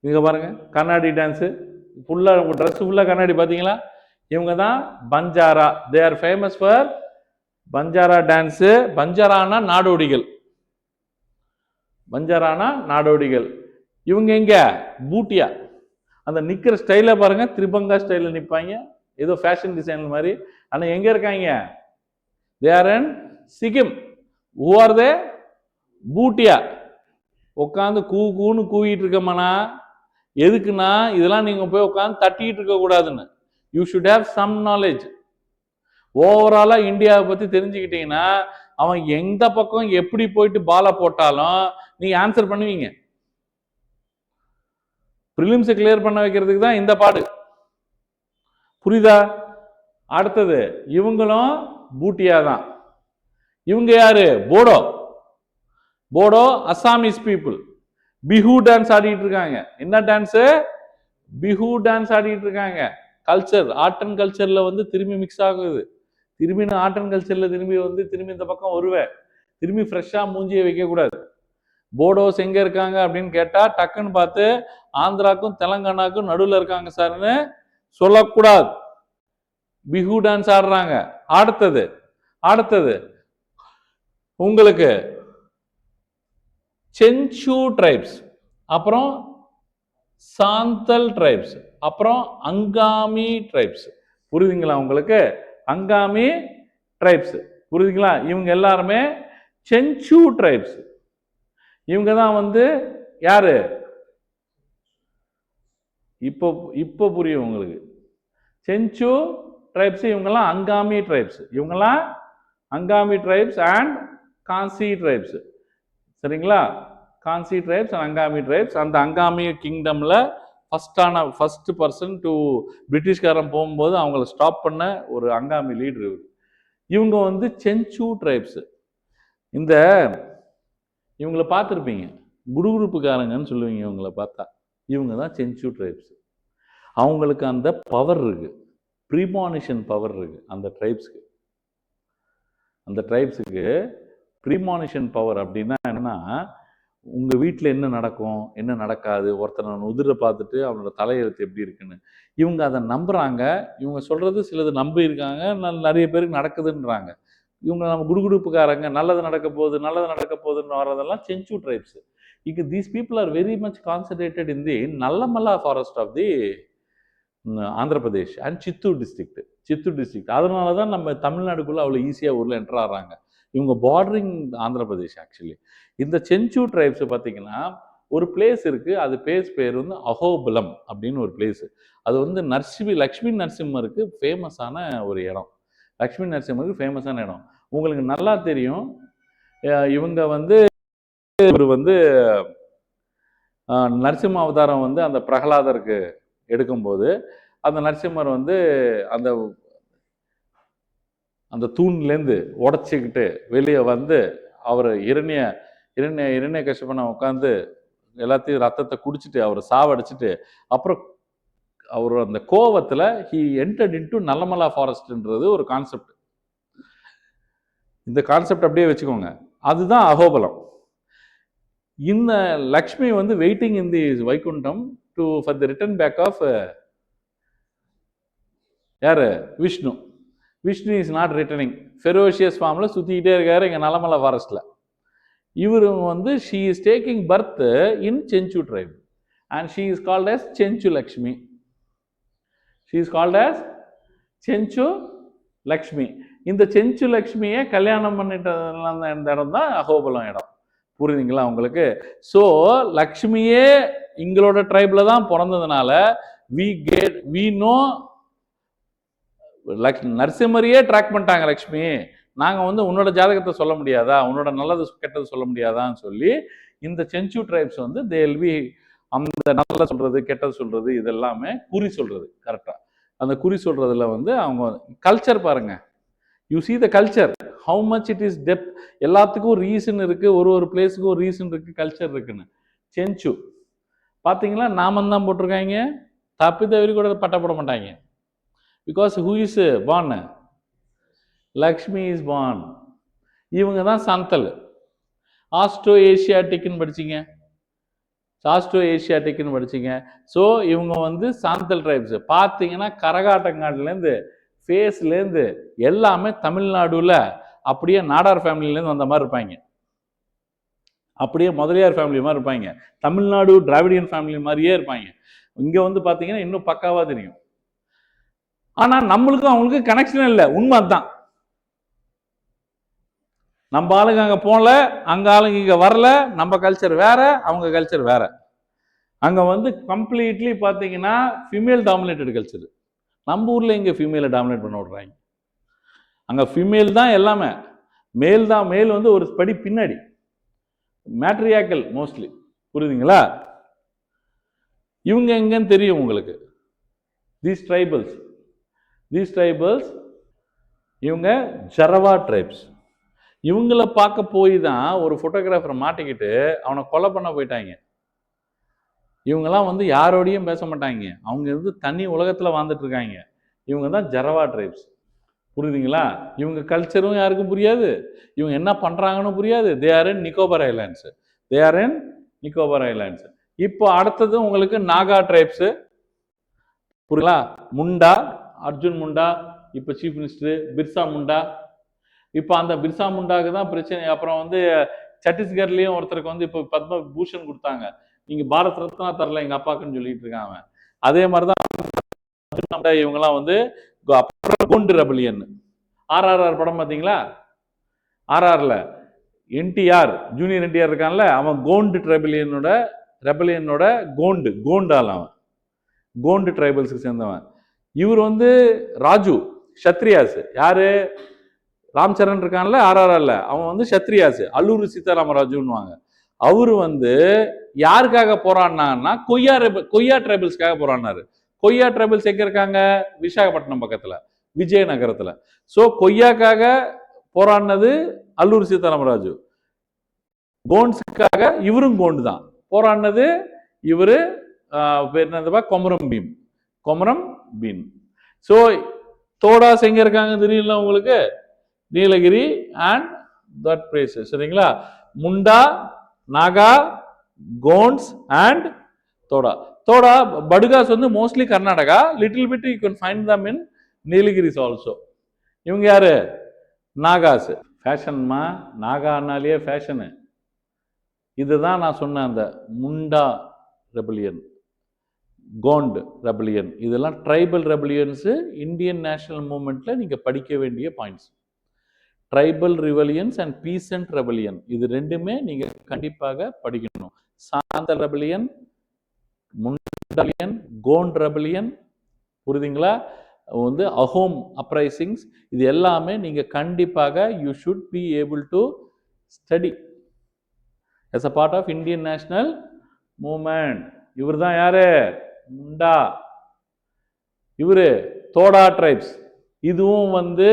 இங்க பாருங்க, கண்ணாடி டான்ஸ், ஃபுல்லா ட்ரெஸ் ஃபுல்லா கண்ணாடி. பாத்தீங்களா? இவங்க தான் Banjara. They are famous for Banjara dance. பஞ்சாரானா நாடோடிகள். பஞ்சாரானா நாடோடிகள். இவங்க எங்க? பூட்டியா. அந்த நிக்கிற ஸ்டைல பாருங்க, திரிபங்கா ஸ்டைல நிப்பாங்க, ஏதோ ஃபேஷன் டிசைனர் மாதிரி. ஆனா எங்க இருக்காங்க? They are in Sikkim. Who are they? Bhutia. உட்காந்து கூன்னு கூவிட்டு இருக்கமானா எதுக்குன்னா, இதெல்லாம் நீங்க போய் உட்காந்து தட்டிட்டு இருக்க கூடாதுன்னு. You should have some knowledge. ஓவராலா இந்தியாவை பத்தி தெரிஞ்சுக்கிட்டீங்கன்னா அவன் எந்த பக்கம் எப்படி போயிட்டு பாலை போட்டாலும் நீங்க ஆன்சர் பண்ணுவீங்க. பிரிலிம்ஸ் கிளியர் பண்ண வைக்கிறதுக்கு தான் இந்த பாடு. புரியுதா? அடுத்தது இவங்களும் பூட்டியா தான். இவங்க யாரு? Bodo. Bodo Assamese people. Bihu dance ஆடிட்டு இருக்காங்க. என்ன டான்ஸ்? பிஹூ டான்ஸ் ஆடிட்டு இருக்காங்க. கல்ச்சர், ஆர்ட் அண்ட் கல்ச்சர்ல வந்து திரும்பி மிக்ஸ் ஆகுது. திரும்பி நான் ஆர்ட் அண்ட் கல்ச்சர்ல திரும்பி இந்த பக்கம் வருவேன். திரும்பி ஃப்ரெஷ்ஷா மூஞ்சியை வைக்க கூடாது. போடோஸ் எங்க இருக்காங்க அப்படின்னு கேட்டா டக்குன்னு பார்த்து ஆந்திராக்கும் தெலங்கானாக்கும் நடுவில் இருக்காங்க சார்னு சொல்லக்கூடாது. பிஹூ டான்ஸ் ஆடுறாங்க. அடுத்தது உங்களுக்கு சென்சு ட்ரைப்ஸ், அப்புறம் சாந்தல் ட்ரைப்ஸ், அப்புறம் அங்காமி ட்ரைப்ஸ். புரியுதுங்களா உங்களுக்கு? அங்காமி ட்ரைப்ஸ் புரியுதுங்களா? இவங்க எல்லாருமே சென்சு ட்ரைப்ஸ். இவங்க தான் வந்து யாரு? இப்போ புரியும் உங்களுக்கு. சென்சு ட்ரைப்ஸ், இவங்கெல்லாம் அங்காமி ட்ரைப்ஸ். இவங்கெல்லாம் அங்காமி ட்ரைப்ஸ் அண்ட் கான்சி ட்ரைப்ஸ். சரிங்களா? கான்சி ட்ரைப்ஸ் அண்ட் அங்காமி ட்ரைப்ஸ். அந்த அங்காமி கிங்டம்ல ஃபர்ஸ்ட் பர்சன் டு பிரிட்டிஷ்காரன் போகும்போது அவங்கள ஸ்டாப் பண்ண ஒரு அங்காமி லீடர். இவங்க வந்து சென்சு ட்ரைப்ஸ். இந்த இவங்களை பார்த்துருப்பீங்க, குடுகுடுப்புக்காரங்கன்னு சொல்லுவீங்க இவங்களை பார்த்தா. இவங்க தான் சென்சு ட்ரைப்ஸ். அவங்களுக்கு அந்த பவர் இருக்கு, ப்ரீமானிஷன் பவர் இருக்கு. அந்த ட்ரைப்ஸுக்கு ப்ரீமானிஷன் பவர் அப்படின்னா என்னன்னா, உங்க வீட்டில் என்ன நடக்கும், என்ன நடக்காது, ஒருத்தனை உதிர பார்த்துட்டு அவனோட தலையெழுத்து எப்படி இருக்குன்னு இவங்க அதை நம்புறாங்க. இவங்க சொல்றது சிலது நம்பி இருக்காங்க, நிறைய பேருக்கு நடக்குதுன்றாங்க. இவங்க நம்ம குடுகுடுப்புக்காரங்க, நல்லது நடக்க போகுதுன்னு வர்றதெல்லாம் சென்சு ட்ரைப்ஸ். இங்க these people are very much concentrated in the Nallamala forest of the Andhra Pradesh and Chittoor district. அதனால தான் நம்ம தமிழ்நாடுக்குள்ள அவ்வளோ ஈஸியாக ஊரில் என்டர் ஆகிறாங்க. இவங்க பார்டரிங் ஆந்திர பிரதேஷ். ஆக்சுவலி இந்த சென்சு ட்ரைப்ஸ் பார்த்தீங்கன்னா ஒரு பிளேஸ் இருக்கு. அது பேர் வந்து அஹோபலம் அப்படின்னு ஒரு பிளேஸ். அது வந்து லக்ஷ்மி நரசிம்மருக்கு ஃபேமஸான ஒரு இடம். லக்ஷ்மி நரசிம்மருக்கு ஃபேமஸான இடம் உங்களுக்கு நல்லா தெரியும். இவங்க வந்து நரசிம்ம அவதாரம் வந்து அந்த பிரகலாதருக்கு எடுக்கும்போது அந்த நரசிம்மர் வந்து அந்த தூண்லேருந்து உடச்சிக்கிட்டு வெளியே வந்து அவர் இரண்ய கஷ்யபனை உட்காந்து எல்லாத்தையும் ரத்தத்தை குடிச்சிட்டு அவரை சாவடிச்சிட்டு அப்புறம் அவர் அந்த கோவத்தில் ஹி என்டர்ட் இன்டு நல்லமல்லா ஃபாரஸ்ட்ன்றது ஒரு கான்செப்ட். இந்த கான்செப்ட் அப்படியே வச்சுக்கோங்க. அதுதான் அகோபலம். இந்த லக்ஷ்மி வந்து waiting in the Vaikuntham for the return back of யாரு? Vishnu is not returning. Ferocious ஃபார்மில் சுற்றிக்கிட்டே இருக்காரு இங்கே நல்லமல்லா ஃபாரஸ்ட்டில். இவர் வந்து she is taking birth in Chenchu tribe and she is called as Chenchu Lakshmi. Chenchu Lakshmi. இந்த சென்சு லக்ஷ்மியை கல்யாணம் பண்ணிட்டதுலாம் இந்த இடம் தான் அகோபலம் இடம். புரியுதுங்களா உங்களுக்கு? ஸோ லக்ஷ்மியே எங்களோட ட்ரைப்ல தான் பிறந்ததுனால வி நோ நரசிம்மரையே ட்ராக் பண்ணிட்டாங்க லக்ஷ்மி. நாங்கள் வந்து உன்னோட ஜாதகத்தை சொல்ல முடியாதா, உன்னோட நல்லது கெட்டது சொல்ல முடியாதான்னு சொல்லி இந்த சென்சு ட்ரைப்ஸ் வந்து தேல்வி அந்த நல்ல சொல்றது கெட்டது சொல்றது இதெல்லாமே குறி சொல்றது. கரெக்டா அந்த குறி சொல்றதுல வந்து அவங்க கல்ச்சர் பாருங்க, you see the culture how much it is depth. எல்லாத்துக்கும் ரீசன் இருக்கு, ஒரு பிளேஸுக்கும் ஒரு ரீசன் இருக்கு, கல்ச்சர் இருக்குன்னு. சென்சு பார்த்தீங்களா, நாமம் தான் போட்டிருக்காங்க, தப்பி தவறி கூட பட்ட போட மாட்டாங்க. Because who is born, Lakshmi is born. இவங்க தான் சந்தல். ஆஸ்ட்ரோ ஏஷியாட்டிக்னு படிச்சிங்க, ஆஸ்ட்ரோ ஏஷியாட்டிக்னு படிச்சிங்க. ஸோ இவங்க வந்து சாந்தல் ட்ரைப்ஸ். பார்த்தீங்கன்னா கரகாட்டங்காடுலேருந்து ஃபேஸ்லேருந்து எல்லாமே தமிழ்நாடுல அப்படியே நாடார் ஃபேமிலியிலேருந்து வந்த மாதிரி இருப்பாங்க, அப்படியே முதலியார் ஃபேமிலி மாதிரி இருப்பாங்க, தமிழ்நாடு டிராவிடியன் ஃபேமிலி மாதிரியே இருப்பாங்க. இங்கே வந்து பார்த்தீங்கன்னா இன்னும் பக்காவாக தெரியும். ஆனால் நம்மளுக்கும் அவங்களுக்கும் கனெக்ஷன் இல்லை, உண்மை தான். நம்ம ஆளுங்க அங்கே போகல, அங்கே ஆளுங்க இங்கே வரல, நம்ம கல்ச்சர் வேற, அவங்க கல்ச்சர் வேற. அங்கே வந்து கம்ப்ளீட்லி பார்த்தீங்கன்னா ஃபீமேல் டாமினேட்டட் கல்ச்சர். நம்ம ஊரில் இங்கே ஃபீமேலை டாமினேட் பண்ண விடுறாங்க. அங்கே ஃபீமேல் தான் எல்லாமே, மேல் தான். மேல் வந்து ஒரு படி பின்னாடி, மேட்ரியாக்கல் மோஸ்ட்லி. புரியுதுங்களா? இவங்க எங்கன்னு தெரியும் உங்களுக்கு. தீஸ் ட்ரைபல்ஸ் இவங்க ஜரவா ட்ரைப்ஸ். இவங்கள பார்க்க போய் தான் ஒரு ஃபோட்டோகிராஃபர் மாட்டிக்கிட்டு அவனை கொலை பண்ண போயிட்டாங்க. இவங்கெல்லாம் வந்து யாரோடையும் பேச மாட்டாங்க, அவங்க வந்து தனி உலகத்தில் வாழ்ந்துட்டு இருக்காங்க. இவங்க தான் ஜரவா ட்ரைப்ஸ். புரியுதுங்களா? இவங்க கல்ச்சரும் யாருக்கும் புரியாது, இவங்க என்ன பண்ணுறாங்கன்னு புரியாது. தே ஆர் இன் நிக்கோபார் ஐலாண்ட்ஸ். இப்போ அடுத்தது உங்களுக்கு நாகா ட்ரைப்ஸு. புரியுங்களா? முண்டா, அர்ஜுன் முண்டா இப்போ சீஃப் மினிஸ்டர், பிர்சா முண்டா. இப்போ அந்த பிர்சா முண்டாவுக்கு தான் பிரச்சனை. அப்புறம் வந்து சத்தீஸ்கர்லேயும் ஒருத்தருக்கு வந்து இப்போ பத்ம பூஷன் கொடுத்தாங்க, நீங்கள் பாரத் ரத்னா தரல எங்கள் அப்பாக்குன்னு சொல்லிட்டு இருக்காங்க. அதே மாதிரி தான் இவங்கெல்லாம் வந்து கோண்டு ரெபலியன். ஆர்ஆர்ஆர் படம் பார்த்தீங்களா? ஆர்ஆர்ல என்டிஆர், ஜூனியர் என்டிஆர் இருக்கான்ல, அவன் கோண்டு ரெபலியனோட கோண்டால், அவன் கோண்டு ட்ரைபல்ஸுக்கு சேர்ந்தவன். இவர் வந்து ராஜு சத்ரியாஸ். யாரு? ராம்சரண் இருக்கான்ல ஆர்ஆர்ஆர்ல, அவன் வந்து சத்ரியாஸ், அல்லூர் சீதாராமராஜுன்னுவாங்க. அவரு வந்து யாருக்காக போராடினாங்கன்னா கொய்யா ட்ரைபல்ஸ்க்காக போராடினாரு. கொய்யா ட்ரைபல்ஸ் எங்க இருக்காங்க? விசாகப்பட்டினம் பக்கத்துல, விஜயநகரத்துல. ஸோ கொய்யாக்காக போராடினது அல்லூர் சீதாராமராஜு. கோண்ட்ஸுக்காக இவரும் கோண்டு தான் போராடினது. இவரு என்னதுப்பா, கொமரம் பீம். ஸோ தோடாஸ் எங்க இருக்காங்க தெரியல உங்களுக்கு? Nilgiri and that place. சரிங்களா? முண்டா, நாகா, கோண்ட்ஸ் அண்ட் தோடா. படுகாஸ் வந்து mostly Karnataka, little bit you can find them in Nilgiris also. இவங்க யாரு? நாகாஸ். ஃபேஷன்மா, நாகானாலேயே ஃபேஷனு. இதுதான் நான் சொன்ன அந்த முண்டா ரெபலியன், கோண்ட் ரெபலியன், இதெல்லாம் ட்ரைபல் ரெபலியன்ஸு. இந்தியன் நேஷனல் மூவ்மெண்ட்ல நீங்க படிக்க வேண்டிய points. Tribal rebellions and peasant rebellion, இது ரெண்டுமே நீங்க கண்டிப்பாக படிக்கணும். சாந்தல் ரெபலியன், முண்டலியன், கோண்ட் ரெபலியன். புரியுதுங்களா? வந்து அஹோம் அப்ரைசிங்ஸ், இது எல்லாமே நீங்க கண்டிப்பாக you should be able to study as a part of Indian national movement. இவர் தான் யாரு? முண்டா. இவரு தோடா ட்ரைப்ஸ். இதுவும் வந்து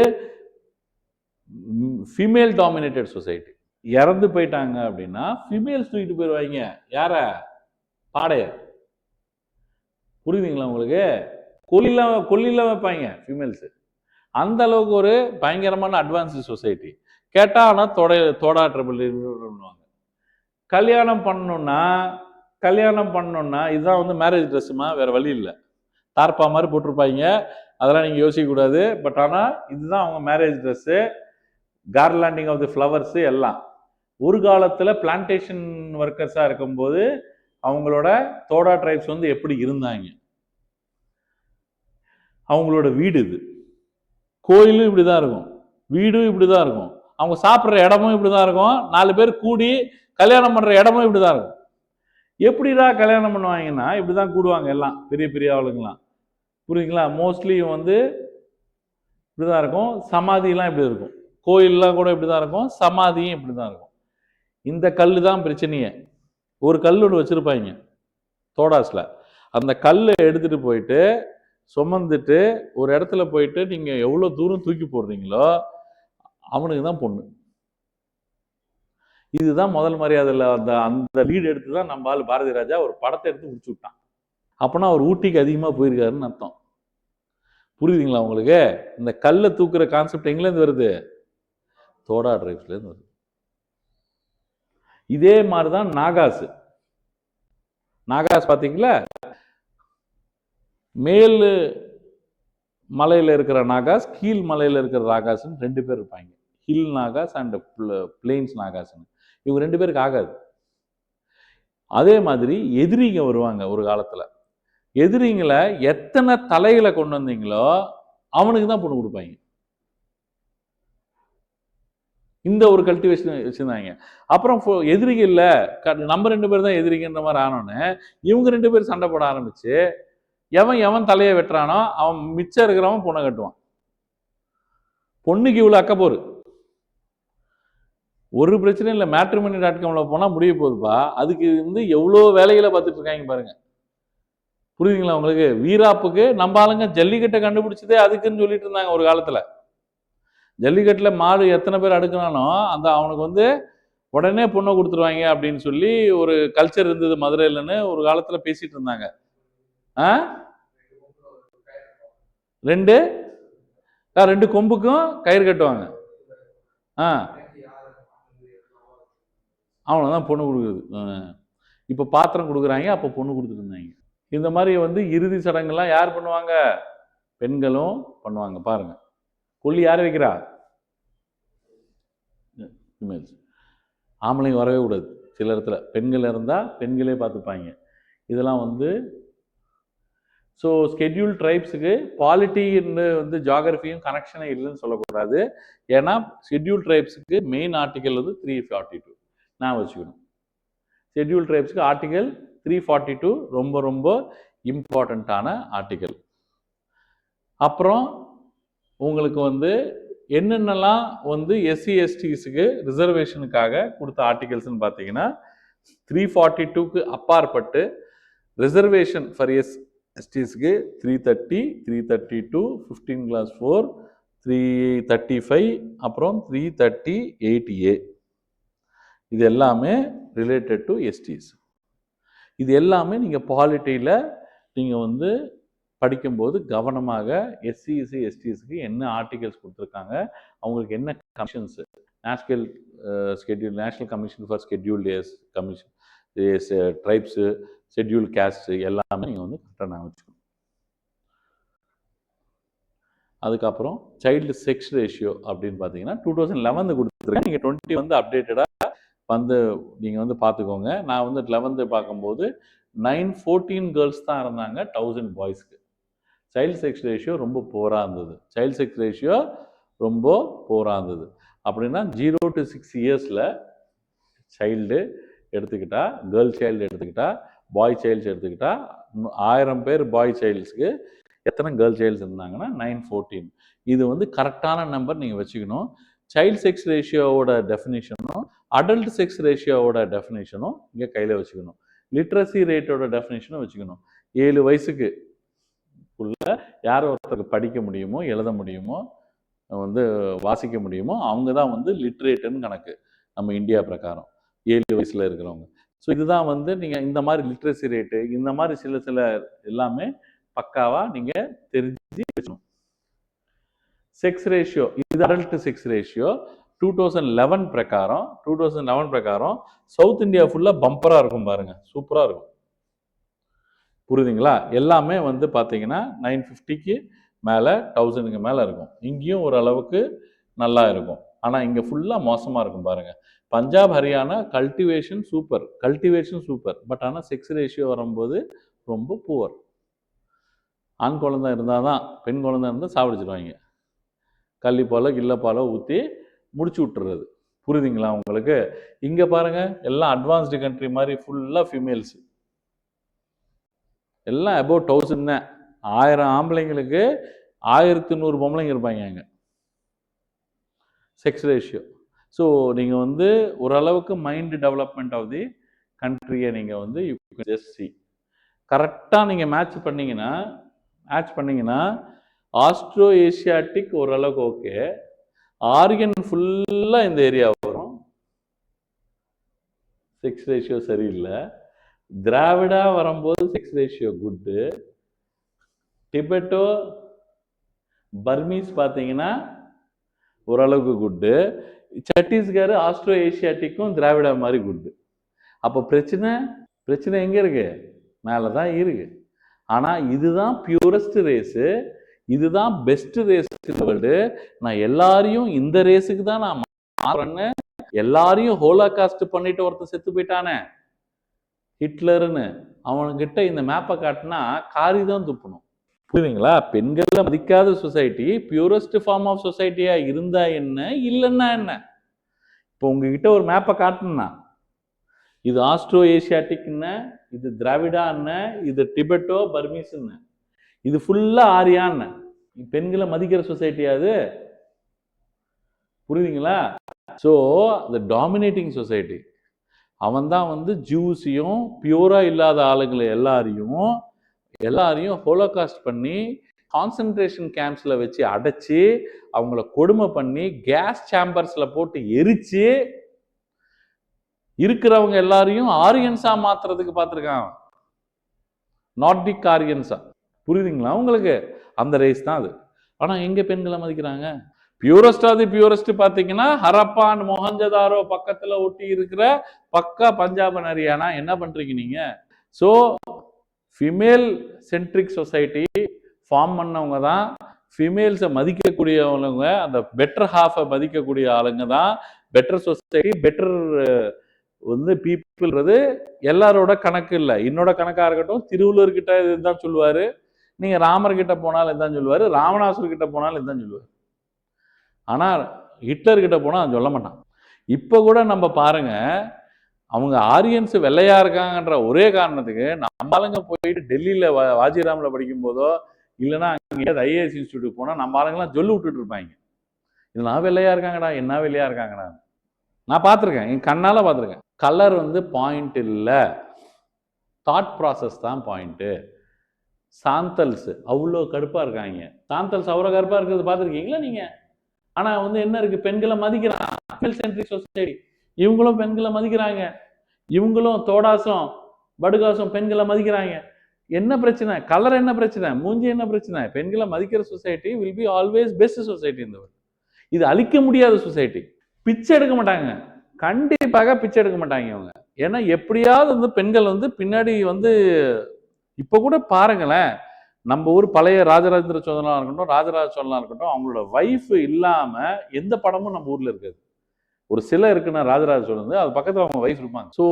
ஃபீமேல் டாமினேட்டட் சொசைட்டி. இறந்து போயிட்டாங்க அப்படின்னா ஃபீமேல்ஸ் தூக்கிட்டு போயிடுவாங்க. யார? பாடையர். புரியுதுங்களா உங்களுக்கு? கொல்லிலாம் வைப்பாங்க ஃபீமேல்ஸ். அந்த அளவுக்கு ஒரு பயங்கரமான அட்வான்ஸ்டு சொசைட்டி. கேட்டா ஆனால் தோடா ட்ரைபல் பண்ணுவாங்க. கல்யாணம் பண்ணணும்னா இதுதான் வந்து மேரேஜ் ட்ரெஸ்ஸுமா, வேற வழி இல்லை. தார்பா மாதிரி போட்டிருப்பாங்க, அதெல்லாம் நீங்கள் யோசிக்கக்கூடாது. பட் ஆனால் இதுதான் அவங்க marriage dress. Garlanding of the flowers எல்லாம். ஒரு காலத்தில் பிளான்டேஷன் ஒர்க்கர்ஸாக இருக்கும்போது அவங்களோட தோடா ட்ரைப்ஸ் வந்து எப்படி இருந்தாங்க, அவங்களோட வீடு இது. கோயிலும் இப்படி தான் இருக்கும், வீடும் இப்படி தான் இருக்கும், அவங்க சாப்பிட்ற இடமும் இப்படி தான் இருக்கும், 4 பேர் கூடி கல்யாணம் பண்ணுற இடமும் இப்படி தான் இருக்கும். எப்படிதான் கல்யாணம் பண்ணுவாங்கன்னா இப்படி தான் கூடுவாங்க எல்லாம், பெரிய பெரிய ஆளுங்களாம். புரியுதுங்களா? மோஸ்ட்லி வந்து இப்படி தான் இருக்கும். சமாதிலாம் இப்படி இருக்கும், கோயிலெலாம் கூட இப்படி தான் இருக்கும், சமாதியும் இப்படி தான் இருக்கும். இந்த கல் தான் பிரச்சனையே. ஒரு கல் ஒன்று வச்சுருப்பாங்க தோடாஸில். அந்த கல்லை எடுத்துகிட்டு போயிட்டு சுமந்துட்டு ஒரு இடத்துல போயிட்டு நீங்கள் எவ்வளோ தூரம் தூக்கி போடுறீங்களோ அவனுக்கு தான் பொண்ணு. இதுதான் முதல் மரியாதையில் அந்த அந்த லீடு எடுத்து தான் நம்ம ஆள் பாரதி ராஜா ஒரு படத்தை எடுத்து முடிச்சு விட்டான். அப்போனா அவர் ஊட்டிக்கு அதிகமாக போயிருக்காருன்னு அர்த்தம். புரியுதுங்களா உங்களுக்கு? இந்த கல்லை தூக்குற கான்செப்ட் எங்கேருந்து வருது? தோடா டிரைவ்ஸ்லேருந்து வருது. இதே மாதிரி தான் நாகாஸ். நாகாஸ் பார்த்தீங்களா? மேல் மலையில் இருக்கிற நாகாஸ், கீழ் மலையில் இருக்கிற நாகாஸ்ன்னு 2 பேர் இருப்பாங்க. ஹில் நாகாஸ் அண்ட் பிளெயின்ஸ் நாகாஸ்ன்னு. இவங்க 2 பேருக்கு ஆகாது. அதே மாதிரி எதிரிங்க வருவாங்க ஒரு காலத்தில். எதிரிங்களை எத்தனை தலைகளை கொண்டு வந்தீங்களோ அவனுக்கு தான் பொண்ணு கொடுப்பாங்க. இந்த ஒரு கல்டிவேஷன் வச்சுருந்தாங்க. அப்புறம் எதிரிங்க இல்லை, நம்ம 2 பேர் தான் எதிரிங்கன்ற மாதிரி ஆனோன்னு இவங்க 2 பேர் சண்டை போட ஆரம்பிச்சு எவன் தலையை வெட்டுறானோ அவன் மிச்சம் இருக்கிறவன் பொண்ணை கட்டுவான். பொண்ணுக்கு இவ்வளோ அக்கப்போரு. ஒரு பிரச்சனையும் இல்லை. matrimony.comல போனால் முடிய போகுதுப்பா. அதுக்கு எவ்வளோ வேலைகளை பார்த்துட்டு இருக்காங்க பாருங்க. புரியுதுங்களா உங்களுக்கு? வீராப்புக்கு நம்ம ஆளுங்க ஜல்லிக்கட்டை கண்டுபிடிச்சதே அதுக்குன்னு சொல்லிட்டு இருந்தாங்க ஒரு காலத்தில். ஜல்லிக்கட்டில் மாடு எத்தனை பேர் அடுக்கினானோ அந்த அவனுக்கு உடனே பொண்ணை கொடுத்துருவாங்க அப்படின்னு சொல்லி ஒரு கல்ச்சர் இருந்தது மதுரையிலன்னு ஒரு காலத்தில் பேசிட்டு இருந்தாங்க. ரெண்டு கொம்புக்கும் கயிறு கட்டுவாங்க. அவனதான் பொண்ணு கொடுக்குறது. இப்போ பாத்திரம் கொடுக்குறாங்க, அப்போ பொண்ணு கொடுத்துட்டு இருந்தாங்க. இந்த மாதிரி இறுதி சடங்குலாம் யார் பண்ணுவாங்க? பெண்களும் பண்ணுவாங்க. பாருங்க, கொல்லி யார் வைக்கிறா? ஆம்பளைங்க வரவே கூடாது. சில இடத்துல பெண்கள் இருந்தால் பெண்களே பார்த்துப்பாங்க. இதெல்லாம் ஸோ ஸ்கெட்யூல் ட்ரைப்ஸுக்கு பாலிட்டின்னு ஜாகிரஃபியும் கனெக்ஷனே இல்லைன்னு சொல்லக்கூடாது. ஏன்னா ஸ்கெட்யூல் ட்ரைப்ஸுக்கு மெயின் ஆர்டிக்கல் 342 நான் வச்சுக்கணும். ஷெட்யூல் ட்ரைப்ஸுக்கு ஆர்டிக்கல் 342 ரொம்ப ரொம்ப இம்பார்ட்டண்ட்டான ஆர்டிக்கல். அப்புறம் உங்களுக்கு என்னென்னலாம் எஸ்சி எஸ்டிஸுக்கு ரிசர்வேஷனுக்காக கொடுத்த ஆர்டிகல்ஸ்ன்னு பார்த்தீங்கன்னா 342க்கு அப்பாற்பட்டு ரிசர்வேஷன் ஃபார் எஸ்டிஸுக்கு 330, 332, 15(4), 335, அப்புறம் 338A. இது எல்லாமே ரிலேட்டட் டு எஸ்டிஸ். இது எல்லாமே நீங்கள் பாலிட்டியில் நீங்கள் படிக்கும்போது கவனமாக எஸ்சிஎஸ்சி எஸ்டிஸுக்கு என்ன ஆர்டிகல்ஸ் கொடுத்துருக்காங்க, அவங்களுக்கு என்ன கமிஷன்ஸு, national commission for scheduled commission tribes, schedule caste எல்லாமே நீங்கள் கரெக்டாக வச்சுக்கணும். அதுக்கப்புறம் சைல்டு செக்ஸ் ரேஷியோ அப்படின்னு பார்த்தீங்கன்னா 2011 கொடுத்துருக்கேன். நீங்கள் 20 அப்டேட்டடாக நீங்கள் பார்த்துக்கோங்க. நான் 11 பார்க்கும்போது 914 கேர்ள்ஸ் தான் இருந்தாங்க 1000 பாய்ஸ்க்கு. சைல்டு செக்ஸ் ரேஷியோ ரொம்ப போராக இருந்தது. அப்படின்னா 0 to 6 இயர்ஸில் சைல்டு எடுத்துக்கிட்டா, கேர்ள் சைல்டு எடுத்துக்கிட்டா, பாய் சைல்ட்ஸ் எடுத்துக்கிட்டா 1000 பேர் பாய் சைல்ட்ஸுக்கு எத்தனை கேர்ள் சைல்ட்ஸ் இருந்தாங்கன்னா 914. இது கரெக்டான நம்பர் நீங்கள் வச்சுக்கணும். சைல்டு செக்ஸ் ரேஷியோவோட டெஃபினேஷனும் அடல்ட் செக்ஸ் ரேஷியோவோட டெஃபினேஷனும் இங்கே கையில் வச்சுக்கணும். லிட்ரஸி ரேட்டோட டெஃபினேஷனும் வச்சுக்கணும். 7 வயசுக்கு யார் ஒருத்தருக்கு படிக்க முடியுமோ, எழுத முடியுமோ, வாசிக்க முடியுமோ அவங்க தான் லிட்ரேட்டுன்னு கணக்கு நம்ம இந்தியா பிரகாரம் 7 வயசில் இருக்கிறவங்க. ஸோ இதுதான் நீங்கள் இந்த மாதிரி லிட்ரஸி ரேட்டு, இந்த மாதிரி சில எல்லாமே பக்காவாக நீங்கள் தெரிஞ்சு வச்சுக்கணும். செக்ஸ் ரேஷியோ, இது அடல்ட் செக்ஸ் ரேஷியோ 2011 பிரகாரம் சவுத் இந்தியா ஃபுல்லாக பம்பராக இருக்கும் பாருங்க, சூப்பராக இருக்கும். புரியுதுங்களா? எல்லாமே பார்த்தீங்கன்னா 950க்கு மேலே 1000க்கு மேலே இருக்கும். இங்கேயும் ஓரளவுக்கு நல்லா இருக்கும். ஆனால் இங்கே ஃபுல்லாக மோசமாக இருக்கும் பாருங்க. Punjab, Haryana cultivation super. But ஆனால் செக்ஸ் ரேஷியோ வரும்போது ரொம்ப புவர். ஆண் குழந்தை இருந்தால் தான், பெண் குழந்தை இருந்தால் சாப்பிடிச்சிடுவாங்க. கள்ளிப்பாலோ கில்லப்பாலோ ஊற்றி முடிச்சு விட்டுறது. புரியுதுங்களா உங்களுக்கு? இங்கே பாருங்கள், எல்லாம் அட்வான்ஸ்டு கண்ட்ரி மாதிரி ஃபுல்லாக ஃபீமேல்ஸு, எல்லாம் அபவுட் 1000 தான். 1000 ஆம்பளைங்களுக்கு 1100 பொம்பளைங்க இருப்பாங்க அங்கே. Sex ratio. ஸோ நீங்கள் வந்து ஓரளவுக்கு மைண்ட் டெவலப்மெண்ட் ஆஃப் தி கண்ட்ரியை நீங்கள் வந்து யூ கேன் ஜஸ்ட் சி. கரெக்டாக நீங்கள் மேட்ச் பண்ணீங்கன்னா ஆஸ்ட்ரோ ஏஷியாட்டிக் ஓரளவுக்கு ஓகே, ஆரியன் ஃபுல்லாக இந்த ஏரியா வரும், செக்ஸ் ரேஷியோ சரியில்லை. திராவிடா வரும்போது செக்ஸ் ரேஷியோ குட்டு, டிபெட்டோ பர்மீஸ் பார்த்தீங்கன்னா ஓரளவுக்கு குட்டு, சத்தீஸ்கர் ஆஸ்ட்ரோ ஏஷியாட்டிக்கும் திராவிடா மாதிரி குட்டு. அப்போ பிரச்சனை எங்கே இருக்கு? மேலே தான் இருக்கு. ஆனால் இதுதான் பியூரஸ்ட் ரேஸு, இதுதான் பெஸ்ட் ரேஸ் வேர்ல்டு. நான் எல்லாரையும் இந்த ரேஸுக்கு தான் நான் மாறேன்னு எல்லாரையும் ஹோலோகாஸ்ட் பண்ணிட்டு ஒருத்தர் செத்து போயிட்டானே ஹிட்லர்னு, அவன்கிட்ட இந்த மேப்பை காட்டினா காரி தான் துப்பணும். புரியுதுங்களா? பெண்களை மதிக்காத சொசைட்டி பியூரஸ்ட் ஃபார்ம் ஆஃப் சொசைட்டியா இருந்தா என்ன, இல்லைன்னா என்ன? இப்போ உங்ககிட்ட ஒரு மேப்பை காட்டணும்னா இது ஆஸ்ட்ரோ ஏஷியாட்டிக்னு, இது திராவிடான்னு, இது டிபெட்டோ பர்மீஸ்ன்னு, இது ஃபுல்லா ஆரியான்னு. பெண்களை மதிக்கிற சொசைட்டியா அது? புரியுதுங்களா? ஸோ த டாமினேட்டிங் சொசைட்டி அவன் தான் வந்து ஜூஸையும் பியூரா இல்லாத ஆளுங்களை எல்லாரையும் ஹோலோகாஸ்ட் பண்ணி கான்சன்ட்ரேஷன் கேம்ப்ஸில் வச்சு அடைச்சி அவங்கள கொடுமை பண்ணி கேஸ் சேம்பர்ஸில் போட்டு எரிச்சு இருக்கிறவங்க எல்லாரையும் ஆரியன்ஸா மாத்துறதுக்கு பார்த்துருக்கான், நார்டிக் ஆரியன்ஸா. புரியுதுங்களா உங்களுக்கு? அந்த ரேஸ் தான் அது. ஆனால் எங்க பெண்களை மதிக்கிறாங்க? பியூரஸ்ட் பார்த்தீங்கன்னா ஹரப்பா அண்ட் மொஹஞ்சதாரோ பக்கத்தில் ஒட்டி இருக்கிற பக்கா பஞ்சாப் அண்ட் ஹரியானா. என்ன பண்றீங்க நீங்க? So female centric society form பண்ணவங்க தான் ஃபிமேல்ஸை மதிக்கக்கூடியவங்க, அந்த பெட்டர் ஹாஃபை மதிக்கக்கூடிய ஆளுங்க தான் பெட்டர் சொசைட்டி, பெட்டர் வந்து பீப்புள்ன்றது எல்லாரோட கணக்கு இல்லை. என்னோட கணக்காக இருக்கட்டும், திருவள்ளுவர் கிட்ட இதுதான் சொல்லுவாரு, நீங்க ராமர் கிட்ட போனாலும் இதுதான் சொல்லுவாரு, ராவணாசுர் கிட்ட போனாலும் இதுதான் சொல்லுவாரு. ஆனால் ஹிட்லர் கிட்ட போனால் சொல்ல மாட்டான். இப்போ கூட நம்ம பாருங்க, அவங்க ஆரியன்ஸ் வெள்ளையா இருக்காங்கன்ற ஒரே காரணத்துக்கு நம்ம ஆளுங்க போயிட்டு டெல்லியில் வாஜிராமில் படிக்கும் போதோ இல்லைன்னா அங்கே ஐஏஎஸ் இன்ஸ்டியூட்டுக்கு போனால் நம்ம ஆளுங்கெல்லாம் சொல்லி விட்டுட்டு இருப்பாங்க, இதெல்லாம் வெள்ளையா இருக்காங்கடா, என்ன வெள்ளையா இருக்காங்கடா. நான் பார்த்துருக்கேன், என் கண்ணால் பார்த்துருக்கேன். கலர் வந்து பாயிண்ட் இல்லை, தாட் ப்ராசஸ் தான் பாயிண்ட்டு. சாந்தல்ஸ் அவ்வளோ கருப்பாக இருக்காங்க, சாந்தல்ஸ் அவ்வளோ கருப்பாக இருக்கிறது பார்த்துருக்கீங்களா நீங்கள்? ஆனால் வந்து என்ன இருக்கு, பெண்களை மதிக்கிறான் ஃபீமேல் சென்ட்ரிக் சொசைட்டி. இவங்களும் பெண்களை மதிக்கிறாங்க, இவங்களும் தோடாசம் படுகாசம் பெண்களை மதிக்கிறாங்க. என்ன பிரச்சனை? கலர் என்ன பிரச்சனை? மூஞ்சி என்ன பிரச்சனை? பெண்களை மதிக்கிற society will be always best society இந்த வேர்ல்ட். இது அழிக்க முடியாத சொசைட்டி. பிச்சை எடுக்க மாட்டாங்க, கண்டிப்பாக பிச்சை எடுக்க மாட்டாங்க அவங்க. ஏன்னா எப்படியாவது வந்து பெண்கள் வந்து பின்னாடி வந்து இப்போ கூட பாருங்களேன், நம்ம ஊர் பழைய ராஜராஜேந்திர சோழனா இருக்கட்டும், ராஜராஜ சோழனா இருக்கட்டும், அவங்களோட வைஃப் இல்லாம எந்த படமும் நம்ம ஊர்ல இருக்காது. ஒரு சிலை இருக்குன்னா ராஜராஜ சோழன், அது பக்கத்துல அவங்க வைஃப் இருப்பாங்க. ஸோ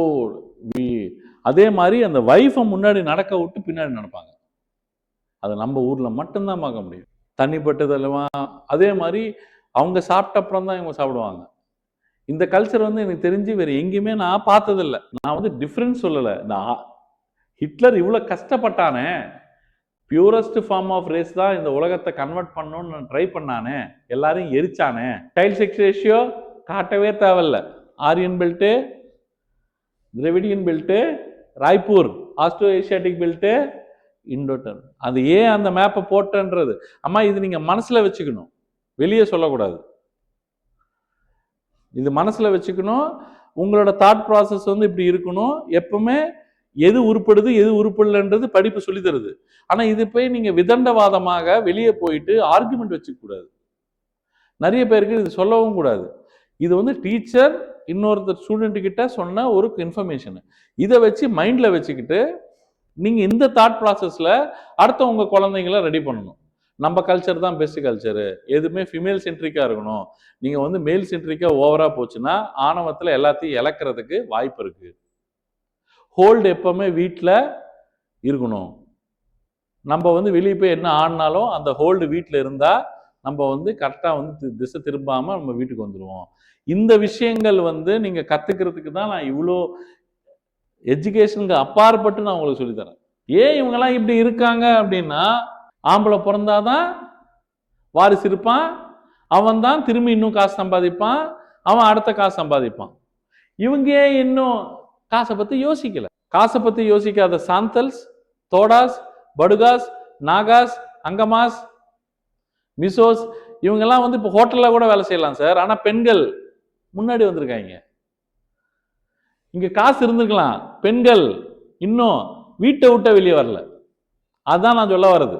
அதே மாதிரி அந்த வைஃபை முன்னாடி நடக்க விட்டு பின்னாடி நடப்பாங்க. அது நம்ம ஊர்ல மட்டும்தான் பார்க்க முடியும். தனிப்பட்டதெல்லாம் அதே மாதிரி அவங்க சாப்பிட்ட அப்புறம் தான் இவங்க சாப்பிடுவாங்க. இந்த கல்ச்சர் வந்து எனக்கு தெரிஞ்சு வேற எங்கேயுமே நான் பார்த்ததில்லை. நான் வந்து டிஃப்ரென்ஸ் சொல்லலை, நான் ஹிட்லர் இவ்வளவு கஷ்டப்பட்டானே, பியூரஸ்ட் ஃபார்ம் ஆஃப் ரேஸ் தான் இந்த உலகத்தை கன்வெர்ட் பண்ணணும்னு ட்ரை பண்ணானே, எல்லாரையும் எரிச்சானே. சைல்ட் செக்ஸ் ரேஷியோ காட்டவே தேவையில்ல. Aryan belt, Dravidian belt, Raipur Austro Asiatic belt, இண்டோட்டர். அது ஏன் அந்த மேப்பை போட்டன்றது, அம்மா இது நீங்க மனசுல வச்சுக்கணும், வெளியே சொல்லக்கூடாது. இது மனசுல வச்சுக்கணும். உங்களோட தாட் ப்ராசஸ் வந்து இப்படி இருக்கணும். எப்பவுமே எது உருப்படுது எது உருப்படலன்றது படிப்பு சொல்லி தருது. ஆனா இது போய் நீங்க விதண்டவாதமாக வெளியே போயிட்டு ஆர்குமெண்ட் வச்சுக்க கூடாது. நிறைய பேருக்கு இது சொல்லவும் கூடாது. இது வந்து டீச்சர் இன்னொருத்தர் ஸ்டூடெண்ட் கிட்ட சொன்ன ஒரு இன்ஃபர்மேஷன். இதை வச்சு மைண்ட்ல வச்சுக்கிட்டு நீங்க இந்த தாட் ப்ராசஸ்ல அடுத்த உங்க குழந்தைங்களை ரெடி பண்ணணும். நம்ம கல்ச்சர் தான் பெஸ்ட் கல்ச்சரு, எதுவுமே ஃபிமேல் சென்ட்ரிக்கா இருக்கணும். நீங்க வந்து மேல் சென்ட்ரிக்கா ஓவரா போச்சுன்னா ஆணவத்துல எல்லாத்தையும் இழக்கிறதுக்கு வாய்ப்பு இருக்கு. ஹோல்டு எப்பவுமே வீட்டில் இருக்கணும். நம்ம வந்து வெளியே போய் என்ன ஆடினாலும் அந்த ஹோல்டு வீட்டில் இருந்தால் நம்ம வந்து கரெக்டாக வந்து திசை திரும்பாமல் நம்ம வீட்டுக்கு வந்துடுவோம். இந்த விஷயங்கள் வந்து நீங்கள் கற்றுக்கிறதுக்கு தான் நான் இவ்வளோ எஜுகேஷனுக்கு அப்பாற்பட்டு நான் உங்களுக்கு சொல்லித்தரேன். ஏன் இவங்கெல்லாம் இப்படி இருக்காங்க அப்படின்னா, ஆம்பளை பிறந்தாதான் வாரிசு இருப்பான், அவன் தான் திரும்பி இன்னும் காசு சம்பாதிப்பான், அவன் அடுத்த காசு சம்பாதிப்பான். இவங்க இன்னும் காசை பத்தி யோசிக்கல. காசை பத்தி யோசிக்காத சாந்தல்ஸ், தோடாஸ், படுகாஸ், நாகாஸ், அங்கமாஸ், மிசோஸ் இவங்கெல்லாம் வந்து இப்போ ஹோட்டல்ல கூட வேலை செய்யலாம் சார். ஆனா பெண்கள் முன்னாடி வந்திருக்காங்க. இங்க காசு இருந்திருக்கலாம், பெண்கள் இன்னும் வீட்டை விட்ட வெளியே வரல. அதுதான் நான் சொல்ல வர்றது.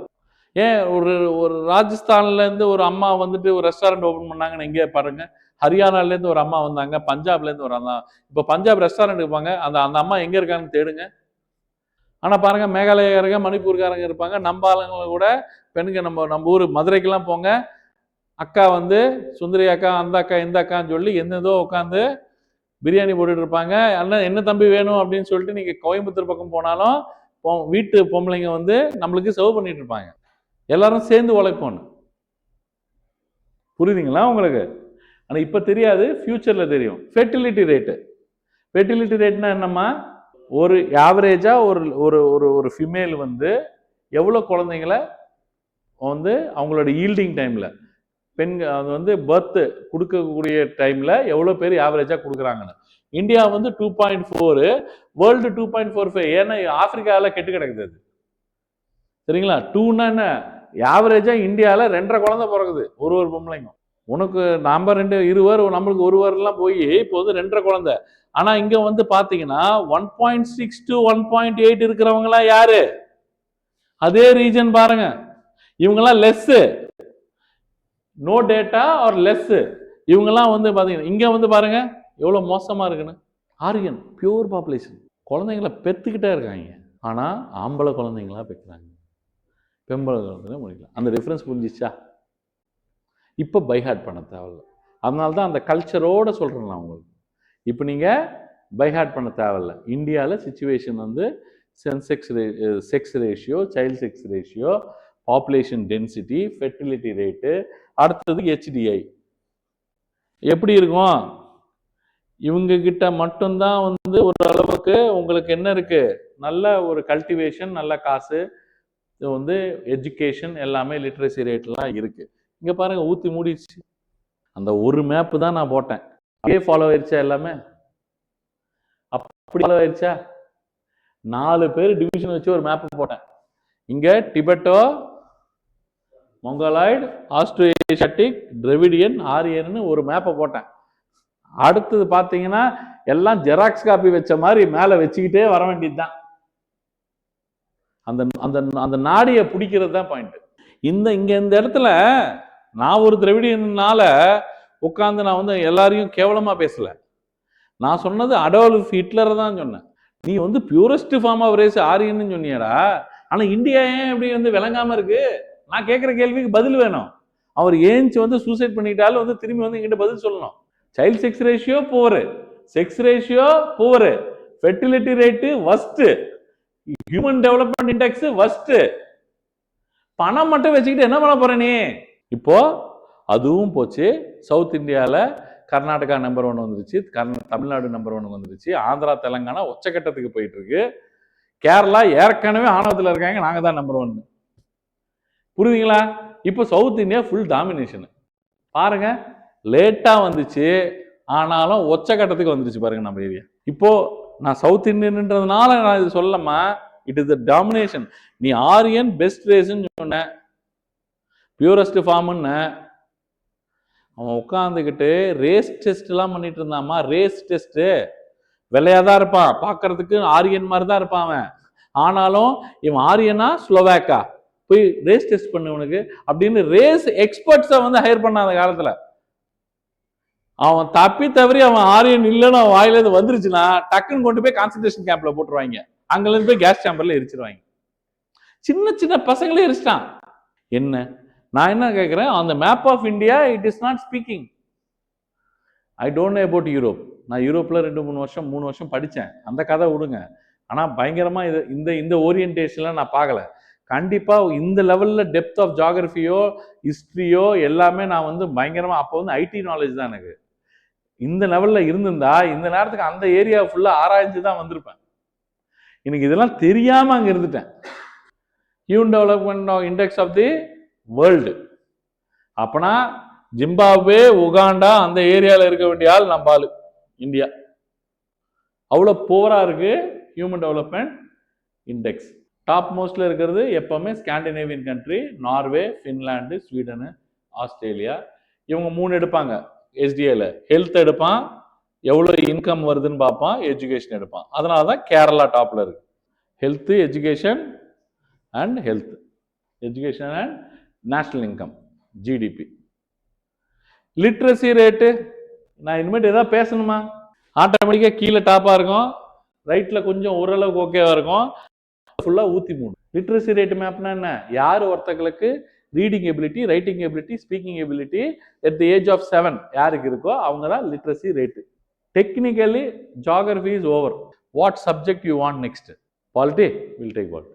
ஏன் ஒரு ஒரு ராஜஸ்தான்ல இருந்து ஒரு அம்மா வந்துட்டு ஒரு ரெஸ்டாரண்ட் ஓபன் பண்ணாங்கன்னு எங்கே பாருங்க. ஹரியானால இருந்து ஒரு அம்மா வந்தாங்க, பஞ்சாப்ல இருந்து ஒரு அம்மா. இப்ப பஞ்சாப் ரெஸ்டாரண்ட் இருப்பாங்க, அந்த அந்த அம்மா எங்க இருக்காங்கன்னு தேடுங்க. ஆனா பாருங்க, மேகாலயக்காரங்க, மணிப்பூர்காரங்க இருப்பாங்க. நம்ம ஆளுங்க கூட பெண்கள் நம்ம ஊர் மதுரைக்கெல்லாம் போங்க, அக்கா வந்து சுந்தரி அக்கா, அந்த அக்கா, இந்த அக்கான்னு சொல்லி எந்தெந்தோ உட்காந்து பிரியாணி போட்டுட்டு இருப்பாங்க. அண்ணன் என்ன தம்பி வேணும் அப்படின்னு சொல்லிட்டு நீங்க கோயம்புத்தூர் பக்கம் போனாலும் வீட்டு பொம்பளைங்க வந்து நம்மளுக்கு சர்வ் பண்ணிட்டு இருப்பாங்க. எல்லாரும் சேர்ந்து உழைப்போம். புரியுதுங்களா உங்களுக்கு? ஆனா இப்ப தெரியாது, ஃபியூச்சர்ல தெரியும். Fertility rate. ஃபெர்டிலிட்டி ரேட்னா என்னம்மா? ஒரு ஆவரேஜா ஒரு ஒரு ஒரு ஒரு ஃபிமேல் வந்து எவ்வளவு குழந்தைங்களை வந்து அவங்களோட ஈல்டிங் டைம்ல பெண்கள் அது வந்து பர்த் கொடுக்கக்கூடிய டைம்ல எவ்வளவு பேர் ஆவரேஜா கொடுக்குறாங்கன்னு. இந்தியா வந்து 2.4, வேர்ல்டு 2.45. ஏன்னா ஆப்பிரிக்காவில் கெட்டு கிடக்குது அது. சரிங்களா? 2ன்னா என்ன? ஆவரேஜா இந்தியாவில் 2.5 குழந்தை பிறகுது ஒரு ஒரு பொம்பளைக்கும். உனக்கு நம்ம 2 இருவர், நம்மளுக்கு ஒருவர்லாம் போய் இப்போ வந்து 2.5 குழந்தை. ஆனா இங்க வந்து பாத்தீங்கன்னா 1.6 to 1.8 இருக்கிறவங்களா யாரு? அதே ரீஜன் பாருங்க. இவங்கெல்லாம் less, no data or less. இவங்கெல்லாம் வந்து பாத்தீங்கன்னா இங்க வந்து பாருங்க எவ்வளவு மோசமா இருக்குன்னு. ஆரியன் பியூர் பாப்புலேஷன் குழந்தைங்களை பெத்துக்கிட்டே இருக்காங்க. ஆனா ஆம்பளை குழந்தைங்களா பெற்றாங்க, பெம்பளை குழந்தைங்க முடியல. அந்த டிஃபரன்ஸ் புரிஞ்சிச்சா? இப்போ பைஹார்ட் பண்ண தேவையில்ல. அதனால தான் அந்த கல்ச்சரோட சொல்றேன் நான் உங்களுக்கு. இப்போ நீங்க பைஹார்ட் பண்ண தேவையில்ல. இந்தியாவில் சுச்சுவேஷன் வந்து sex ratio, child sex ratio, population density, fertility rate, அடுத்தது HDI எப்படி இருக்கும்? இவங்க கிட்ட மட்டும்தான் வந்து ஒரு அளவுக்கு உங்களுக்கு என்ன இருக்கு? நல்ல ஒரு கல்டிவேஷன், நல்ல காசு வந்து எஜுகேஷன் எல்லாமே லிட்ரஸி ரேட்லாம் இருக்கு. இங்க பாருங்க ஊத்தி மூடிடுச்சு. அந்த ஒரு மேப்பு தான் நான் போட்டேன். அப்படியே ஃபாலோ ஆயிடுச்சா? எல்லாமே அப்படி ஃபாலோ ஆயிடுச்சா? 4 பேர் டிவிஷன் வச்சு ஒரு மேப் போட்டேன். இங்க டிபெட்டோ, மொங்கலாய்டு, ஆஸ்ட்ரோ ஏசியாட்டிக், டிராவிடியன், ஆரியன்னு ஒரு மேப்பை போட்டேன். அடுத்தது பாத்தீங்கன்னா எல்லாம் ஜெராக்ஸ் காப்பி வச்ச மாதிரி மேல வச்சுக்கிட்டே வர வேண்டியதுதான். அந்த அந்த அந்த நாடியை பிடிக்கிறது தான் பாயிண்ட். இந்த இடத்துல நான் ஒரு திராவிடியனால உட்கார்ந்து நான் வந்து எல்லாரையும் கேவலமா பேசல. நான் சொன்னது அடோல்ஃப் ஹிட்லரை தான் சொன்னேன். நீ வந்து பியூரஸ்ட் ஃபார்ம் ஆஃப் ரேஸ் ஆரியன்னு சொன்னியடா. ஆனா இந்தியா ஏன் இப்படி வந்து விளங்காம இருக்கு? நான் கேட்கிற கேள்விக்கு பதில் வேணும். அவர் ஏஞ்சி வந்து சூசைட் பண்ணிட்டாலும் வந்து திரும்பி வந்து என்கிட்ட பதில் சொல்லணும். Child sex ratio poor, sex ratio poor, fertility rate worst, human development index worst. பணம் மட்டும் வச்சுக்கிட்டு என்ன பண்ண போற நீ? இப்போ அதுவும் போச்சு. சவுத் இந்தியாவில் கர்நாடகா நம்பர் 1 வந்துருச்சு, தமிழ்நாடு நம்பர் 1 வந்துருச்சு, ஆந்திரா தெலுங்கானா உச்சக்கட்டத்துக்கு போயிட்டு இருக்கு, கேரளா ஏற்கனவே ஆணவத்தில் இருக்காங்க, நாங்க தான் நம்பர் 1. புரியுதுங்களா? இப்போ சவுத் இந்தியா ஃபுல் டாமினேஷன். பாருங்க, லேட்டா வந்துச்சு, ஆனாலும் உச்சக்கட்டத்துக்கு வந்துருச்சு பாருங்க நம்ம ஏரியா. இப்போ நான் சவுத் இந்தியன்றதுனால நான் இது சொல்லமா, இட் இஸ் த டாமினேஷன். நீ ஆரியன் பெஸ்ட் ரேஸ்ன்னு சொன்ன, பியூரஸ்ட் ஃபார்ம்னு அவன் உட்காந்துக்கிட்டு ரேஸ் டெஸ்ட் எல்லாம் பண்ணிட்டு இருந்தாமா. ரேஸ் டெஸ்ட் வெள்ளையாதான் இருப்பான், பாக்குறதுக்கு ஆரியன் மாதிரி தான் இருப்பான் அவன். ஆனாலும் இவன் ஆரியனா ஸ்லோவாக்கா போய் ரேஸ் டெஸ்ட் பண்ணுவனுக்கு அப்படின்னு ரேஸ் எக்ஸ்பர்ட்ஸை வந்து ஹையர் பண்ணாத காலத்துல. அவன் தப்பி தவறி அவன் ஆரியன் இல்லைன்னு அவன் வாயில இருந்து வந்துருச்சுன்னா டக்குன்னு கொண்டு போய் கான்சன்ட்ரேஷன் கேம்ப்ல போட்டுருவாங்க. அங்க இருந்து போய் கேஸ் சேம்பர்ல எரிச்சிருவாங்க. சின்ன சின்ன பசங்களே எரிச்சிட்டான். என்ன நான் என்ன கேட்கிறேன், அந்த map of India it is not speaking. I don't know about Europe. நான் யூரோப்ல 2-3 வருஷம் 3 வருஷம் படித்தேன், அந்த கதை விடுங்க. ஆனா பயங்கரமா இது இந்த இந்த ஓரியன்டேஷன்ல நான் பார்க்கல. கண்டிப்பா இந்த லெவல்ல டெப்த் ஆஃப் ஜியோகிராஃபியோ ஹிஸ்டரியோ எல்லாமே நான் வந்து பயங்கரமா, அப்போ வந்து ஐடி நாலேஜ் தான் எனக்கு. இந்த லெவல்ல இருந்திருந்தா இந்த நேரத்துக்கு அந்த ஏரியா ஃபுல்லா ஆராய்ஞ்சு தான் வந்திருப்பேன். எனக்கு இதெல்லாம் தெரியாம அங்க இருந்துட்டேன். Human development index of the world. அப்பனா ஜிம்பாப்வே, உகாண்டா அந்த ஏரியாவில் இருக்க வேண்டிய ஆள் நம்ம ஆளு இந்தியா. அவ்வளோ புவரா இருக்கு ஹியூமன் டெவலப்மெண்ட் இண்டெக்ஸ். டாப் மோஸ்ட்ல இருக்கிறது எப்பவுமே Scandinavian country, Norway, Finland, Sweden, Australia. இவங்க 3 எடுப்பாங்க எஸ்டிஏல. ஹெல்த் எடுப்பான், எவ்வளோ இன்கம் வருதுன்னு பார்ப்பான், எஜுகேஷன் எடுப்பான். அதனால தான் கேரளா டாப்ல இருக்கு. Health, education and health, education and national income, GDP. Literacy rate நான் இனிமேட்டு எதாவது பேசணுமா? ஆட்டோமேட்டிக்காக கீழே டாப்பாக இருக்கும், ரைட்டில் கொஞ்சம் ஓரளவுக்கு ஓகேவாக இருக்கும், ஃபுல்லாக ஊற்றி மூடும். லிட்ரஸி ரேட் மேப்னா என்ன? யார் ஒருத்தங்களுக்கு reading ability, writing ability, speaking ability at the age of 7 யாருக்கு இருக்கோ அவங்க தான் literacy rate. Technically geography is over. What subject you want next? Polity will take what?